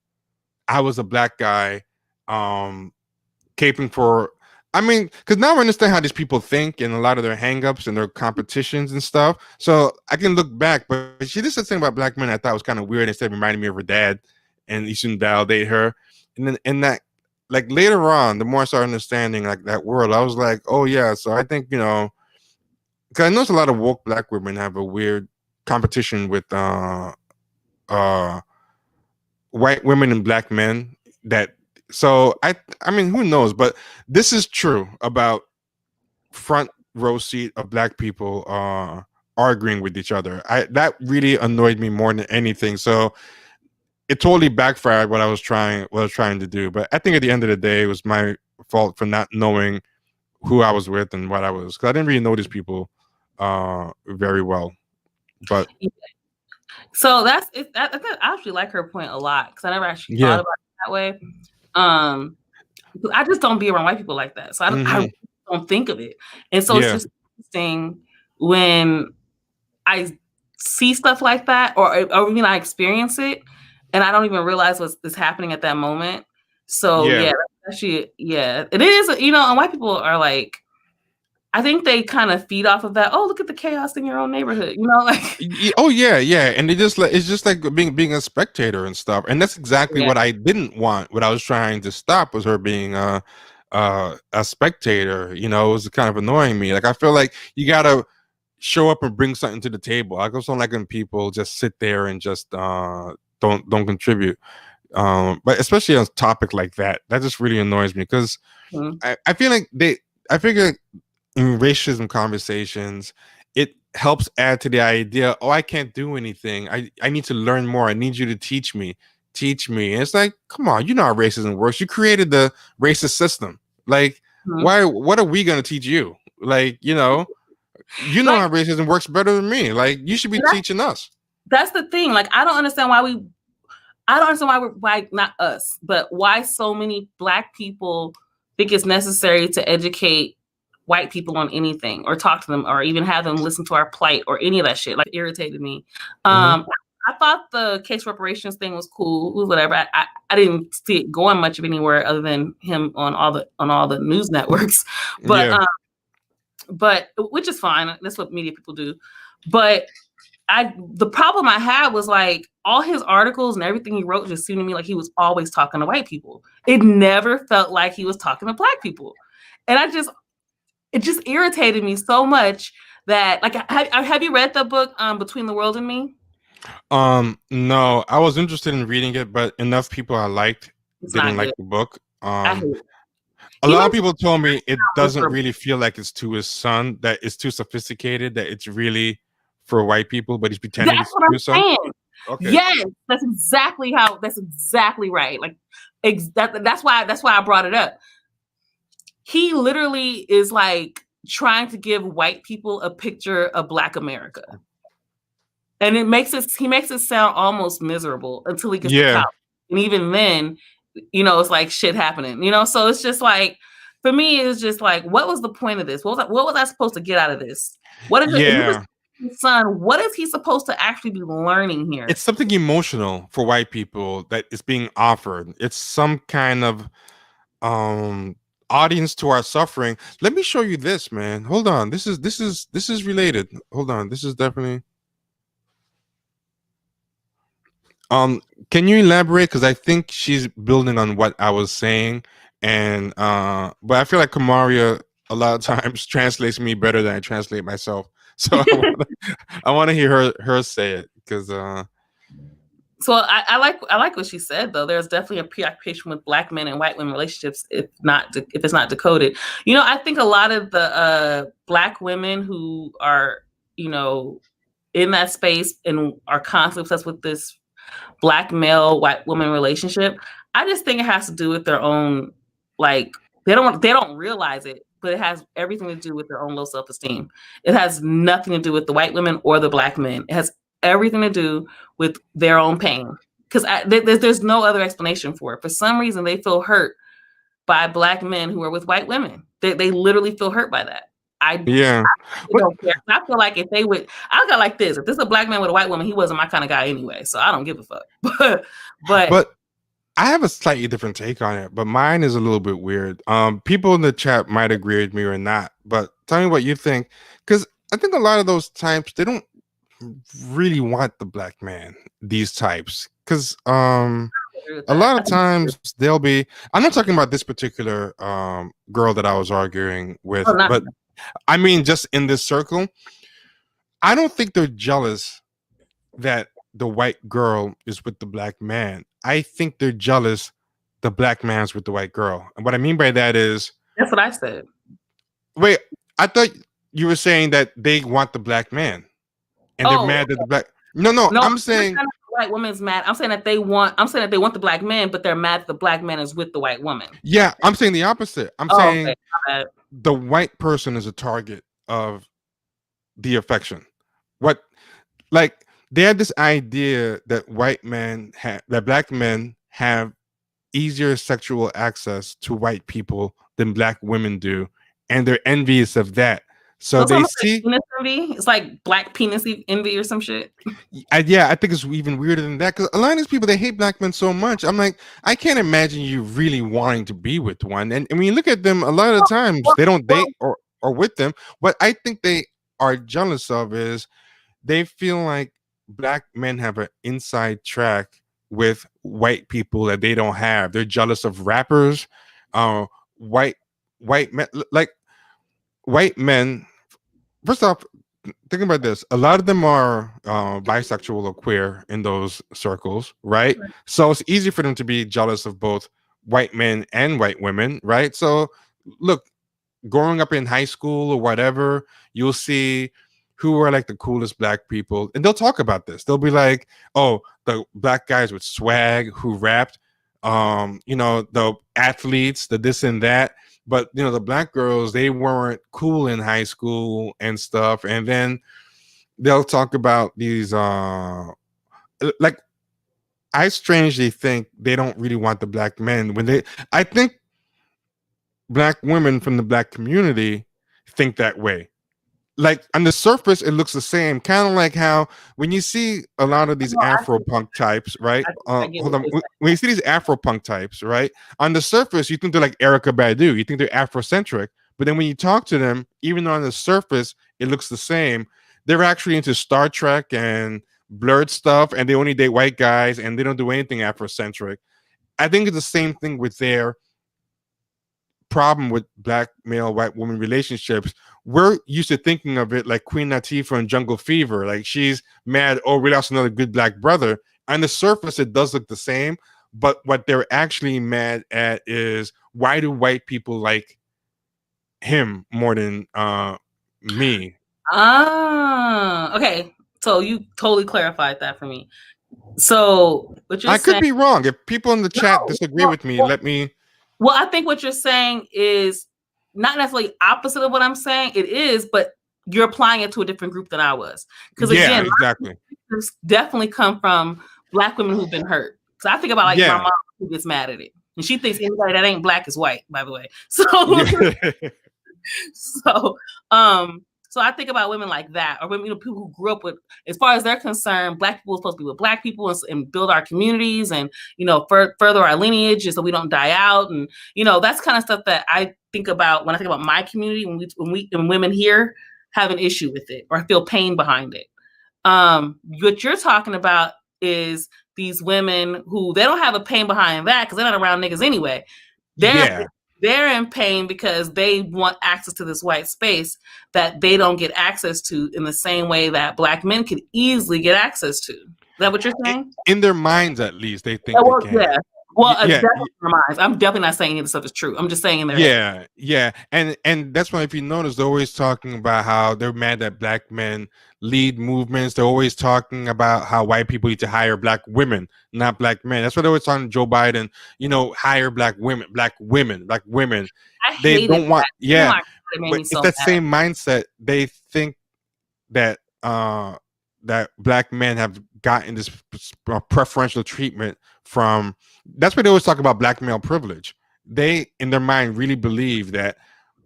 I was a black guy, caping for. I mean, because now I understand how these people think and a lot of their hangups and their competitions and stuff. So I can look back, but she just said something about black men I thought was kind of weird. Instead, reminding me of her dad, and you shouldn't validate her. And then in that, like later on, the more I started understanding like that world, I was like, oh yeah. So I think because I know a lot of woke black women have a weird competition with white women and black men that. So I mean, who knows? But this is true about front row seat of black people arguing with each other. That really annoyed me more than anything. So it totally backfired what I was trying to do. But I think at the end of the day, it was my fault for not knowing who I was with and what I was, because I didn't really know these people very well. But so that's it. I actually like her point a lot, because I never actually thought about it that way. I just don't be around white people like that, so I don't think of it. And so it's just interesting when I see stuff like that, or I experience it, and I don't even realize what's happening at that moment. So actually, it is. And white people are like, I think they kind of feed off of that. Oh, look at the chaos in your own neighborhood. Like. Oh yeah, and it's just like being a spectator and stuff. And that's exactly what I didn't want. What I was trying to stop was her being a spectator. It was kind of annoying me. Like I feel like you gotta show up and bring something to the table. I just don't like when people just sit there and just don't contribute. But especially on a topic like that just really annoys me, because I feel like I figure. In racism conversations, it helps add to the idea, oh, I can't do anything. I need to learn more. I need you to teach me. And it's like, come on, you know how racism works. You created the racist system. Like, what are we going to teach you? Like, how racism works better than me. Like, you should be teaching us. That's the thing. Like, I don't understand why not us, but why so many black people think it's necessary to educate white people on anything, or talk to them, or even have them listen to our plight, or any of that shit. Like, it irritated me. I thought the case reparations thing was cool, whatever. I didn't see it going much of anywhere other than him on all the news networks, but which is fine. That's what media people do. But the problem I had was like all his articles and everything he wrote just seemed to me like he was always talking to white people. It never felt like he was talking to black people. And it just irritated me so much that, like, have you read the book Between the World and Me? No, I was interested in reading it, but enough people I liked It's didn't not like good. the book. I hate it. A He lot of makes people told me it doesn't for- really feel like it's to his son, that it's too sophisticated, that it's really for white people, but he's pretending That's it's what to I'm his son. saying. Okay. Yes, that's exactly right. Like, that's why I brought it up. He literally is like trying to give white people a picture of Black America. And he makes it sound almost miserable until he gets to college. And even then, you know, it's like shit happening, you know? So it's just like, for me, it's just like, what was the point of this? What was I supposed to get out of this? What is it? Son, what is he supposed to actually be learning here? It's something emotional for white people that is being offered. It's some kind of audience to our suffering. Let me show you this, man. Hold on. This is related. Hold on. This is definitely can you elaborate? Because I think she's building on what I was saying. And but I feel like Kamaria a lot of times translates me better than I translate myself. So I want to hear her say it, because so I like what she said, though. There's definitely a preoccupation with Black men and white women relationships, if it's not decoded. You know, I think a lot of the Black women who are, you know, in that space and are constantly obsessed with this Black male white woman relationship, I just think it has to do with their own, like, they don't realize it, but it has everything to do with their own low self-esteem. It has nothing to do with the white women or the Black men. It has everything to do with their own pain, because there's no other explanation for it. For some reason, they feel hurt by Black men who are with white women. They literally feel hurt by that. I don't care. I feel like if they would, I got like this. If this is a Black man with a white woman, he wasn't my kind of guy anyway. So I don't give a fuck. but I have a slightly different take on it, but mine is a little bit weird. People in the chat might agree with me or not, but tell me what you think, because I think a lot of those types, they don't really want the Black man. These types, because a lot of times they'll be. I'm not talking about this particular girl that I was arguing with, but I mean just in this circle. I don't think they're jealous that the white girl is with the Black man. I think they're jealous the Black man's with the white girl. And what I mean by that is, that's what I said. Wait, I thought you were saying that they want the Black man and they're mad that the Black. No, I'm saying the white woman's mad. I'm saying that they want the Black man, but they're mad that the Black man is with the white woman. Yeah, I'm saying the opposite. I'm saying the white person is a target of the affection. What, like, they had this idea that that Black men have easier sexual access to white people than Black women do, and they're envious of that. So they see penis envy. It's like Black penis envy or some shit. I think it's even weirder than that, because a lot of these people, they hate Black men so much. I'm like, I can't imagine you really wanting to be with one. And when you look at them, a lot of the times they don't date or with them. What I think they are jealous of is they feel like Black men have an inside track with white people that they don't have. They're jealous of rappers, white men, like white men. First off, think about this. A lot of them are bisexual or queer in those circles, right? So it's easy for them to be jealous of both white men and white women, right? So look, growing up in high school or whatever, you'll see who are like the coolest Black people, and they'll talk about this. They'll be like, oh, the Black guys with swag who rapped, you know, the athletes, the this and that. But you know, the Black girls, they weren't cool in high school and stuff. And then they'll talk about these like, I strangely think they don't really want the Black men. I think Black women from the Black community think that way. Like, on the surface, it looks the same. Kind of like how when you see a lot of these Afro-punk types, right? Hold on. When you see these Afro-punk types, right? On the surface, you think they're like Erykah Badu. You think they're Afrocentric. But then when you talk to them, even though on the surface it looks the same, they're actually into Star Trek and blurred stuff, and they only date white guys, and they don't do anything Afrocentric. I think it's the same thing with their problem with black male white woman relationships. We're used to thinking of it like Queen Latifah in Jungle Fever, like she's mad, oh, we lost another good black brother. On the surface it does look the same, but what they're actually mad at is, why do white people like him more than me? Okay, so you totally clarified that for me. So what you're I saying, could be wrong. If people in the chat disagree with me, let me. Well, I think what you're saying is not necessarily opposite of what I'm saying. It is, but you're applying it to a different group than I was. Because again, exactly, definitely come from black women who've been hurt. So I think about like my mom who gets mad at it, and she thinks anybody that ain't black is white. By the way, so so I think about women like that, or women, people who grew up with, as far as they're concerned, black people are supposed to be with black people and build our communities and, further our lineage so we don't die out. And, that's kind of stuff that I think about when I think about my community, when women here have an issue with it or feel pain behind it. What you're talking about is these women who they don't have a pain behind that because they're not around niggas anyway. They're in pain because they want access to this white space that they don't get access to in the same way that black men could easily get access to. Is that what you're saying? In their minds, at least, they think they can. Yeah. Well, definitely in their minds. I'm definitely not saying any of the stuff is true. I'm just saying in their head. Yeah. And that's why, if you notice, they're always talking about how they're mad that black men lead movements. They're always talking about how white people need to hire black women, not black men. That's what they're always talking to Joe Biden, hire black women. They don't want, but it's that same mindset. They think that that black men have gotten this preferential treatment from. That's why they always talk about black male privilege. They, in their mind, really believe that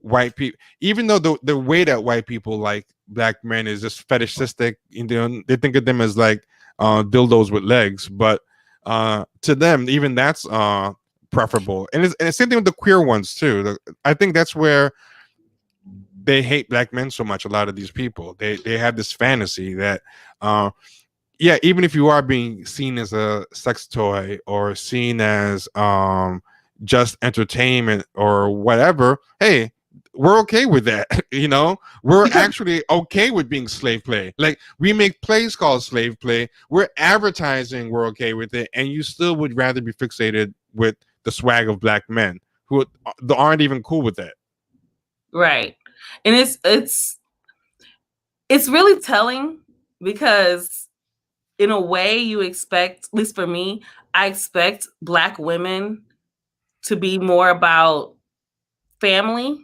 white people, even though the way that white people like black men is just fetishistic, they think of them as like dildos with legs, but to them, even that's preferable. And it's the same thing with the queer ones too. I think that's where they hate black men so much. A lot of these people, they have this fantasy that even if you are being seen as a sex toy or seen as just entertainment or whatever, hey, we're okay with that. We're actually okay with being slave play. Like, we make plays called slave play. We're advertising we're okay with it, and you still would rather be fixated with the swag of black men who aren't even cool with that. Right. And it's really telling, because in a way you expect, at least for me, I expect black women to be more about family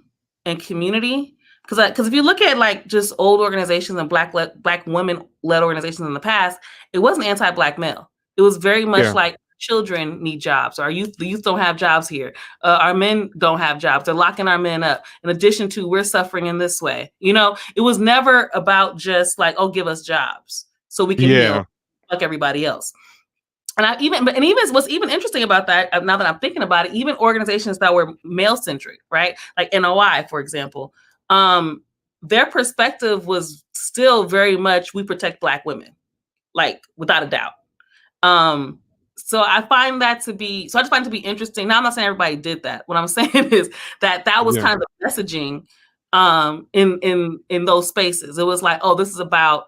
and community. Because if you look at like just old organizations and black women-led organizations in the past, it wasn't anti-black male. It was very much like children need jobs. The youth don't have jobs here. Our men don't have jobs. They're locking our men up. In addition to, we're suffering in this way. It was never about just like, oh, give us jobs so we can heal like everybody else. And even what's even interesting about that, now that I'm thinking about it, even organizations that were male centric, right? Like NOI, for example, their perspective was still very much, we protect black women, like without a doubt. So I just find it to be interesting. Now, I'm not saying everybody did that. What I'm saying is that was kind of the messaging in those spaces. It was like, oh, this is about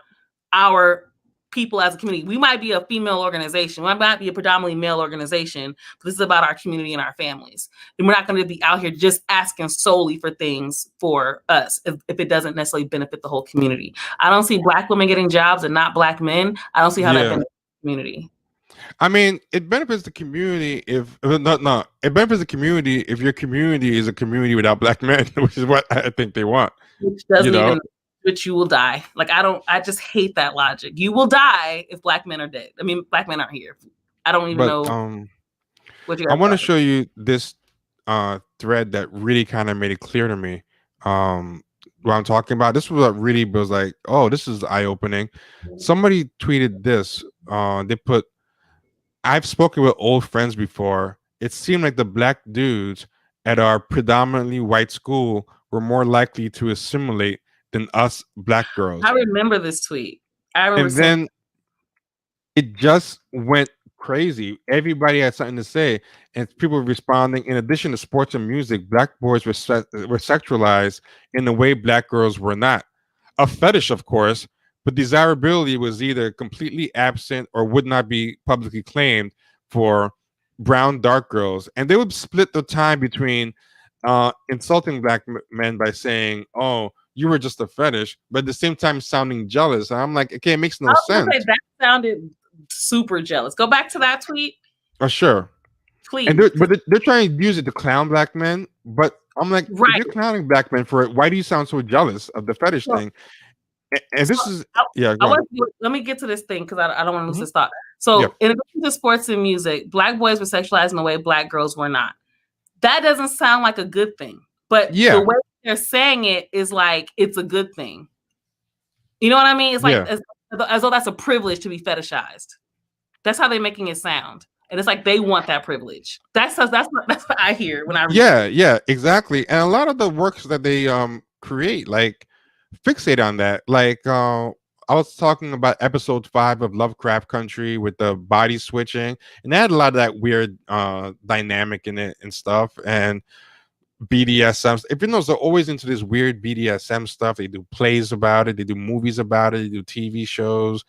our people as a community. We might be a female organization. We might be a predominantly male organization, but this is about our community and our families. And we're not going to be out here just asking solely for things for us if it doesn't necessarily benefit the whole community. I don't see black women getting jobs and not black men. I don't see how that benefits the community. I mean, it benefits the community it benefits the community if your community is a community without black men, which is what I think they want. Which doesn't even, which you will die. Like, I just hate that logic. You will die if black men are dead. I mean, black men aren't here. I don't even know what you guys I want to show you this thread that really kind of made it clear to me what I'm talking about. This was what really was like, oh, this is eye-opening. Somebody tweeted this. They put, I've spoken with old friends before. It seemed like the black dudes at our predominantly white school were more likely to assimilate than us black girls. I remember this tweet. And then it just went crazy. Everybody had something to say, and people were responding. In addition to sports and music, black boys were sexualized in a way black girls were not. A fetish, of course, but desirability was either completely absent or would not be publicly claimed for brown dark girls, and they would split the time between insulting black men by saying, "Oh, you were just a fetish," but at the same time sounding jealous. And I'm like, okay, it makes no I was gonna sense. say, that sounded super jealous. Go back to that tweet, Oh, sure. please. And they're trying to use it to clown black men, but I'm like, if Right. you're clowning black men for it, why do you sound so jealous of the fetish So- thing? And this is, yeah, go I on. want to, let me get to this thing because I don't want to lose Mhm. this thought. So, Yeah. in addition to sports and music, black boys were sexualized in a way black girls were not. That doesn't sound like a good thing, but Yeah. the way they're saying it is like it's a good thing. You know what I mean? It's like Yeah. as though that's a privilege to be fetishized. That's how they're making it sound, and it's like they want that privilege. That's what I hear when I read. Yeah, exactly. And a lot of the works that they create, like, fixate on that. Like, I was talking about episode 5 of Lovecraft Country with the body switching, and they had a lot of that weird dynamic in it and stuff. And BDSM, if you know, they're always into this weird BDSM stuff. They do plays about it, they do movies about it, they do TV shows.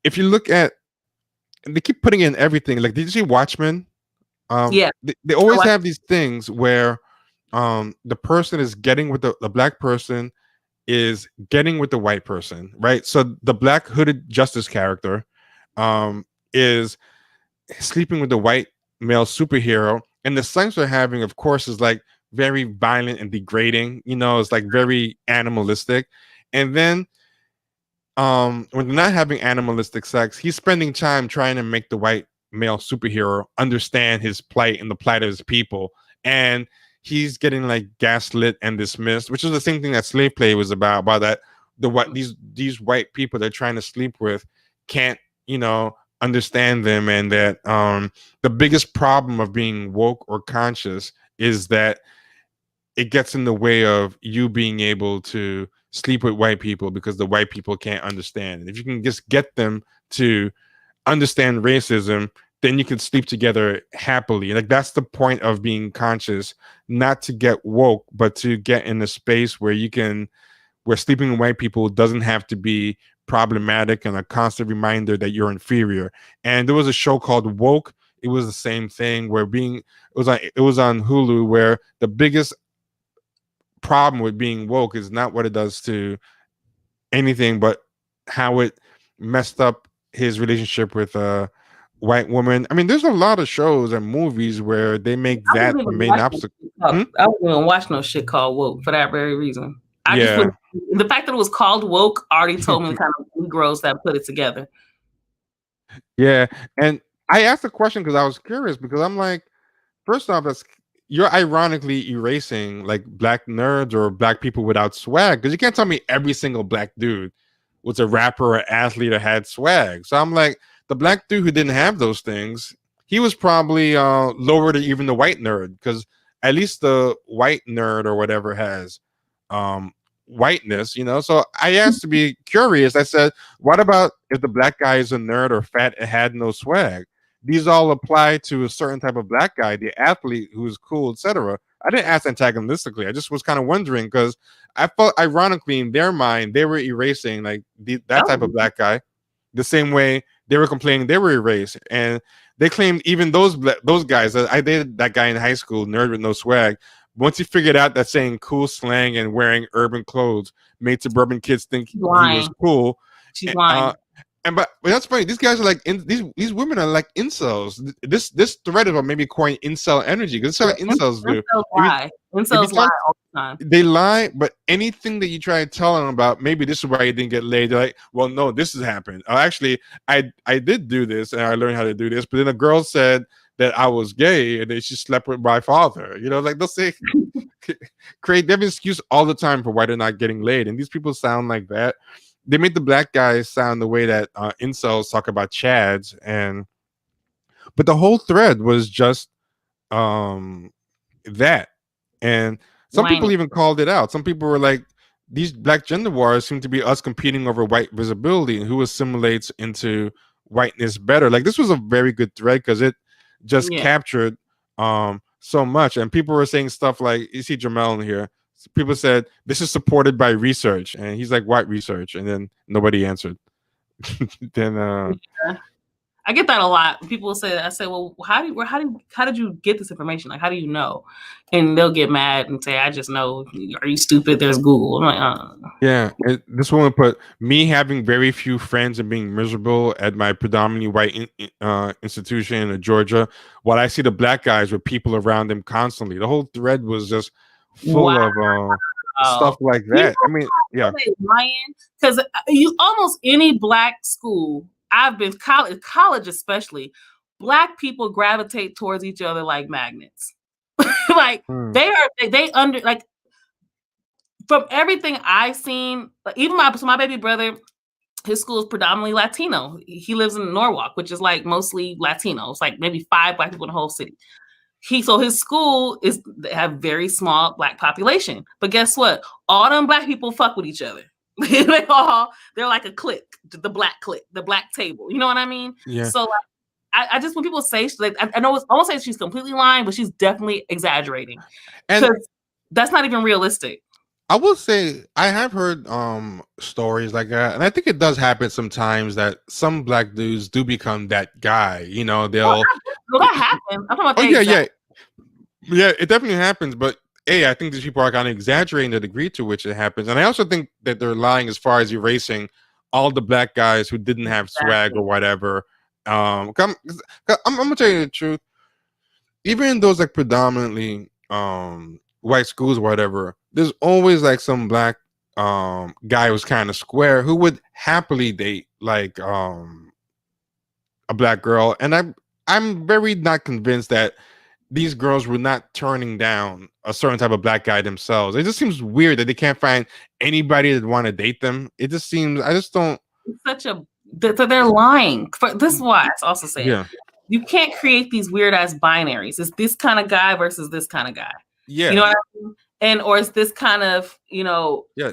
If you look at, they keep putting in everything. Like, did you see Watchmen? Yeah. They always have these things where the person is getting with the black person is getting with the white person, right? So the black hooded justice character is sleeping with the white male superhero, and the sex they're having, of course, is like very violent and degrading. You know, it's like very animalistic. And then when they're not having animalistic sex, he's spending time trying to make the white male superhero understand his plight and the plight of his people. And he's getting like gaslit and dismissed, which is the same thing that slave play was about that these white people they're trying to sleep with can't, you know, understand them. And that the biggest problem of being woke or conscious is that it gets in the way of you being able to sleep with white people because the white people can't understand. And if you can just get them to understand racism, then you can sleep together happily. Like, that's the point of being conscious, not to get woke, but to get in a space where sleeping with white people doesn't have to be problematic and a constant reminder that you're inferior. And there was a show called Woke. It was the same thing where it was on Hulu, where the biggest problem with being woke is not what it does to anything, but how it messed up his relationship with a white woman. I mean, there's a lot of shows and movies where they make that the main obstacle. I wasn't even watch no shit called Woke for that very reason. The fact that it was called Woke already told me the kind of Negroes that put it together. Yeah, and I asked the question because I was curious, because I'm like, first off, you're ironically erasing like black nerds or black people without swag, because you can't tell me every single black dude was a rapper or athlete or had swag. So I'm like, the black dude who didn't have those things, he was probably lower than even the white nerd, because at least the white nerd or whatever has whiteness, you know. So I asked to be curious. I said, what about if the black guy is a nerd or fat and had no swag? These all apply to a certain type of black guy, the athlete who's cool, etc. I didn't ask antagonistically. I just was kind of wondering, because I felt ironically in their mind they were erasing like that type of black guy, the same way they were complaining they were erased. And they claimed even those guys. I dated that guy in high school, nerd with no swag. Once he figured out that saying cool slang and wearing urban clothes made suburban kids think he was cool. She's lying. But that's funny. These guys are like these women are like incels. This thread of maybe coin incel energy, because that's what incels do. Incels lie all the time. They lie, but anything that you try to tell them about, maybe this is why you didn't get laid. They're like, well, no, this has happened. Actually, I did do this and I learned how to do this. But then a girl said that I was gay and then she slept with my father. You know, like they'll say they have an excuse all the time for why they're not getting laid. And these people sound like that. They made the black guys sound the way that incels talk about chads, but the whole thread was just that. And some people even called it out. Some people were like, these black gender wars seem to be us competing over white visibility and who assimilates into whiteness better. Like this was a very good thread because it just captured so much, and people were saying stuff like, you see Jemele in here, people said this is supported by research, and he's like, what research? And then nobody answered. Then I get that a lot. People will say that. I say, well, how did you get this information? Like, how do you know? And they'll get mad and say, I just know. Are you stupid? There's Google. I'm like, yeah. This woman put, me having very few friends and being miserable at my predominantly white institution in Georgia, while I see the black guys with people around them constantly. The whole thread was just full of stuff like that. I mean, yeah. Because you almost any black school, I've been college especially, black people gravitate towards each other like magnets. Like they under, like, from everything I've seen, like, even my baby brother, his school is predominantly Latino. He lives in Norwalk, which is like mostly Latino. It's like maybe 5 black people in the whole city. So his school have very small black population. But guess what? All them black people fuck with each other. They're like a clique, the black clique, the black table. You know what I mean? Yeah. So like, I just, when people say, like, I know I won't say she's completely lying, but she's definitely exaggerating. And that's not even realistic. I will say I have heard stories like that, and I think it does happen sometimes that some black dudes do become that guy. You know, they'll. Well, that happens. I'm talking about yeah, it definitely happens. But I think these people are kind of exaggerating the degree to which it happens, and I also think that they're lying as far as erasing all the black guys who didn't have swag or whatever. I'm gonna tell you the truth. Even in those like predominantly white schools or whatever, there's always like some black guy who's kind of square who would happily date like a black girl, and I'm very not convinced that these girls were not turning down a certain type of black guy themselves. It just seems weird that they can't find anybody that want to date them. It just seems, I just don't. It's they're lying. This is why I also say, you can't create these weird ass binaries. It's this kind of guy versus this kind of guy. Yeah. You know what I mean? And or it's this kind of, you know. Yeah.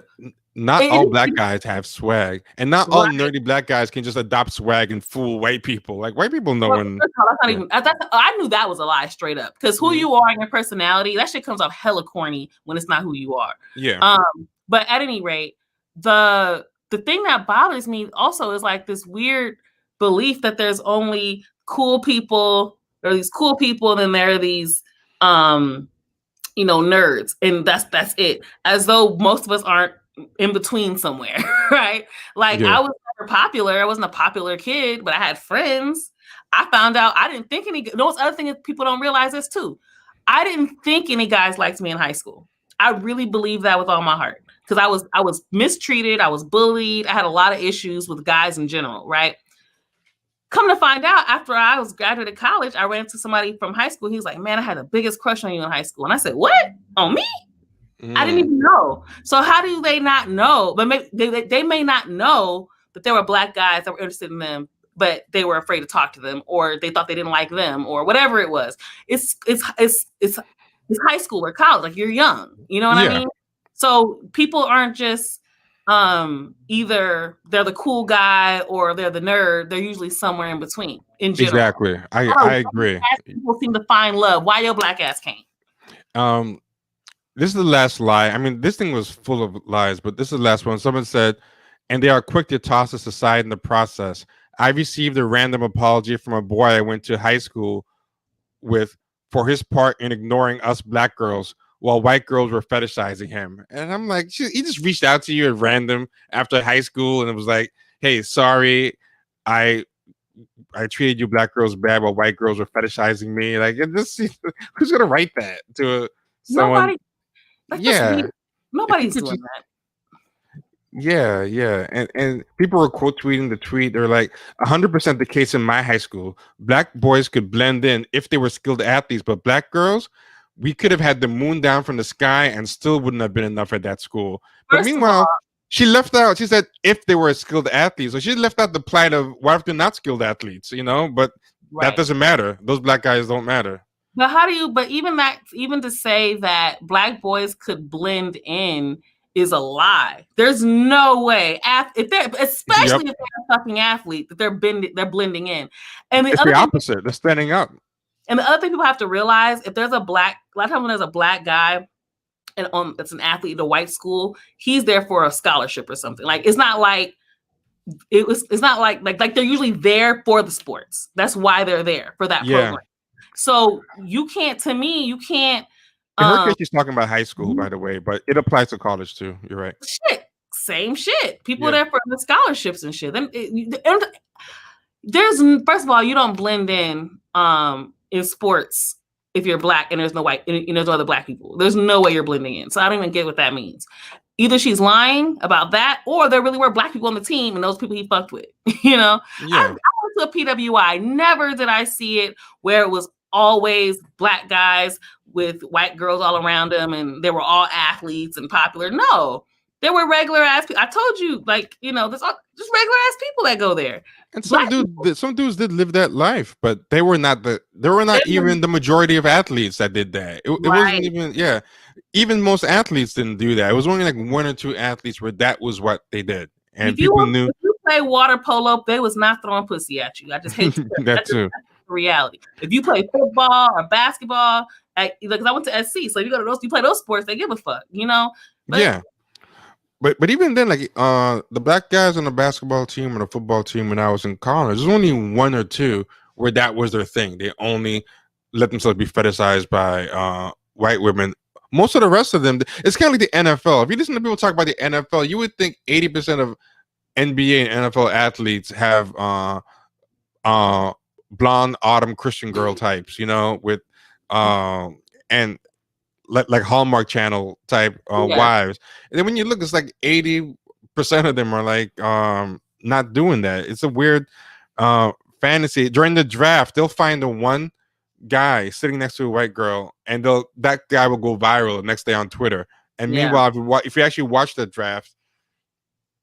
Not all black guys have swag, and not all nerdy black guys can just adopt swag and fool white people. Like, white people know when. I knew that was a lie straight up, because who you are and your personality, that shit comes off hella corny when it's not who you are. Yeah. But at any rate, the thing that bothers me also is like this weird belief that there's only cool people, or these cool people, and then there are these you know, nerds, and that's it. As though most of us aren't in between somewhere, right? Like, I was never popular. I wasn't a popular kid, but I had friends. I found out I didn't think any. Those other things people don't realize this too. I didn't think any guys liked me in high school. I really believe that with all my heart, because I was mistreated. I was bullied. I had a lot of issues with guys in general, right? Come to find out, after I was graduated college, I ran into somebody from high school. He was like, man, I had the biggest crush on you in high school. And I said, what? On me? I didn't even know. So how do they not know? But they may not know that there were black guys that were interested in them, but they were afraid to talk to them, or they thought they didn't like them, or whatever it was. It's high school or college. Like, you're young. You know what I mean? So people aren't just either they're the cool guy or they're the nerd. They're usually somewhere in between. In general, exactly. I agree. People seem to find love. Why your black ass can't? This is the last lie. I mean, this thing was full of lies, but this is the last one. Someone said, and they are quick to toss us aside in the process. I received a random apology from a boy I went to high school with for his part in ignoring us black girls while white girls were fetishizing him. And I'm like, he just reached out to you at random after high school and it was like, hey, sorry, I treated you black girls bad while white girls were fetishizing me. Like, who's gonna write that to someone? Nobody's doing that. Yeah. And people were quote tweeting the tweet. They're like, 100% the case in my high school. Black boys could blend in if they were skilled athletes, but black girls, we could have had the moon down from the sky and still wouldn't have been enough at that school. But meanwhile, she left out, she said if they were skilled athletes. So she left out the plight of what if they're not skilled athletes, you know? But that doesn't matter. Those black guys don't matter. But even to say that black boys could blend in is a lie. There's no way, if they're especially if they're a fucking athlete, that they're blending in. And it's the opposite. They're standing up. And the other thing people have to realize, if there's a lot of times when there's a black guy and that's an athlete at a white school, he's there for a scholarship or something. Like it's not like they're usually there for the sports. That's why they're there for that program. So you can't. In her case, she's talking about high school, by the way, but it applies to college too. You're right. Same shit. People are there for the scholarships and shit. There's first of all, you don't blend in sports if you're black and there's no white and there's no other black people. There's no way you're blending in. So I don't even get what that means. Either she's lying about that, or there really were black people on the team and those people he fucked with. I went to a PWI. Never did I see it where it was always black guys with white girls all around them and they were all athletes and popular. No, there were regular ass people. I told you, there's all just regular ass people that go there. And some dudes did live that life, but they were not even the majority of athletes that did that. It wasn't even even most athletes didn't do that. It was only like one or two athletes where that was what they did. And people knew. If you play water polo, they was not throwing pussy at you. I just hate that too. That's the reality. If you play football or basketball, because I went to SC, so if you go to those, you play those sports, they give a fuck, But even then, like the black guys on the basketball team and the football team when I was in college, there's only one or two where that was their thing. They only let themselves be fetishized by white women. Most of the rest of them, it's kind of like the NFL. If you listen to people talk about the NFL, you would think 80% of NBA and NFL athletes have blonde autumn Christian girl types, with and like Hallmark Channel type wives. And then when you look, it's like 80% of them are like not doing that. It's a weird fantasy. During the draft, they'll find the one guy sitting next to a white girl, and that guy will go viral the next day on Twitter. And meanwhile, if you actually watch the draft,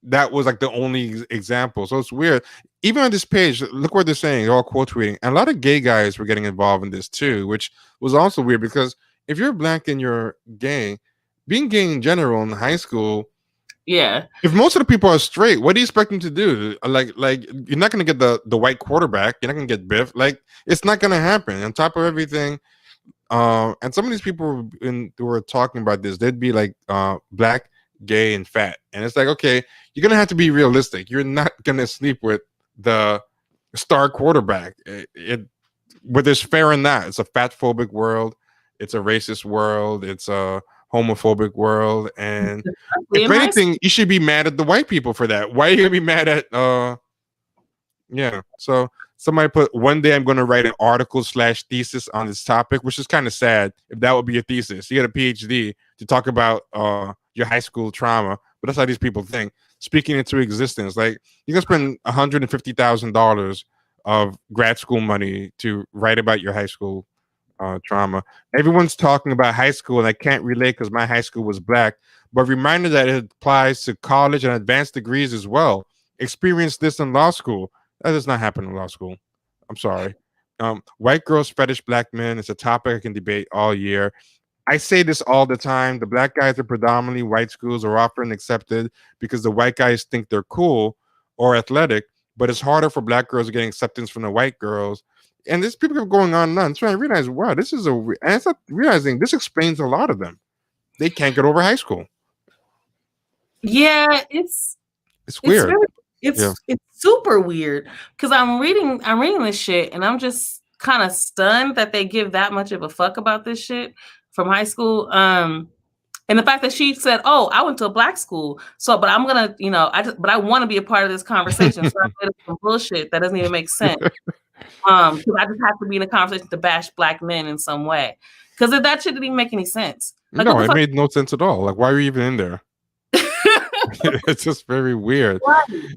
that was like the only example. So it's weird. Even on this page, look what they're saying. They're all quote tweeting. And a lot of gay guys were getting involved in this too, which was also weird because if you're black and you're gay, being gay in general in high school, if most of the people are straight, what do you expect them to do? Like you're not going to get the white quarterback. You're not going to get Biff. Like it's not going to happen. On top of everything, and some of these people who were talking about this, they'd be like black, gay, and fat, and it's like, okay, you're going to have to be realistic. You're not going to sleep with the star quarterback. Whether it's fair or not, it's a fat phobic world. It's a racist world. It's a homophobic world. And if anything, you should be mad at the white people for that. Why are you gonna be mad at so somebody put, one day I'm gonna write an article / thesis on this topic, which is kind of sad if that would be a thesis. You get a PhD to talk about your high school trauma, but that's how these people think. Speaking into existence. Like you can spend $150,000 of grad school money to write about your high school trauma. Everyone's talking about high school, and I can't relate because my high school was black. But reminder that it applies to college and advanced degrees as well. Experience this in law school. That does not happen in law school. I'm sorry. White girls fetish black men. It's a topic I can debate all year. I say this all the time. The black guys at predominantly white schools are often accepted because the white guys think they're cool or athletic, but it's harder for black girls to get acceptance from the white girls. And this people keep going on and on. So I realize, wow, this is and it's not realizing this explains a lot of them. They can't get over high school. Yeah, it's weird. It's super weird because I'm reading this shit and I'm just kind of stunned that they give that much of a fuck about this shit from high school. And the fact that she said, "Oh, I went to a black school, so but I'm gonna, but I want to be a part of this conversation." So I made some bullshit that doesn't even make sense. Because I just have to be in a conversation to bash black men in some way. Because that shit didn't even make any sense. Like, no, it made no sense at all. Like, why are you even in there? It's just very weird. Right.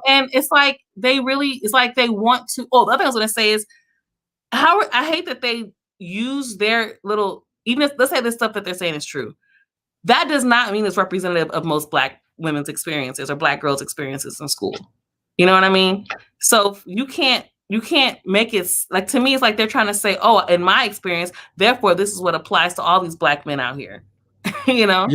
And it's like they want to. Oh, the other thing I was going to say is I hate that they use their little, even if, let's say this stuff that they're saying is true. That does not mean it's representative of most black women's experiences or black girls' experiences in school. You know what I mean? So you can't make it like, to me, it's like they're trying to say, oh, in my experience, therefore this is what applies to all these black men out here. Yeah.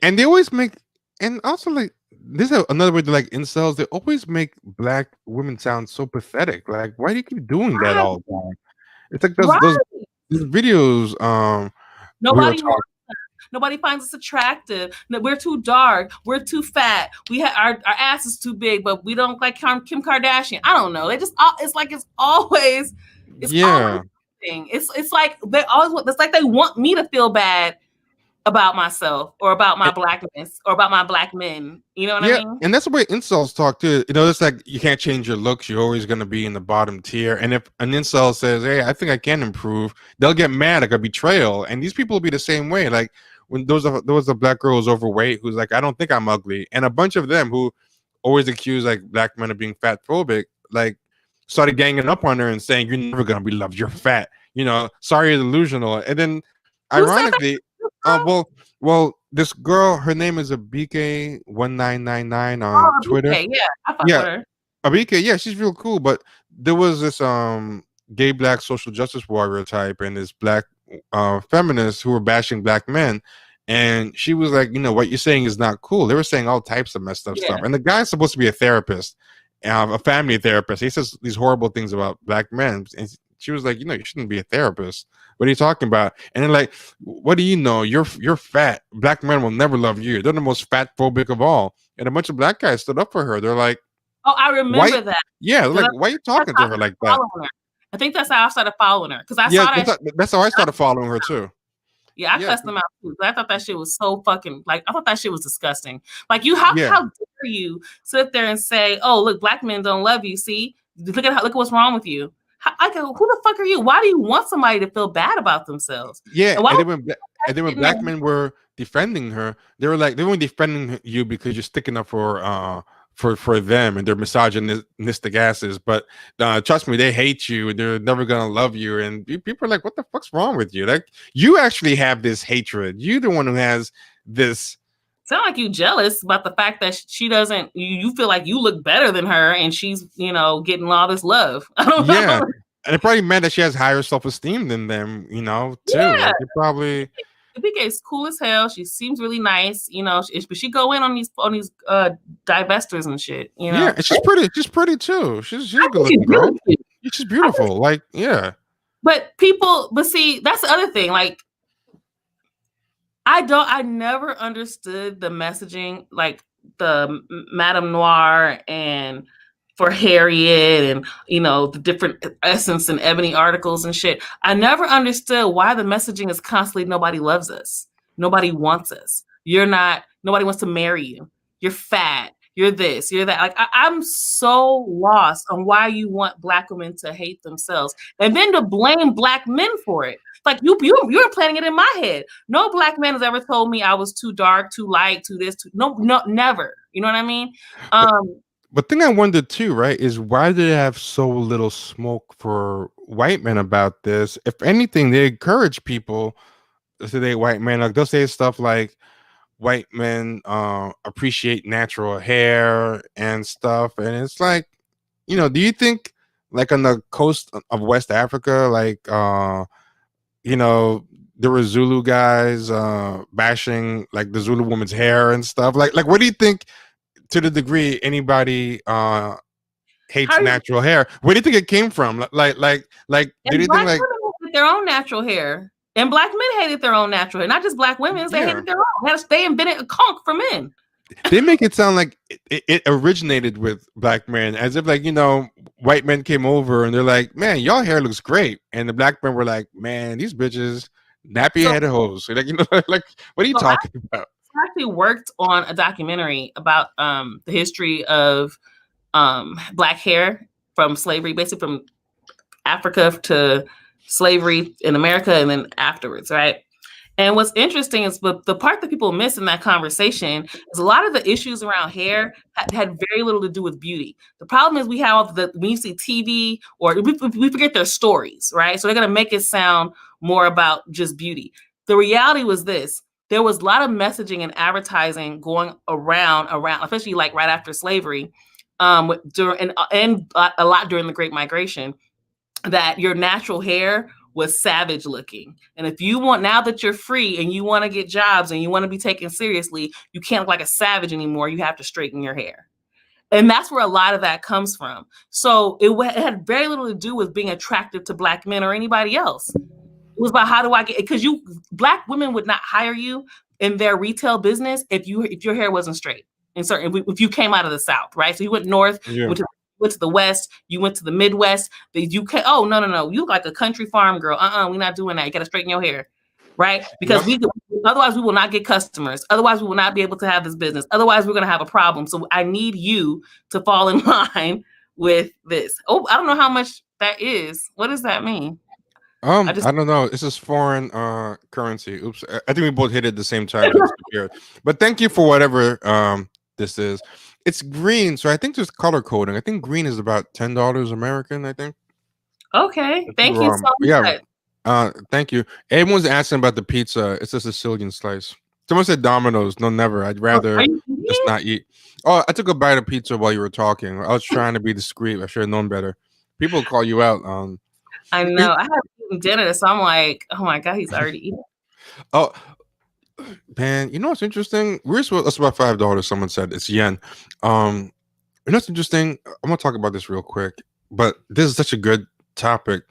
And they always make, and also like this is another way to like incels. They always make black women sound so pathetic. Like, why do you keep doing that Right. all the time? It's like Right. those videos. We were Nobody talking. wants us. Nobody finds us attractive. We're too dark. We're too fat. We have our ass is too big, but we don't like Kim Kardashian. I don't know. They just it's like it's always Yeah. thing. It's like they always it's like they want me to feel bad about myself or about my blackness or about my black men. You know what I mean? And that's the way incels talk too. You know, it's like you can't change your looks. You're always going to be in the bottom tier. And if an incel says, "Hey, I think I can improve," they'll get mad like a betrayal. And these people will be the same way. Like when there was a black girl who's overweight who's like, "I don't think I'm ugly," and a bunch of them who always accuse like black men of being fat phobic, like started ganging up on her and saying, "You're never going to be loved. You're fat. You know, sorry, you're delusional." And then, ironically, well, this girl, her name is Abike1999 on Twitter. Abike, yeah, I fuck with her. Abike, yeah, she's real cool. But there was this gay black social justice warrior type and this black feminists who were bashing black men. And she was like, you know, what you're saying is not cool. They were saying all types of messed up stuff. And the guy's supposed to be a therapist, a family therapist. He says these horrible things about black men. And she was like, you know, you shouldn't be a therapist. What are you talking about? And then like, what do you know? You're fat. Black men will never love you. They're the most fat phobic of all. And a bunch of black guys stood up for her. They're like, oh, I remember that. Yeah, like, why are you talking to her like that? I think that's how I started following her because I saw that. That's how I started following her too. Yeah, I cussed them out too. I thought that shit was so fucking like I thought that shit was disgusting. Like how dare you sit there and say, "Oh, look, black men don't love you." See, look at what's wrong with you. I go, who the fuck are you? Why do you want somebody to feel bad about themselves? Yeah, and then when black men were defending her, they were like, they weren't defending you because you're sticking up for them and their misogynistic asses. But trust me, they hate you and they're never gonna love you. And people are like, what the fuck's wrong with you? Like, you actually have this hatred. You're the one who has this. Sound like you jealous about the fact that she doesn't. You feel like you look better than her, and she's getting all this love. I don't know. And it probably meant that she has higher self-esteem than them, too. Yeah. Like, it probably. Is cool as hell. She seems really nice, but she go in on these divestors and shit. Yeah, and she's pretty. She's pretty too. She's a good looking girl. She's beautiful. Like, yeah. But see, that's the other thing. Like, I never understood the messaging, like the Madame Noir and for Harriet and the different Essence and Ebony articles and shit. I never understood why the messaging is constantly nobody loves us, nobody wants us, nobody wants to marry you, you're fat, you're this, you're that. Like I'm so lost on why you want black women to hate themselves and then to blame black men for it. Like you're planting it in my head. No black man has ever told me I was too dark, too light, too this, no, never. You know what I mean? But thing I wondered too, right, is why do they have so little smoke for white men about this? If anything, they encourage people to say white men. Like, they'll say stuff like white men appreciate natural hair and stuff. And it's like, do you think like on the coast of West Africa, like there were Zulu guys bashing like the Zulu woman's hair and stuff? Like what do you think? To the degree anybody hates natural hair, where do you think it came from? Like, do you think like their own natural hair? And black men hated their own natural hair, not just black women. They hated their own. They invented a conch for men. They make it sound like it originated with black men, as if like white men came over and they're like, "Man, y'all hair looks great," and the black men were like, "Man, these bitches nappy headed hoes." Like like what are you talking about? I actually worked on a documentary about the history of black hair from slavery, basically from Africa to slavery in America and then afterwards, right? And what's interesting is the part that people miss in that conversation is a lot of the issues around hair had very little to do with beauty. The problem is when you see TV or we forget their stories, right? So they're going to make it sound more about just beauty. The reality was this. There was a lot of messaging and advertising going around, especially like right after slavery, and a lot during the Great Migration, that your natural hair was savage looking. And if you want, now that you're free and you want to get jobs and you want to be taken seriously, you can't look like a savage anymore. You have to straighten your hair. And that's where a lot of that comes from. So it had very little to do with being attractive to Black men or anybody else. It was about how do I get, because Black women would not hire you in their retail business if your hair wasn't straight. And certain, if you came out of the South, right? So you went north, went to the West, you went to the Midwest, the UK. Oh, no. You look like a country farm girl. We're not doing that. You got to straighten your hair, right? Because otherwise we will not get customers. Otherwise we will not be able to have this business. Otherwise we're going to have a problem. So I need you to fall in line with this. Oh, I don't know how much that is. What does that mean? I don't know. This is foreign currency. Oops. I think we both hit it at the same time. But thank you for whatever this is. It's green, so I think there's color coding. I think green is about $10 American, I think. Okay. Thank you so much. Yeah. Thank you. Everyone's asking about the pizza. It's a Sicilian slice. Someone said Domino's. No, never. I'd rather just not eat. Oh, I took a bite of pizza while you were talking. I was trying to be discreet. I should have known better. People call you out. I know. I had eaten dinner, so I'm like, oh my God, he's already eating. Oh, man, you know what's interesting? That's about $5. Someone said it's yen. You know what's interesting? I'm gonna talk about this real quick, but this is such a good topic.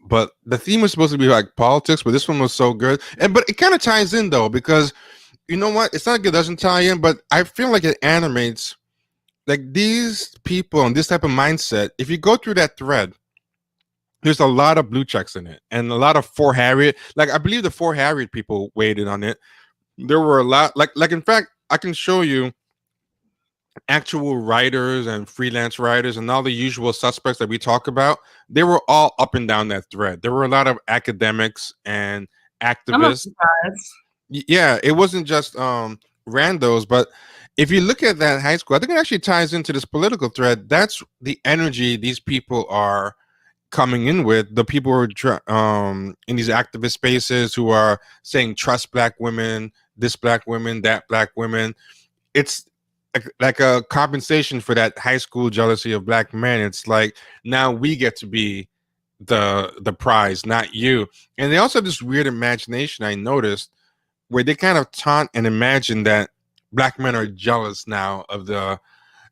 But the theme was supposed to be like politics, but this one was so good. But it kind of ties in though, because you know what? It's not like it doesn't tie in, but I feel like it animates like these people and this type of mindset. If you go through that thread, there's a lot of blue checks in it and a lot of For Harriet. Like I believe the For Harriet people waited on it. There were a lot, like in fact, I can show you actual writers and freelance writers and all the usual suspects that we talk about. They were all up and down that thread. There were a lot of academics and activists. Yeah, it wasn't just randos, but if you look at that high school, I think it actually ties into this political thread. That's the energy these people are coming in with. The people who are in these activist spaces who are saying trust Black women, this Black women, that Black women. It's like a compensation for that high school jealousy of Black men. It's like now we get to be the prize, not you. And they also have this weird imagination I noticed where they kind of taunt and imagine that Black men are jealous now of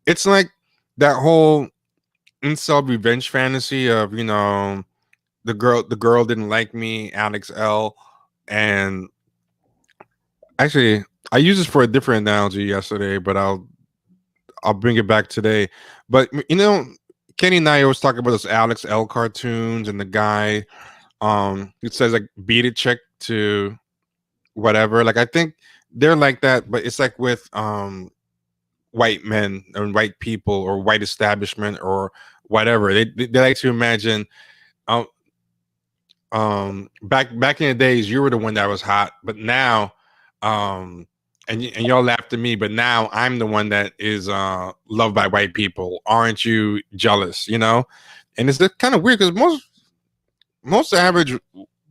it's like that whole incel revenge fantasy of, you know, the girl didn't like me, Alex L. And actually I used this for a different analogy yesterday, but I'll bring it back today. But you know, Kenny and I always talk about those Alex L cartoons and the guy it says like beat a chick to whatever. Like I think they're like that, but it's like with white men and white people or white establishment or whatever. They like to imagine back in the days you were the one that was hot, but now and y'all laughed at me, but now I'm the one that is loved by white people. Aren't you jealous? You know? And it's kind of weird because most average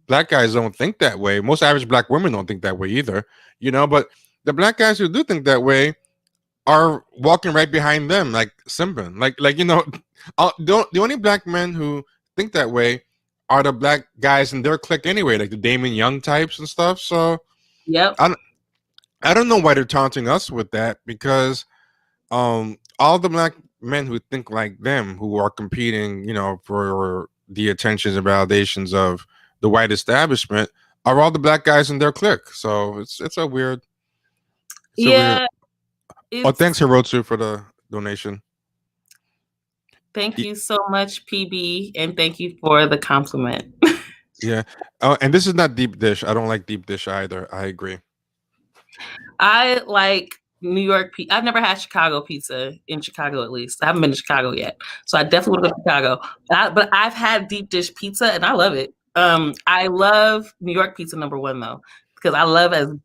Black guys don't think that way. Most average Black women don't think that way either. You know, but the Black guys who do think that way are walking right behind them, like simping. Like you know, the only Black men who think that way are the Black guys in their clique anyway, like the Damon Young types and stuff. So yep. I don't know why they're taunting us with that, because all the Black men who think like them, who are competing, you know, for the attentions and validations of the white establishment, are all the Black guys in their clique. So it's a weird. Yeah. Oh, thanks, Hirotu, for the donation. Thank you so much, PB, and thank you for the compliment. Yeah. And this is not deep dish. I don't like deep dish either. I agree. I like New York pizza. I've never had Chicago pizza in Chicago, at least. I haven't been to Chicago yet. So I definitely want to go to Chicago. But I've had deep dish pizza and I love it. I love New York pizza #1 though, because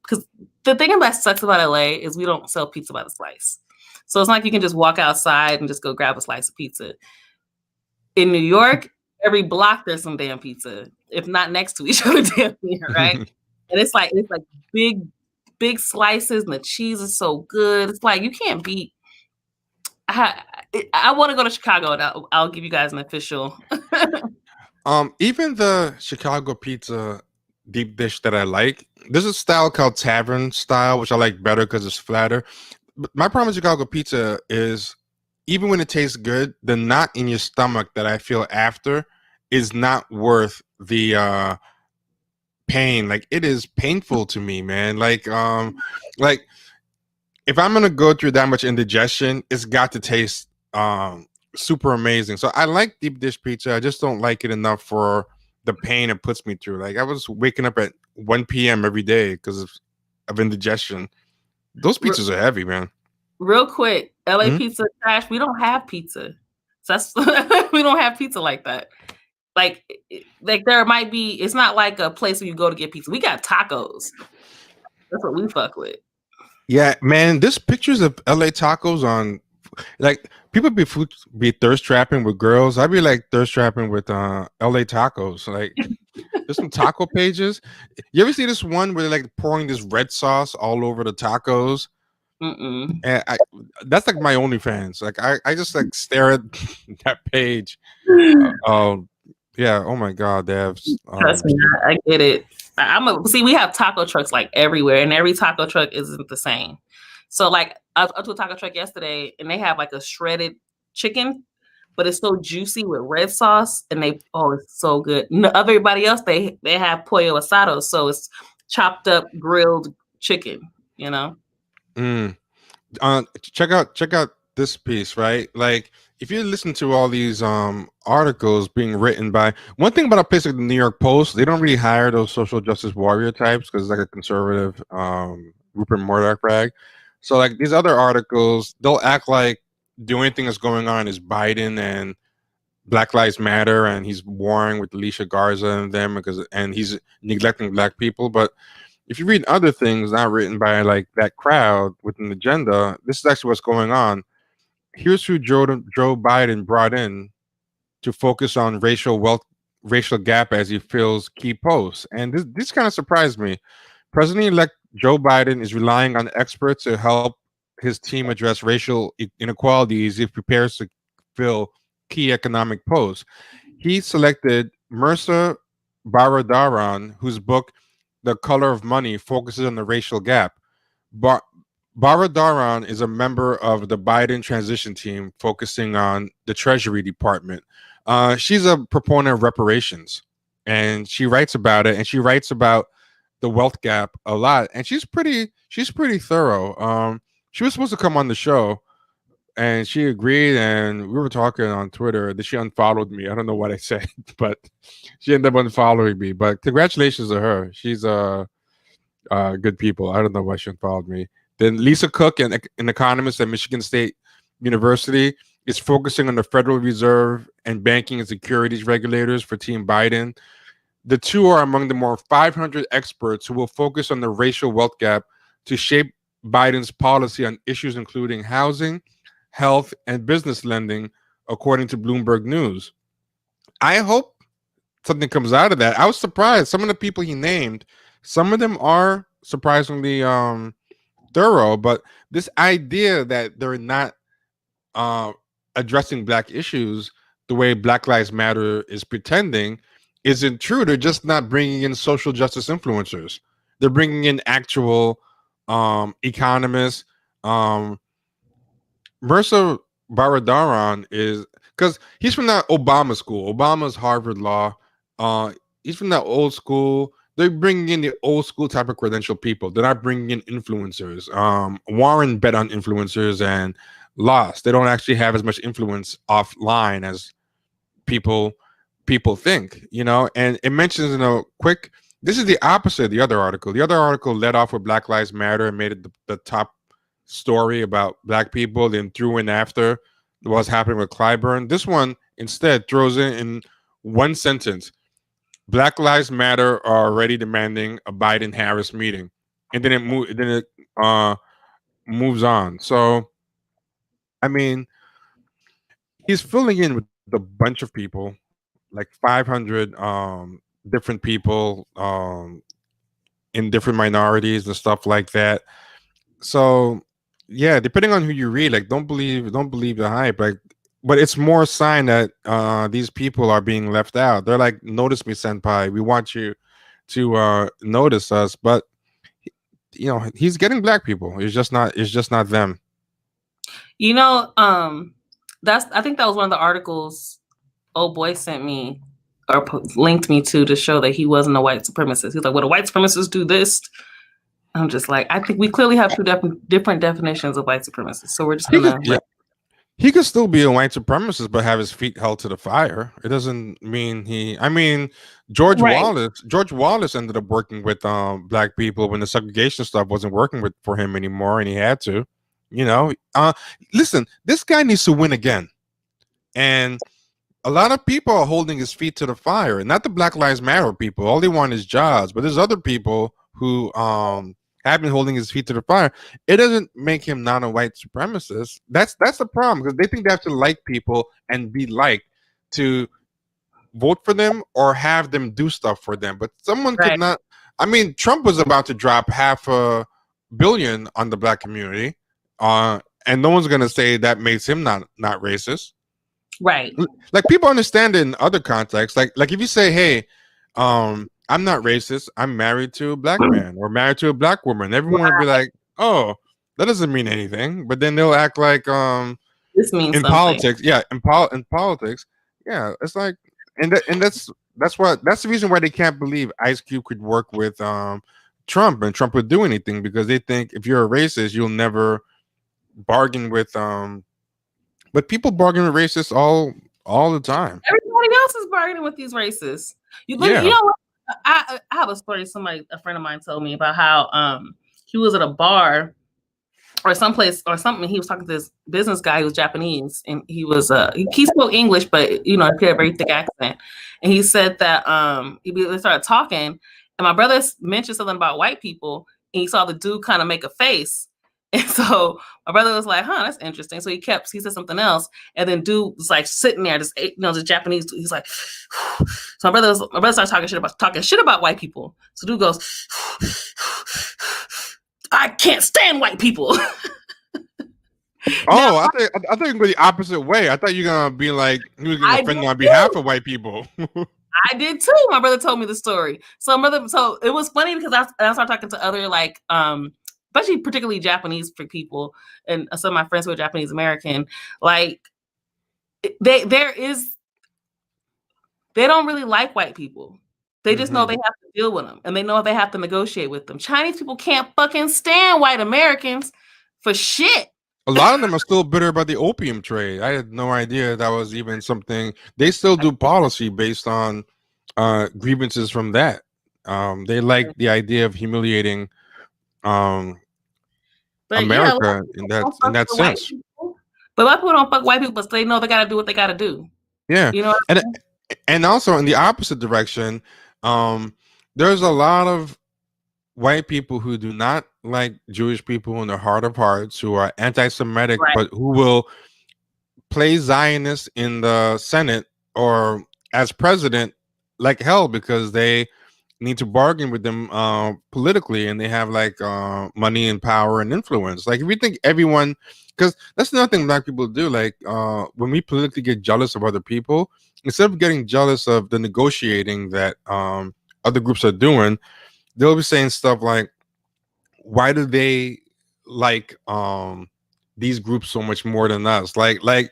because the thing that sucks about LA is we don't sell pizza by the slice. So it's not like you can just walk outside and just go grab a slice of pizza. In New York, every block there's some damn pizza, if not next to each other damn near, right? And it's like big slices and the cheese is so good. It's like you can't beat. I want to go to Chicago and I'll give you guys an official. Even the Chicago pizza deep dish that I like, there's a style called tavern style, which I like better because it's flatter. But my problem with Chicago pizza is even when it tastes good, the knot in your stomach that I feel after is not worth the pain. Like it is painful to me, man. Like if I'm gonna go through that much indigestion, it's got to taste super amazing. So I like deep dish pizza. I just don't like it enough for the pain it puts me through. Like I was waking up at 1 p.m. every day because of indigestion. Those pizzas are heavy, man. Real quick, LA Mhm. pizza trash. We don't have pizza. So that's we don't have pizza like that. Like there might be. It's not like a place where you go to get pizza. We got tacos. That's what we fuck with. Yeah, man. There's pictures of LA tacos on, like people be thirst trapping with girls. I'd be like thirst trapping with LA tacos. Like there's some taco pages. You ever see this one where they're like pouring this red sauce all over the tacos? Mm-mm. And that's like my OnlyFans. Like I just like stare at that page. Yeah. Oh my God, devs. Trust me, I get it. See, we have taco trucks like everywhere, and every taco truck isn't the same. So, like, I went to a taco truck yesterday, and they have like a shredded chicken, but it's so juicy with red sauce, and it's so good. Everybody else, they have pollo asado, so it's chopped up grilled chicken. You know. Mm. Check out this piece, right? Like if you listen to all these articles being written by, one thing about a place like the New York Post, they don't really hire those social justice warrior types because it's like a conservative Rupert Murdoch rag. So like these other articles, they'll act like the only thing that's going on is Biden and Black Lives Matter, and he's warring with Alicia Garza and them and he's neglecting black people. But if you read other things not written by like that crowd with an agenda, this is actually what's going on. Here's who Joe Biden brought in to focus on racial gap as he fills key posts. And this kind of surprised me. President-elect Joe Biden is relying on experts to help his team address racial inequalities. He prepares to fill key economic posts. He selected Mirza Baradaran, whose book The Color of Money focuses on the racial gap. Baradaran is a member of the Biden transition team focusing on the Treasury Department. She's a proponent of reparations, and she writes about it, and she writes about the wealth gap a lot, and she's pretty thorough. She was supposed to come on the show, and she agreed, and we were talking on Twitter. That she unfollowed me. I don't know what I said, but she ended up unfollowing me. But congratulations to her. She's good people. I don't know why she unfollowed me. Then Lisa Cook, an economist at Michigan State University, is focusing on the Federal Reserve and banking and securities regulators for Team Biden. The two are among the more 500 experts who will focus on the racial wealth gap to shape Biden's policy on issues including housing, health, and business lending, according to Bloomberg News. I hope something comes out of that. I was surprised. Some of the people he named, some of them are surprisingly thorough, but this idea that they're not addressing black issues the way Black Lives Matter is pretending isn't true. They're just not bringing in social justice influencers. They're bringing in actual economists. Mirza Baradaran is, because he's from that Obama school. Obama's Harvard Law. He's from that old school. They're bringing in the old school type of credential people. They're not bringing in influencers. Warren bet on influencers and lost. They don't actually have as much influence offline as people think, and it mentions quick. This is the opposite of the other article. The other article led off with Black Lives Matter and made it the top story about black people, then threw in after what's happening with Clyburn. This one instead throws in one sentence: Black Lives Matter are already demanding a Biden-Harris meeting, and then it moves on. So, I mean, he's filling in with a bunch of people, like 500 different people in different minorities and stuff like that. So, yeah, depending on who you read, like don't believe the hype. Like but it's more a sign that these people are being left out. They're like, notice me, senpai. We want you to notice us, but you know, he's getting black people. It's just not them. You know, I think that was one of the articles old boy sent me or linked me to show that he wasn't a white supremacist. He's like, well, the white supremacists do this. I'm just like, I think we clearly have two different definitions of white supremacists. So we're just gonna he could still be a white supremacist, but have his feet held to the fire. It doesn't mean George Wallace ended up working with black people when the segregation stuff wasn't working for him anymore, and he had to. You know, listen, this guy needs to win again, and a lot of people are holding his feet to the fire, and not the Black Lives Matter people. All they want is jobs, but there's other people who have been holding his feet to the fire. It doesn't make him not a white supremacist. That's the problem, because they think they have to like people and be liked to vote for them or have them do stuff for them. But someone could not. I mean, Trump was about to drop $500 million on the black community, and no one's gonna say that makes him not racist. Right. Like, people understand it in other contexts. Like if you say, hey, I'm not racist, I'm married to a black man or married to a black woman, everyone would be like, oh, that doesn't mean anything. But then they'll act like this means in something. Politics, in politics, it's like, and that's the reason why they can't believe Ice Cube could work with Trump and Trump would do anything, because they think if you're a racist, you'll never bargain with but people bargain with racists all the time. Everybody else is bargaining with these racists. You know what? I have a story. A friend of mine told me about how he was at a bar or someplace or something. He was talking to this business guy who was Japanese, and he was he spoke English, but you know, he had a very thick accent. And he said that they started talking, and my brother mentioned something about white people, and he saw the dude kind of make a face. And so my brother was like, huh, that's interesting. So he said something else. And then dude was like sitting there, just, you know, the Japanese dude, he's like, so my brother starts talking shit about white people. So dude goes, I can't stand white people. I thought you were going the opposite way. I thought you were going to be like, he was going to defend on behalf of white people. I did too. My brother told me the story. So it was funny because I started talking to other like, especially particularly Japanese people and some of my friends who are Japanese American, like they don't really like white people. They just know they have to deal with them, and they know they have to negotiate with them. Chinese people can't fucking stand white Americans for shit. A lot of them are still bitter about the opium trade. I had no idea that was even something. They still do policy based on grievances from that. They like the idea of humiliating America in that sense. But white people don't fuck white people, but they know they gotta do what they gotta do. Yeah, you know, and also in the opposite direction, there's a lot of white people who do not like Jewish people in their heart of hearts, who are anti-Semitic, but who will play Zionist in the Senate or as president like hell, because they need to bargain with them politically, and they have like money and power and influence. Like, if you think everyone, because that's another thing black people do, like when we politically get jealous of other people, instead of getting jealous of the negotiating that other groups are doing, they'll be saying stuff like, why do they like these groups so much more than us? Like a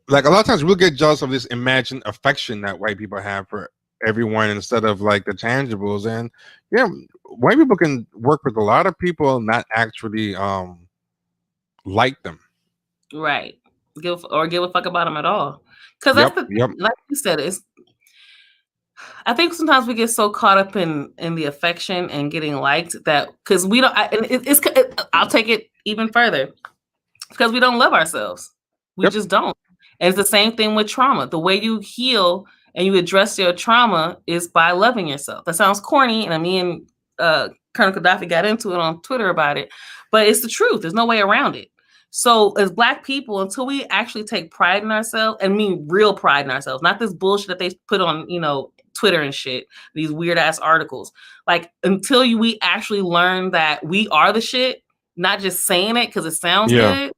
lot of times we'll get jealous of this imagined affection that white people have for everyone instead of like the tangibles. And yeah, white people can work with a lot of people and not actually like them, right? Give a fuck about them at all. Because that's like you said, I think sometimes we get so caught up in the affection and getting liked that because we don't. I'll take it even further, because we don't love ourselves. We just don't. And it's the same thing with trauma. The way you heal and you address your trauma is by loving yourself. That sounds corny, and me and Colonel Gaddafi got into it on Twitter about it, but it's the truth. There's no way around it. So as Black people, until we actually take pride in ourselves, and mean real pride in ourselves, not this bullshit that they put on, Twitter and shit, these weird ass articles, like until we actually learn that we are the shit, not just saying it because it sounds good,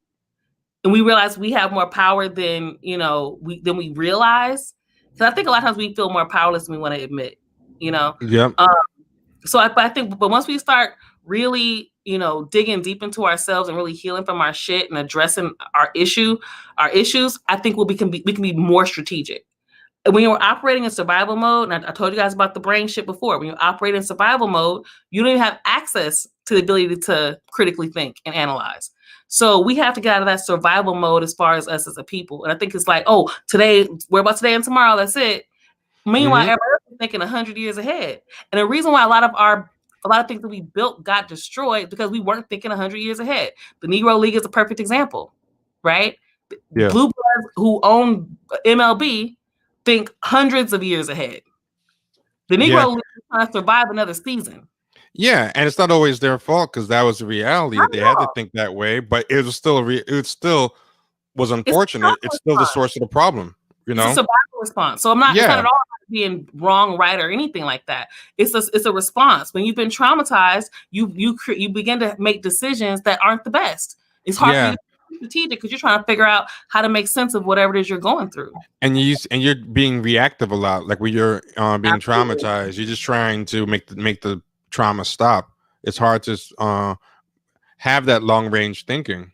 and we realize we have more power than we realize. Because I think a lot of times we feel more powerless than we want to admit. Yep. So I think, but once we start really, digging deep into ourselves and really healing from our shit and addressing our issues, I think we can be more strategic. And when you're operating in survival mode, and I told you guys about the brain shit before, when you operate in survival mode, you don't even have access to the ability to critically think and analyze. So we have to get out of that survival mode as far as us as a people. And I think it's like, oh, today, we're about today and tomorrow, that's it. Meanwhile, everybody else is thinking 100 years ahead. And the reason why a lot of things that we built got destroyed because we weren't thinking 100 years ahead. The Negro League is a perfect example, right? Yeah. Blue Bloods who own MLB think hundreds of years ahead. The Negro League is trying to survive another season. Yeah, and it's not always their fault because that was the reality that they had to think that way. But it was still was unfortunate. It's still the source of the problem. It's a survival response. So it's not at all being wrong, right, or anything like that. It's a response. When you've been traumatized, you begin to make decisions that aren't the best. It's hard for you to be strategic because you're trying to figure out how to make sense of whatever it is you're going through. And you're being reactive a lot. Like when you're being traumatized, you're just trying to make the trauma stop. It's hard to have that long range thinking.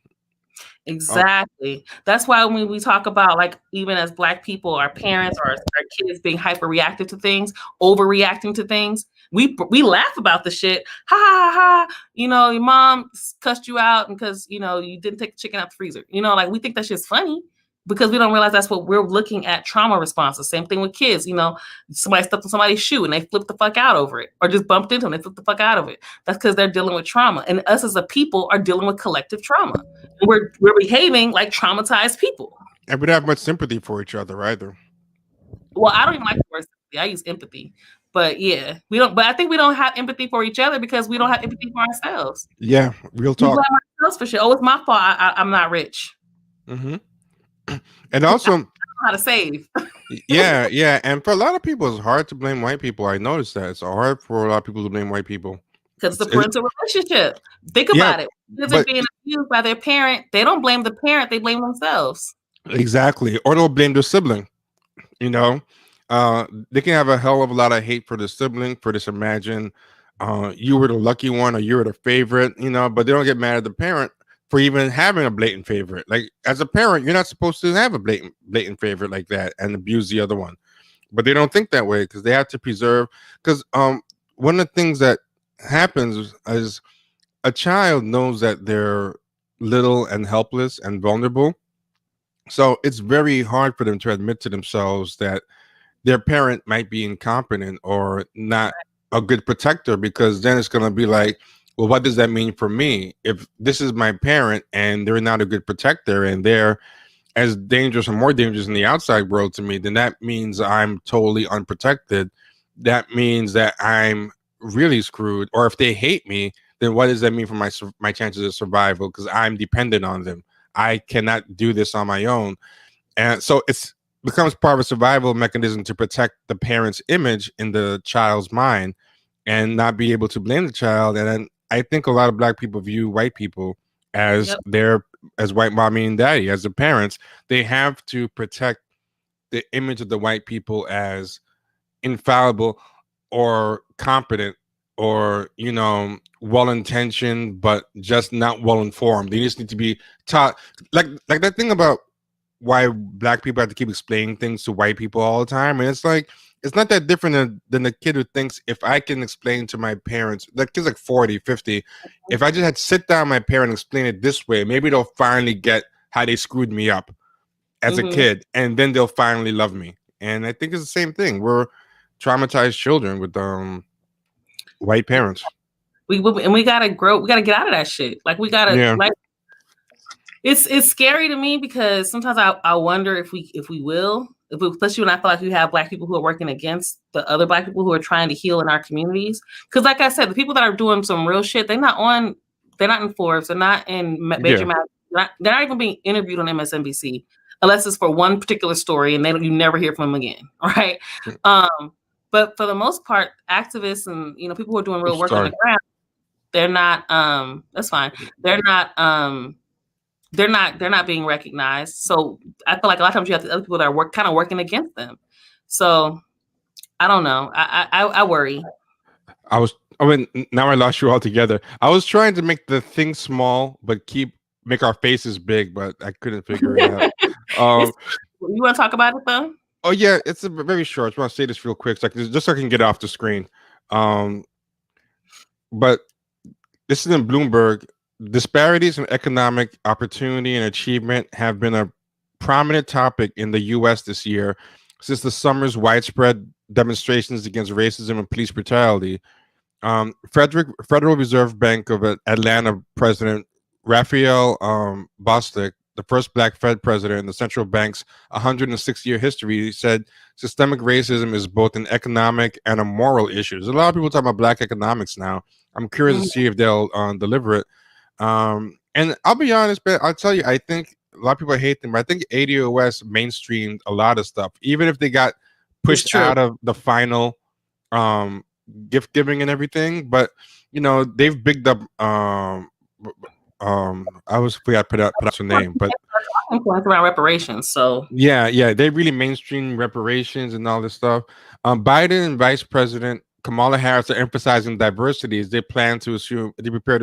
Exactly. That's why when we talk about, like, even as Black people, our parents or our kids being hyper reactive to things, overreacting to things, we laugh about the shit. Ha ha ha! Your mom cussed you out because you didn't take the chicken out the freezer. Like, we think that shit's funny because we don't realize that's what we're looking at trauma responses. Same thing with kids. Somebody stepped on somebody's shoe and they flipped the fuck out over it, or just bumped into them, they flipped the fuck out of it. That's because they're dealing with trauma, and us as a people are dealing with collective trauma. And we're behaving like traumatized people. And we don't have much sympathy for each other either. Well, I don't even like the word sympathy. I use empathy. But yeah, we don't. But I think we don't have empathy for each other because we don't have empathy for ourselves. Yeah, real talk. We blame ourselves for shit. Oh, it's my fault. I'm not rich. Mm-hmm. And also, I don't know how to save. yeah. And for a lot of people, it's hard to blame white people. I noticed that it's hard for a lot of people to blame white people because the parental relationship. Think about it. Kids are being abused by their parent. They don't blame the parent. They blame themselves. Exactly, or they'll blame their sibling. They can have a hell of a lot of hate for the sibling for this. Imagine you were the lucky one or you were the favorite, but they don't get mad at the parent for even having a blatant favorite. Like, as a parent, you're not supposed to have a blatant favorite like that and abuse the other one. But they don't think that way because they have to preserve. Because one of the things that happens is a child knows that they're little and helpless and vulnerable. So it's very hard for them to admit to themselves that their parent might be incompetent or not a good protector, because then it's going to be like, well, what does that mean for me? If this is my parent and they're not a good protector and they're as dangerous or more dangerous in the outside world to me, then that means I'm totally unprotected. That means that I'm really screwed. Or if they hate me, then what does that mean for my chances of survival? Because I'm dependent on them. I cannot do this on my own. And so it becomes part of a survival mechanism to protect the parent's image in the child's mind and not be able to blame the child. And then I think a lot of Black people view white people as as white mommy and daddy, as the parents. They have to protect the image of the white people as infallible or competent or, well-intentioned, but just not well-informed. They just need to be taught. Like that thing about why Black people have to keep explaining things to white people all the time. And it's like, it's not that different than the kid who thinks, if I can explain to my parents, that kid's like 40, 50. If I just had to sit down my parent and explain it this way, maybe they'll finally get how they screwed me up as a kid. And then they'll finally love me. And I think it's the same thing. We're traumatized children with white parents. We gotta grow. We gotta get out of that shit. Like, we gotta like. It's scary to me because sometimes I wonder if we will, especially when I feel like we have Black people who are working against the other Black people who are trying to heal in our communities. Because, like I said, the people that are doing some real shit, they're not in Forbes, they're not in major magazines, they're not even being interviewed on MSNBC unless it's for one particular story, and you never hear from them again, right? But for the most part, activists and people who are doing real work on the ground, they're not. That's fine. They're not they're not being recognized. So I feel like a lot of times you have other people that are kind of working against them. So I don't know. I worry. Now I lost you altogether. I was trying to make the thing small, but make our faces big, but I couldn't figure it out. You want to talk about it though? Oh yeah, it's very short. I just want to say this real quick, just so I can get off the screen. But this is in Bloomberg. Disparities in economic opportunity and achievement have been a prominent topic in the U.S. this year since the summer's widespread demonstrations against racism and police brutality. Federal Reserve Bank of Atlanta President Raphael Bostic, the first Black Fed president in the central bank's 106-year history, said systemic racism is both an economic and a moral issue. There's a lot of people talking about Black economics now. I'm curious to see if they'll deliver it. And I'll be honest, but I'll tell you, I think a lot of people hate them, but I think ADOS mainstreamed a lot of stuff, even if they got pushed out of the final gift giving and everything. But they've bigged up I was forgot to pronounce her name, but around reparations. So yeah, they really mainstream reparations and all this stuff. Biden and Vice President Kamala Harris are emphasizing diversity as they prepare to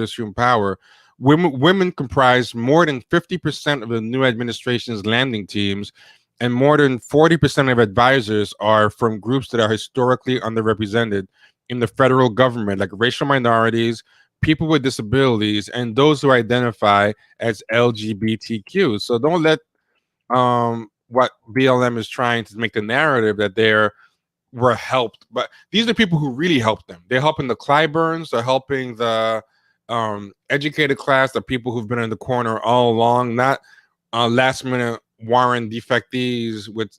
assume power. Women comprise more than 50% of the new administration's landing teams, and more than 40% of advisors are from groups that are historically underrepresented in the federal government, like racial minorities, people with disabilities, and those who identify as LGBTQ. So don't let what BLM is trying to make the narrative that were helped, but these are people who really helped them. They're helping the Clyburns, they're helping the educated class, the people who've been in the corner all along, not last minute Warren defectees with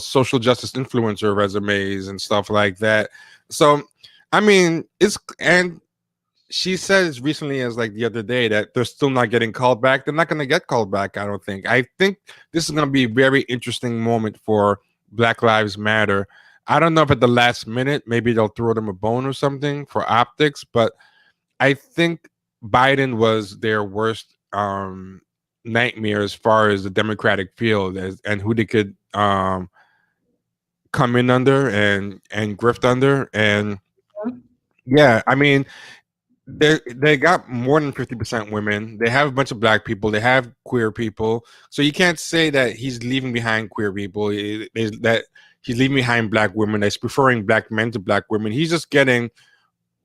social justice influencer resumes and stuff like that. So I mean, and she said as recently as like the other day that they're still not getting called back. They're not going to get called back, I don't think. I think this is going to be a very interesting moment for Black Lives Matter. I don't know if at the last minute, maybe they'll throw them a bone or something for optics, but I think Biden was their worst nightmare as far as the Democratic field and who they could come in under and grift under. And yeah, I mean, they got more than 50% women. They have a bunch of Black people. They have queer people. So you can't say that he's leaving behind queer people. That he's leaving behind Black women. That's preferring Black men to Black women. He's just getting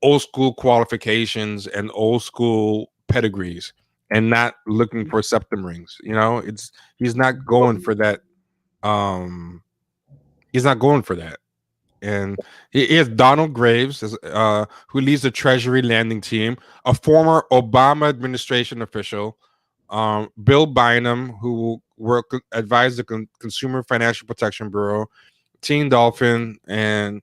old school qualifications and old school pedigrees, and not looking for septum rings. He's not going for that. He's not going for that. And he has Donald Graves, who leads the Treasury landing team, a former Obama administration official, Bill Bynum, who advised the Consumer Financial Protection Bureau, Teen Dolphin, and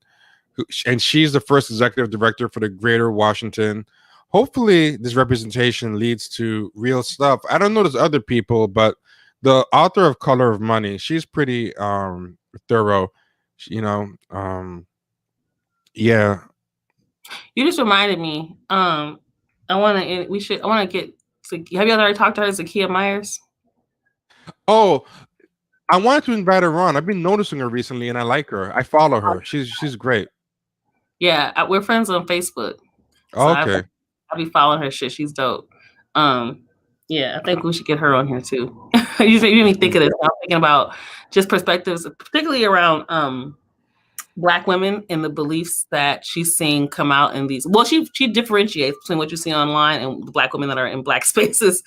she's the first executive director for the Greater Washington. Hopefully, this representation leads to real stuff. I don't know those other people, but the author of Color of Money, she's pretty thorough. Yeah. You just reminded me. I want to get. Have you already talked to her, Zakiya Myers? Oh, I wanted to invite her on. I've been noticing her recently, and I like her. I follow her. She's great. Yeah, we're friends on Facebook. So okay. I'll be following her shit. She's dope. Yeah, I think we should get her on here too. You made me think of this. I'm thinking about just perspectives, particularly around Black women and the beliefs that she's seeing come out in these. Well, she differentiates between what you see online and the Black women that are in Black spaces.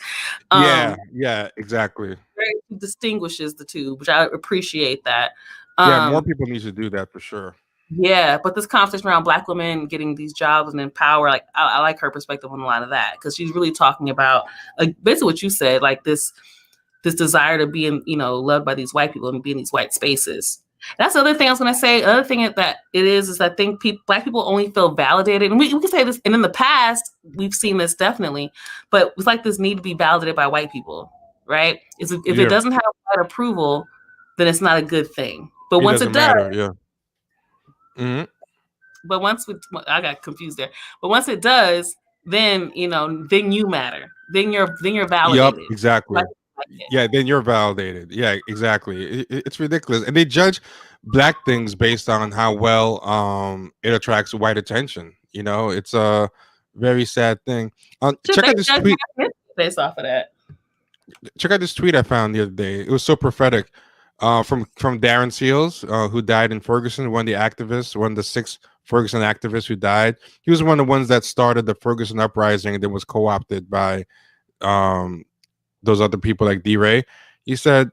Yeah, exactly. Very distinguishes the two, which I appreciate that. Yeah, more people need to do that for sure. Yeah, but this conversation around Black women getting these jobs and in power, like I like her perspective on a lot of that, because she's really talking about basically what you said, like this desire to be loved by these white people and be in these white spaces. That's the other thing I was going to say. Another thing that it is I think Black people only feel validated, and we can say this, and in the past we've seen this definitely, but it's like this need to be validated by white people, right? If it doesn't have white approval, then it's not a good thing. But once it does, yeah. Mm-hmm. But I got confused there. But once it does, then then you matter. then you're Yup, validated. exactly. Yeah, then you're validated. Yeah, exactly. It's ridiculous, and they judge black things based on how well it attracts white attention. You know, it's a very sad thing. Check out this tweet. Based off of that. Check out this tweet I found the other day. It was so prophetic. From Darren Seals, who died in Ferguson, one of the activists, one of the 6 Ferguson activists who died. He was one of the ones that started the Ferguson uprising and then was co-opted by those other people like D. Ray. He said,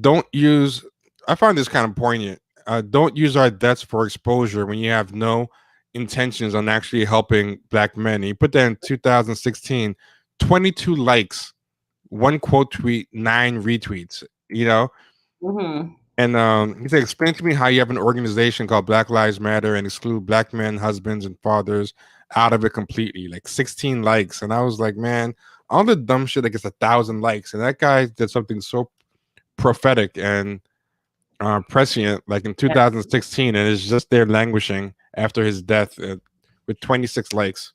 "Don't use." I find this kind of poignant. Don't use our deaths for exposure when you have no intentions on actually helping black men. He put that in 2016. 22 likes, 1 quote tweet, 9 retweets. You know. Mm-hmm. And he said, "Explain to me how you have an organization called Black Lives Matter and exclude black men, husbands, and fathers out of it completely." Like 16 likes. And I was like, man, all the dumb shit that gets 1,000 likes. And that guy did something so prophetic and prescient, like in 2016, and it's just there languishing after his death with 26 likes.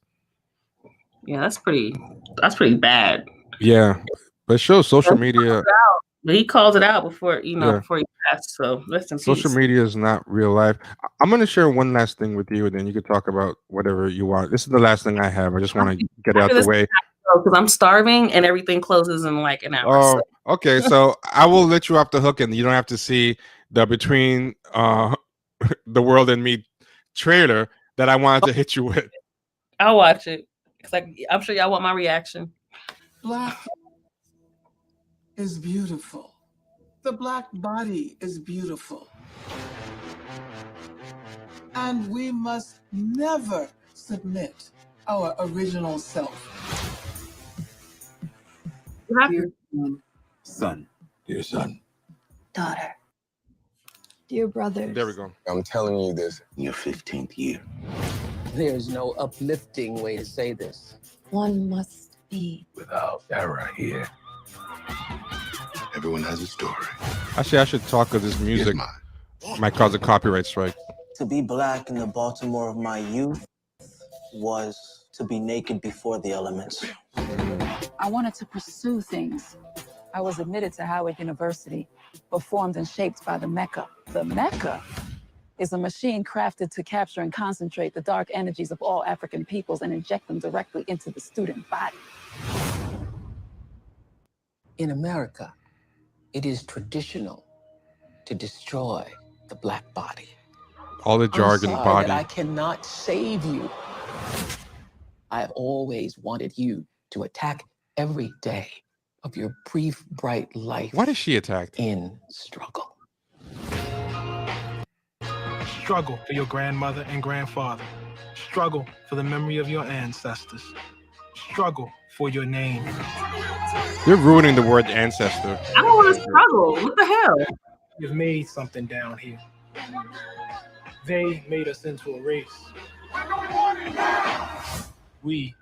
Yeah, that's pretty bad. Yeah, but it shows social media. But he called it out before, before he passed. So rest in peace. Social media is not real life. I'm going to share one last thing with you, and then you can talk about whatever you want. This is the last thing I have. I just want to get it out the way. Because I'm starving, and everything closes in like an hour. Oh, okay. So I will let you off the hook, and you don't have to see the Between the World and Me trailer that I wanted to hit you with. I'll watch it. Because I'm sure y'all want my reaction. Black is beautiful. The black body is beautiful. And we must never submit our original self. Dear son. Dear son. Daughter. Dear brothers. There we go. I'm telling you this in your 15th year. There's no uplifting way to say this. One must be. Without error here. Everyone has a story. Actually, I should talk of this music. Might cause a copyright strike. To be black in the Baltimore of my youth was to be naked before the elements. I wanted to pursue things. I was admitted to Howard University, but formed and shaped by the Mecca. The Mecca is a machine crafted to capture and concentrate the dark energies of all African peoples and inject them directly into the student body. In America, it is traditional to destroy the black body. All the jargon, body. I cannot save you. I have always wanted you to attack every day of your brief, bright life. Why is she attacked? In struggle. Struggle for your grandmother and grandfather. Struggle for the memory of your ancestors. Struggle for your name. You're ruining the word ancestor. I don't want to struggle. What the hell? You've made something down here. They made us into a race. We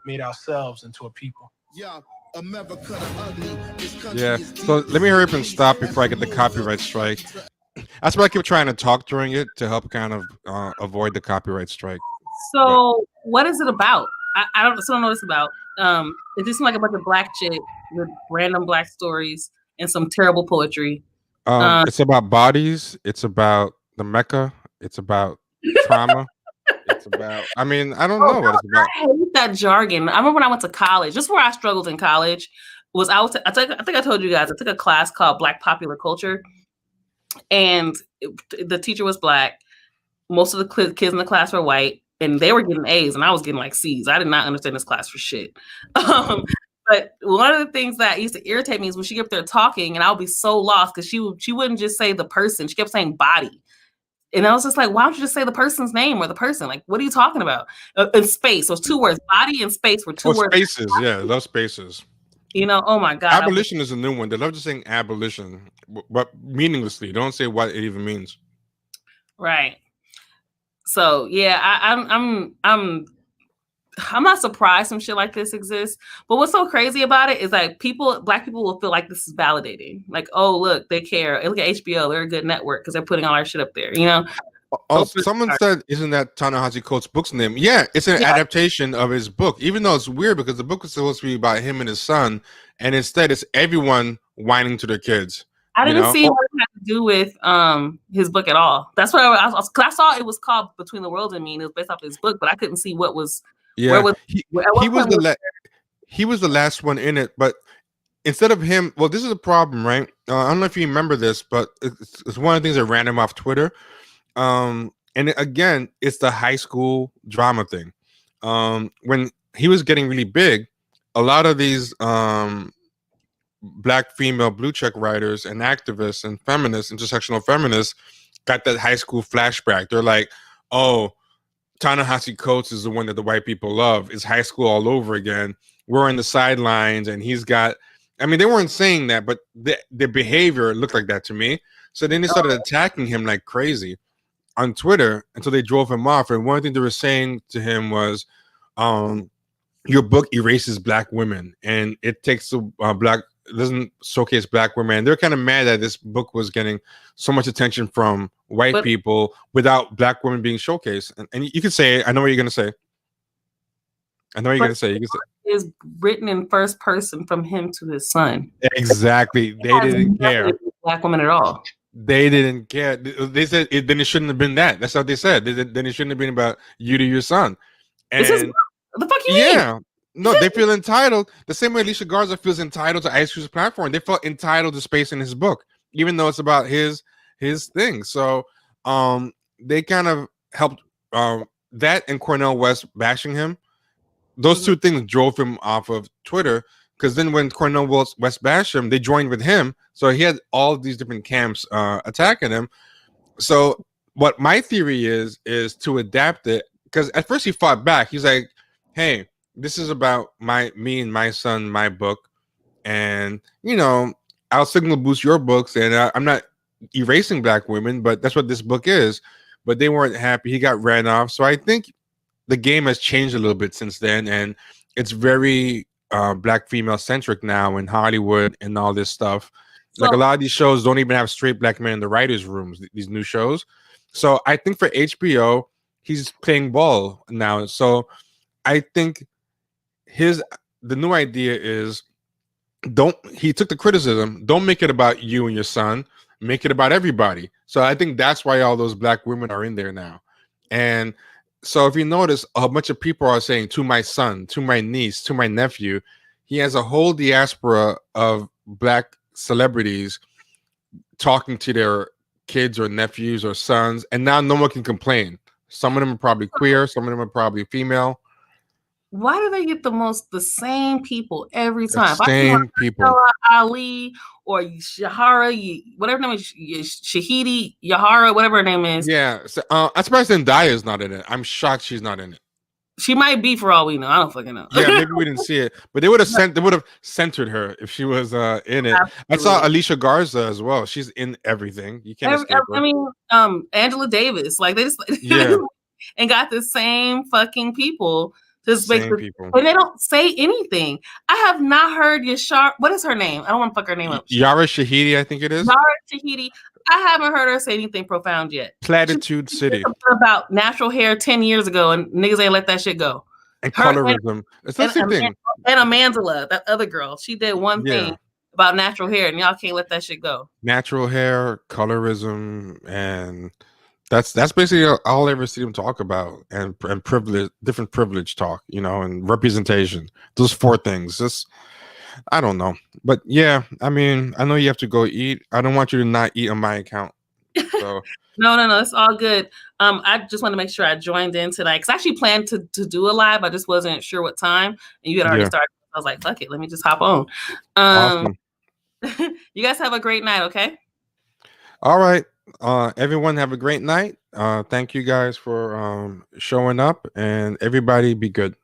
made ourselves into a people. Yeah, so let me hurry up and stop before I get the copyright strike. That's why I keep trying to talk during it to help kind of avoid the copyright strike. So what is it about? I don't know what it's about. It just seems like a bunch of black shit with random black stories and some terrible poetry. It's about bodies. It's about the Mecca. It's about trauma. It's about, I mean, I don't know what it's about. I hate that jargon. I remember when I went to college, just where I struggled in college was I think I told you guys, I took a class called Black Popular Culture. And the teacher was black. Most of the kids in the class were white, and they were getting A's, and I was getting like C's. I did not understand this class for shit. But one of the things that used to irritate me is when she kept there talking, and I would be so lost because she wouldn't just say the person. She kept saying body. And I was just like, why don't you just say the person's name or the person? Like, what are you talking about? And space. So it's 2 words. Body and space were 2 words. Spaces. Yeah, those spaces. You know, oh my God. Abolition is a new one. They love just saying abolition, but meaninglessly. Don't say what it even means. Right. So yeah, I'm not surprised some shit like this exists. But what's so crazy about it is like black people will feel like this is validating. Like, oh look, they care. Look at HBO, they're a good network because they're putting all our shit up there, you know? Oh, someone said, "Isn't that Ta-Nehisi Coates' book's name?" Yeah, it's an adaptation of his book. Even though it's weird because the book was supposed to be about him and his son, and instead it's everyone whining to their kids. I didn't see what it had to do with his book at all. That's what cause I saw it was called Between the World and Me, and it was based off his book, but I couldn't see what was. Yeah, he was the last one in it, but instead of him, well, this is a problem, right? I don't know if you remember this, but it's one of the things that ran him off Twitter. And again, it's the high school drama thing. When he was getting really big, a lot of these black female blue check writers and activists and feminists, intersectional feminists, got that high school flashback. They're like, oh, Ta-Nehisi Coates is the one that the white people love. It's high school all over again. We're on the sidelines, and he's got. I mean, they weren't saying that, but the behavior looked like that to me. So then they started attacking him like crazy on Twitter until they drove him off. And one thing they were saying to him was, your book erases black women and it takes doesn't showcase black women. And they're kind of mad that this book was getting so much attention from white people without black women being showcased. And you can say, I know what you're going to say. I know what you're going to say. You can say is written in first person from him to his son. Exactly. They didn't care. Black women at all. They didn't care. They said then it shouldn't have been that. That's what they said. Then it shouldn't have been about you to your son. And the fuck you mean? Yeah. No, they feel entitled. The same way Alicia Garza feels entitled to Ice Cube's platform. They felt entitled to space in his book, even though it's about his thing. So they kind of helped that and Cornel West bashing him. Those two things drove him off of Twitter. Because then when Cornel West bashed him, they joined with him. So he had all of these different camps attacking him. So what my theory is to adapt it. Because at first he fought back. He's like, hey, this is about me and my son, my book. And, I'll signal boost your books. And I'm not erasing black women, but that's what this book is. But they weren't happy. He got ran off. So I think the game has changed a little bit since then. And it's very black female centric now in Hollywood and all this stuff. So, like a lot of these shows don't even have straight black men in the writers' rooms, these new shows. So I think for HBO, he's playing ball now. So I think the new idea is he took the criticism, don't make it about you and your son, make it about everybody. So I think that's why all those black women are in there now. And so if you notice, a bunch of people are saying to my son, to my niece, to my nephew. He has a whole diaspora of black celebrities talking to their kids or nephews or sons, and now no one can complain. Some of them are probably queer, some of them are probably female. Why do they get the same people every time? The same people. Ali or Shahara, whatever her name is, Shahidi Yahara, whatever her name is. Yeah, so, I'm surprised Zendaya is not in it. I'm shocked she's not in it. She might be for all we know. I don't fucking know. Yeah, maybe we didn't see it, but they would have centered her if she was in it. Absolutely. I saw Alicia Garza as well. She's in everything. You can't escape her. I mean, Angela Davis, like they just and got the same fucking people. Just people. And they don't say anything. I have not heard Yashar. What is her name? I don't want to fuck her name up. Yara Shahidi, I think it is. Yara Shahidi. I haven't heard her say anything profound yet. Platitude City. About natural hair 10 years ago, and niggas ain't let that shit go. And colorism. It's the same thing. And Amandla, that other girl, she did one thing about natural hair, and y'all can't let that shit go. Natural hair, colorism, and that's basically all I ever see them talk about, and privilege, different privilege talk, and representation. Those four things. I don't know, but yeah, I mean, I know you have to go eat. I don't want you to not eat on my account. So no, it's all good. I just want to make sure I joined in tonight because I actually planned to do a live. I just wasn't sure what time, and you had already started. I was like, fuck it, let me just hop on. Awesome. You guys have a great night. Okay. All right. Everyone have a great night. Thank you guys for showing up, and everybody be good.